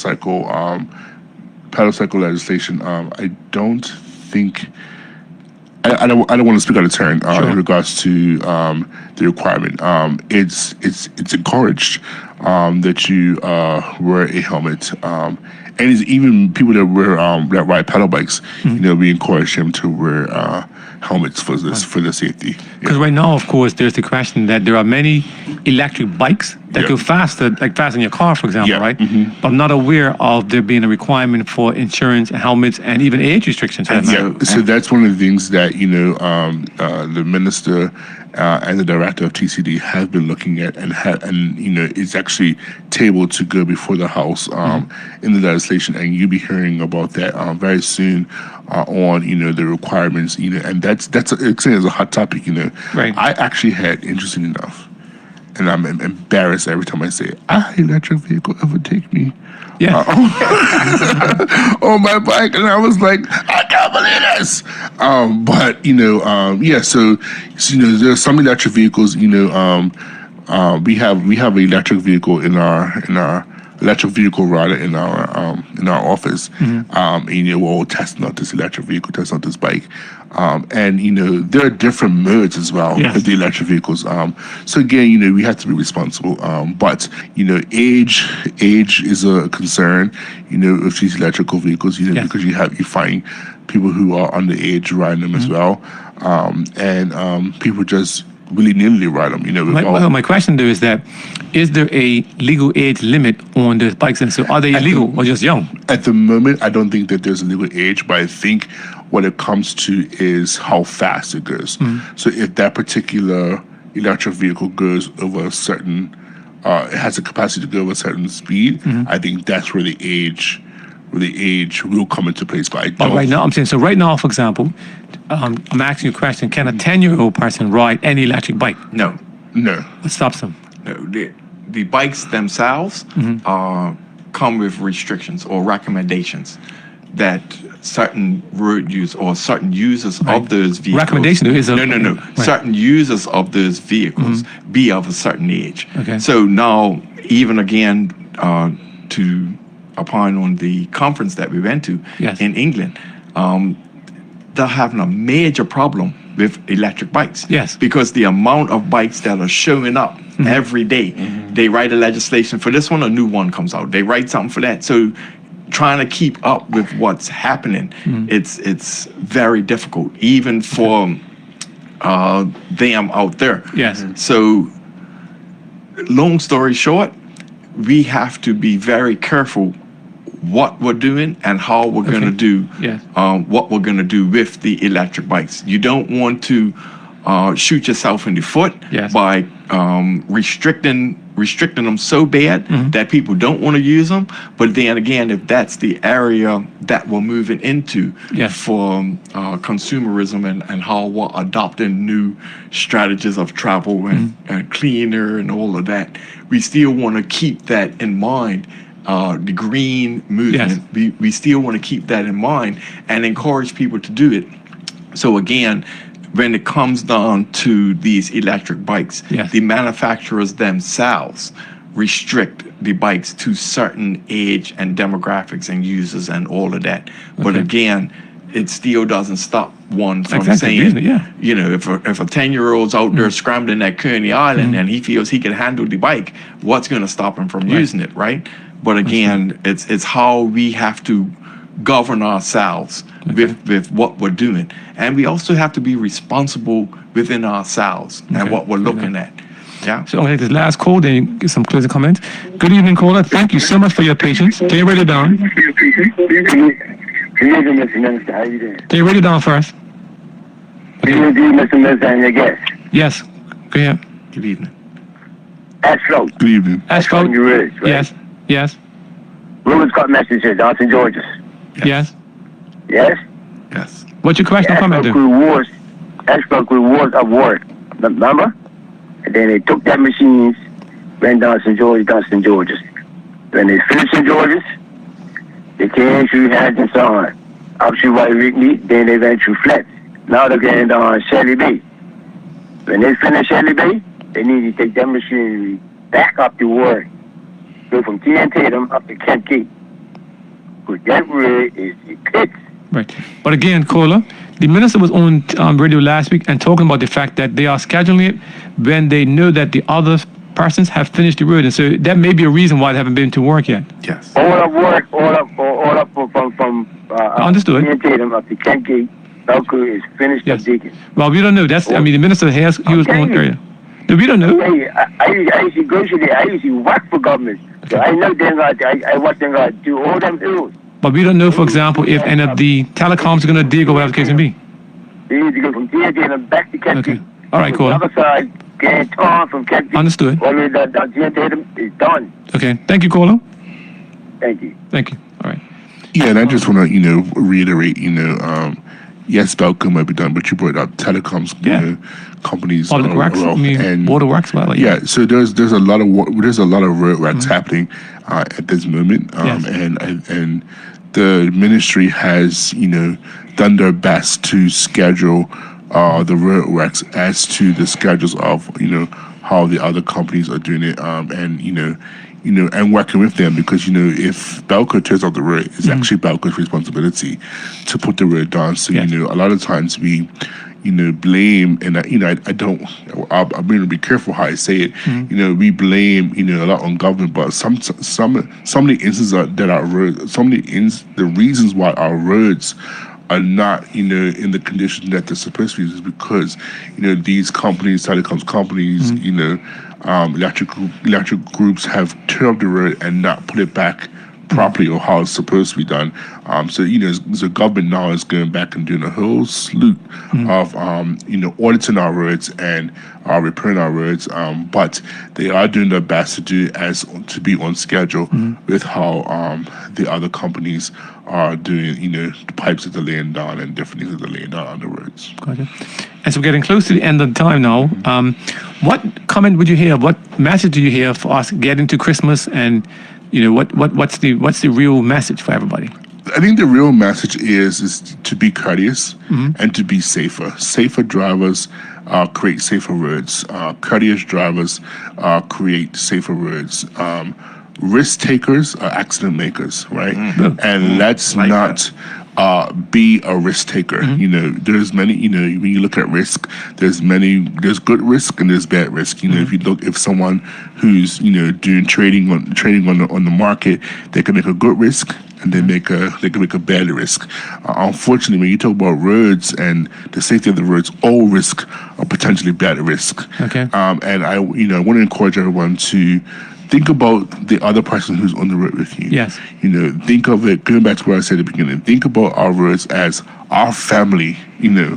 B: cycle legislation. I don't think. I don't want to speak out of turn in regards to the requirement. It's encouraged that you wear a helmet, and it's even people that that ride pedal bikes. We encourage them to wear helmets for the safety.
A: Because right now, of course, there's the question that there are many electric bikes that go faster, like faster than your car, for example, right? But I'm not aware of there being a requirement for insurance, helmets, and even age restrictions.
B: So that's one of the things that the minister and the director of TCD have been looking at, and it's actually tabled to go before the House in the legislation, and you'll be hearing about that very soon on the requirements, and that's a hot topic.
A: Right.
B: I actually had, interesting enough, and I'm embarrassed every time I say it, electric vehicle overtake me.
A: Yeah.
B: On my bike, and I was like, I can't believe this. So there's some electric vehicles. We have an electric vehicle in our electric vehicle rider in our office. We're all testing out this electric vehicle, testing out this bike. And there are different modes as well with the electric vehicles. So again, we have to be responsible. But age is a concern. With these electrical vehicles. Because you find people who are underage riding them as well, and people just willy-nilly ride them.
A: My question though is that, is there a legal age limit on the bikes? And so are they illegal or just young?
B: At the moment, I don't think that there's a legal age, but I think what it comes to is how fast it goes. So if that particular electric vehicle goes over a certain, it has a capacity to go over a certain speed, I think that's where the age will come into place. But
A: right now, I'm saying, so right now, for example, I'm asking you a question: can a 10-year-old person ride any electric bike?
C: No.
A: What stops them?
C: No, the bikes themselves come with restrictions or recommendations that certain road use or certain users of those vehicles.
A: Recommendation is
C: no.
A: Right.
C: Certain users of those vehicles be of a certain age.
A: Okay.
C: So now, even again, to upon on the conference that we went to in England, they're having a major problem with electric bikes.
A: Yes.
C: Because the amount of bikes that are showing up every day, they write a legislation for this one, a new one comes out. They write something for that. So trying to keep up with what's happening, it's very difficult, even for them out there.
A: Yes.
C: So, long story short, we have to be very careful what we're doing and how we're going to do
A: Yes.
C: what we're going to do with the electric bikes. You don't want to shoot yourself in the foot
A: Yes.
C: by restricting them so bad that people don't want to use them. But then again, if that's the area that we're moving into
A: Yes.
C: for consumerism and how we're adopting new strategies of travel and cleaner and all of that, we still want to keep that in mind. The green movement, we still want to keep that in mind and encourage people to do it. So again, when it comes down to these electric bikes,
A: Yes.
C: the manufacturers themselves restrict the bikes to certain age and demographics and users and all of that. But
A: Okay.
C: again, it still doesn't stop one from
A: Exactly,
C: saying,
A: yeah.
C: you know, if a 10-year-old's out there scrambling at Kearney Island and he feels he can handle the bike, what's going to stop him from using it, right? But again, it's how we have to govern ourselves with what we're doing. And we also have to be responsible within ourselves and what we're looking at. Yeah.
A: So I'm going to take this last call, then you get some closing comments. Good evening, caller. Thank you so much for your patience. Can you write it down?
J: Good evening, Mr. Minister. How you doing?
A: Can you write it down first?
J: Good evening, Mr. Minister, and your guest.
A: Yes. Go ahead.
C: Good evening.
J: Asphalt.
B: Good evening.
A: Asphalt.
J: On your roads, right?
A: Yes. Yes.
J: Roads got messages, Dawson, Georgia.
A: Yes.
J: Yes?
C: Yes.
A: What's your question or comment?
J: Asphalt rewards of work. Remember? And then they took that machines, ran down St. George's. When they finished St. George's, they came through Hampton on, up through White Rickney, then they went through Flats. Now they're getting down Shelley Bay. When they finish Shelley Bay, they need to take that machinery back up to work. Go from T and Tatum up to Kent Gate. Because that road is the pits.
A: Right. But again, caller, the minister was on radio last week and talking about the fact that they are scheduling it when they know that the other persons have finished the road. And so that may be a reason why they haven't been to work yet.
C: Yes.
J: All up work, all up from
A: Understood.
J: T and Tatum up to Kent Gate. Belco is finished
A: Yes.
J: up digging.
A: Well, we don't know. That's, I mean, the minister has, he was on area. No, we don't know.
J: Hey, I used to go to there. I used to work for government. So I know them guys. I watch them guys do all them hills.
A: But we don't know, for example, if any of the telecoms are going to dig or whatever the case may be.
J: They need to go from T and Tatum back to Kent
A: Okay.
J: Gate.
A: All right,
J: The
A: caller.
J: other side, getting torn from Kent Gate.
A: Understood.
J: All the way down T and Tatum is done.
A: Okay. Thank you, caller.
J: Thank you.
A: Thank you. All right.
B: Yeah, and I just want to, reiterate, yes, Belco might be done, but you brought up telecoms,
A: Yeah.
B: companies.
A: Public works, I mean,
B: and
A: water works, well,
B: yeah, so there's a lot of road works happening at this moment,
A: Yes.
B: and the ministry has done their best to schedule the road works as to the schedules of how the other companies are doing it, and working with them because if Belco tears up the road, it's actually Belco's responsibility to put the road down. So
A: Yes.
B: a lot of times we blame, and I'm going to be careful how I say it. We blame a lot on government, but some of the instances that our roads, the reasons why our roads are not in the condition that they're supposed to be is because these companies, telecoms companies, electric groups have turned up the road and not put it back properly or how it's supposed to be done. So the government now is going back and doing a whole slew of auditing our roads and repairing our roads. But they are doing their best to be on schedule with how the other companies are doing the pipes that they're laying down and different things that they're laying down on the roads.
A: Gotcha. And so we're getting close to the end of the time now. What comment would you hear? What message do you hear for us getting to Christmas? And what's the real message for everybody?
B: I think the real message is to be courteous and to be safer. Safer drivers create safer roads. Courteous drivers create safer roads. Risk takers are accident makers, right? And let's not be a risk taker. You know, there's many. You know, when you look at risk, there's good risk and there's bad risk. You know, if someone who's doing trading on the market, they can make a good risk and they can make a bad risk. Unfortunately, when you talk about roads and the safety of the roads, all risk are potentially bad risk.
A: Okay.
B: And I want to encourage everyone to think about the other person who's on the road with you.
A: Yes.
B: You know, think of it, going back to what I said at the beginning, think about our roads as our family. You know,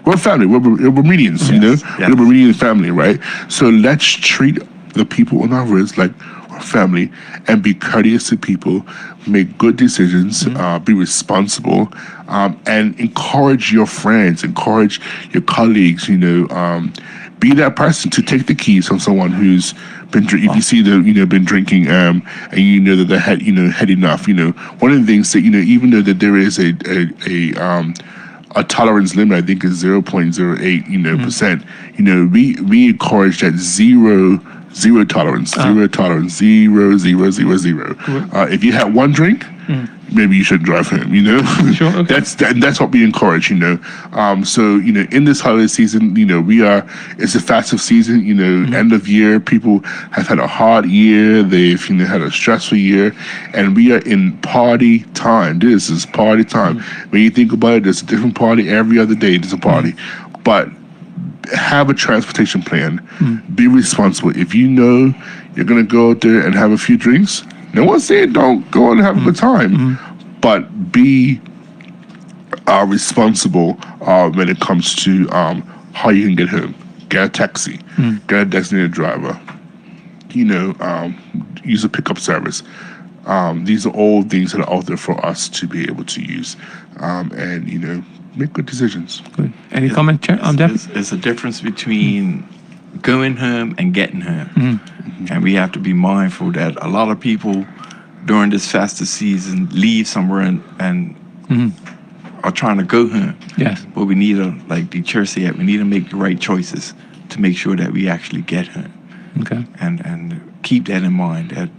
B: we're family, we're Bermudians, you know, we're a Bermudian family, right? So let's treat the people on our roads like our family and be courteous to people, make good decisions, be responsible, and encourage your friends, encourage your colleagues, be that person to take the keys from someone who's been if you see been drinking and you know that they had enough. One of the things that even though that there is a tolerance limit, I think is 0.08 percent. We encourage that zero tolerance, zero tolerance, zero. If you had one drink, maybe you shouldn't drive home.
A: Sure, okay.
B: That's what we encourage. So in this holiday season, it's a festive season. End of year, people have had a hard year. They've had a stressful year, and we are in party time. This is party time. When you think about it, there's a different party every other day. There's a party, but have a transportation plan. Be responsible. If you know you're gonna go out there and have a few drinks, no one's saying don't go and have a good time, but be responsible when it comes to how you can get home. Get a taxi. Get a designated driver. Use a pickup service. These are all things that are out there for us to be able to use, and make good decisions.
A: Good. Any comment, Chair?
C: There's a difference between going home and getting home. And we have to be mindful that a lot of people during this festive season leave somewhere and are trying to go home.
A: Yes.
C: But we need to, like the church said, we need to make the right choices to make sure that we actually get home.
A: Okay.
C: And keep that in mind that,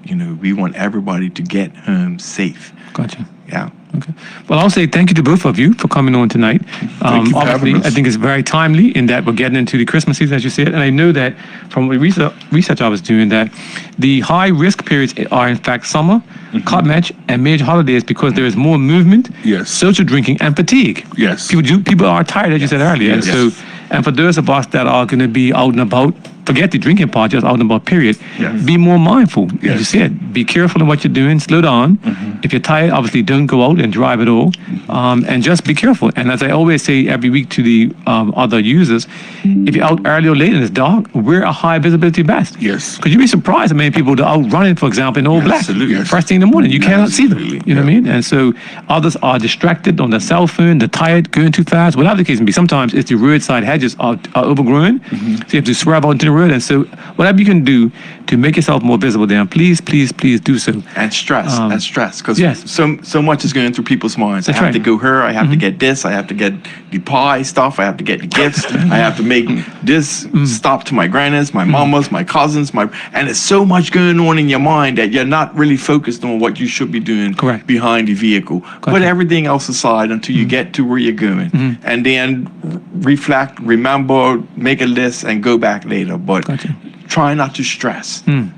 C: we want everybody to get home safe.
A: Gotcha.
C: Yeah.
A: Okay. Well, I'll say thank you to both of you for coming on tonight.
B: Thank you for
A: obviously,
B: having us.
A: I think it's very timely in that we're getting into the Christmas season, as you said. And I know that from the research I was doing that the high risk periods are in fact summer, cotton match, and major holidays because there is more movement,
B: Yes.
A: social drinking, and fatigue.
B: Yes.
A: People are tired, as you said earlier.
B: Yes.
A: And so, and for those of us that are going to be out and about, forget the drinking part, just out and about, period.
B: Yes.
A: Be more mindful, as you
B: Yes.
A: said. Be careful in what you're doing. Slow down. If you're tired, obviously don't go out and drive at all. And just be careful. And as I always say every week to the other users, if you're out early or late and it's dark, wear a high visibility vest.
B: Yes.
A: Because you'd be surprised how many people are out running, for example, in all black.
C: Absolutely.
B: Yes.
A: First thing in the morning, you cannot see them.
C: Absolutely.
A: You know what I mean? And so others are distracted on their cell phone, they're tired, going too fast. Whatever the case may be, sometimes it's the roadside hedges are overgrown. So you have to swerve out into the road. And so whatever you can do to make yourself more visible then please do so.
C: And stress, because
A: yes.
C: so much is going through people's minds.
A: That's
C: I have
A: right.
C: to go here. I have to get this. I have to get the pie stuff. I have to get the gifts. I have to make this stop to my grannies, my mamas, my cousins, and it's so much going on in your mind that you're not really focused on what you should be doing
A: Correct.
C: behind the vehicle. Put everything else aside until you get to where you're going, and then reflect, remember, make a list, and go back later. But
A: Gotcha.
C: try not to stress. And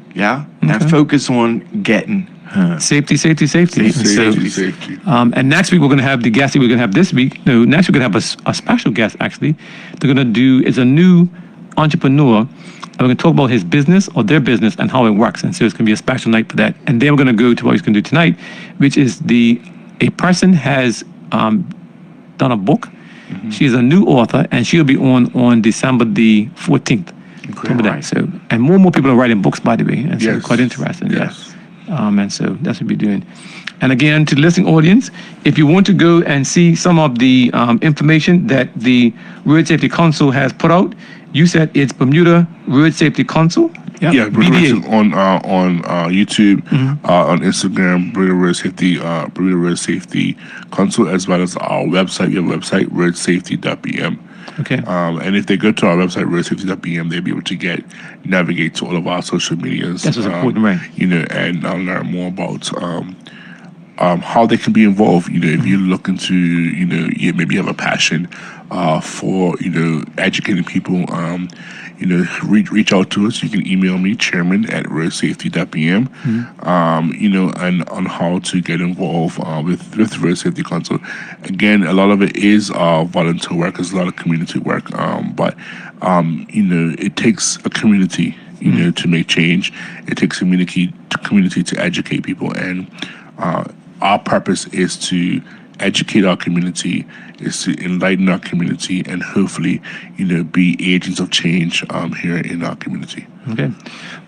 C: focus on getting home.
A: Safety.
B: Safety.
A: And next week we're going to have the guest that we're going to have this week. No, next we're going to have a special guest actually. They're going to do, it's a new entrepreneur. And we're going to talk about his business or their business and how it works. And so it's going to be a special night for that. And then we're going to go to what he's going to do tonight, which is a person has done a book. She's a new author and she'll be on December the 14th. Remember that. So, and more people are writing books, by the way, and so
B: Yes.
A: quite interesting.
B: Yes.
A: And so that's what we're doing. And again, to the listening audience, if you want to go and see some of the information that the Road Safety Council has put out, you said it's Bermuda Road Safety Council. Yep.
B: Yeah,
A: BDA.
B: on YouTube, on Instagram, Bermuda Road Safety Council, as well as our website. We have a website, roadsafety.bm.
A: Okay.
B: And if they go to our website, roadsafety.bm, they'll be able to navigate to all of our social medias.
A: That's what's important, right?
B: And learn more about how they can be involved. If you're looking to, you maybe have a passion for, educating people, reach out to us. You can email me, chairman@roadsafety.bm, and on how to get involved with Road Safety Council. Again, a lot of it is volunteer work, there's a lot of community work, but it takes a community, to make change. It takes community to educate people, and our purpose is to educate our community, is to enlighten our community, and hopefully, be agents of change here in our community.
A: Okay.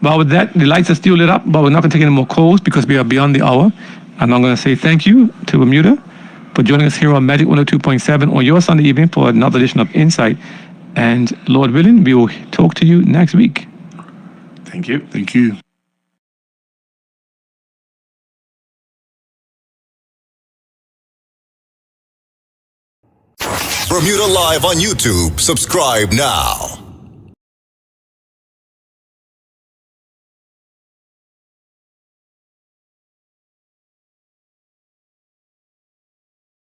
A: Well, with that, the lights are still lit up, but we're not going to take any more calls because we are beyond the hour. And I'm going to say thank you to Bermuda for joining us here on Magic 102.7 on your Sunday evening for another edition of Insight. And Lord willing, we will talk to you next week.
C: Thank you.
B: Thank you.
K: Bermuda Live on YouTube. Subscribe now.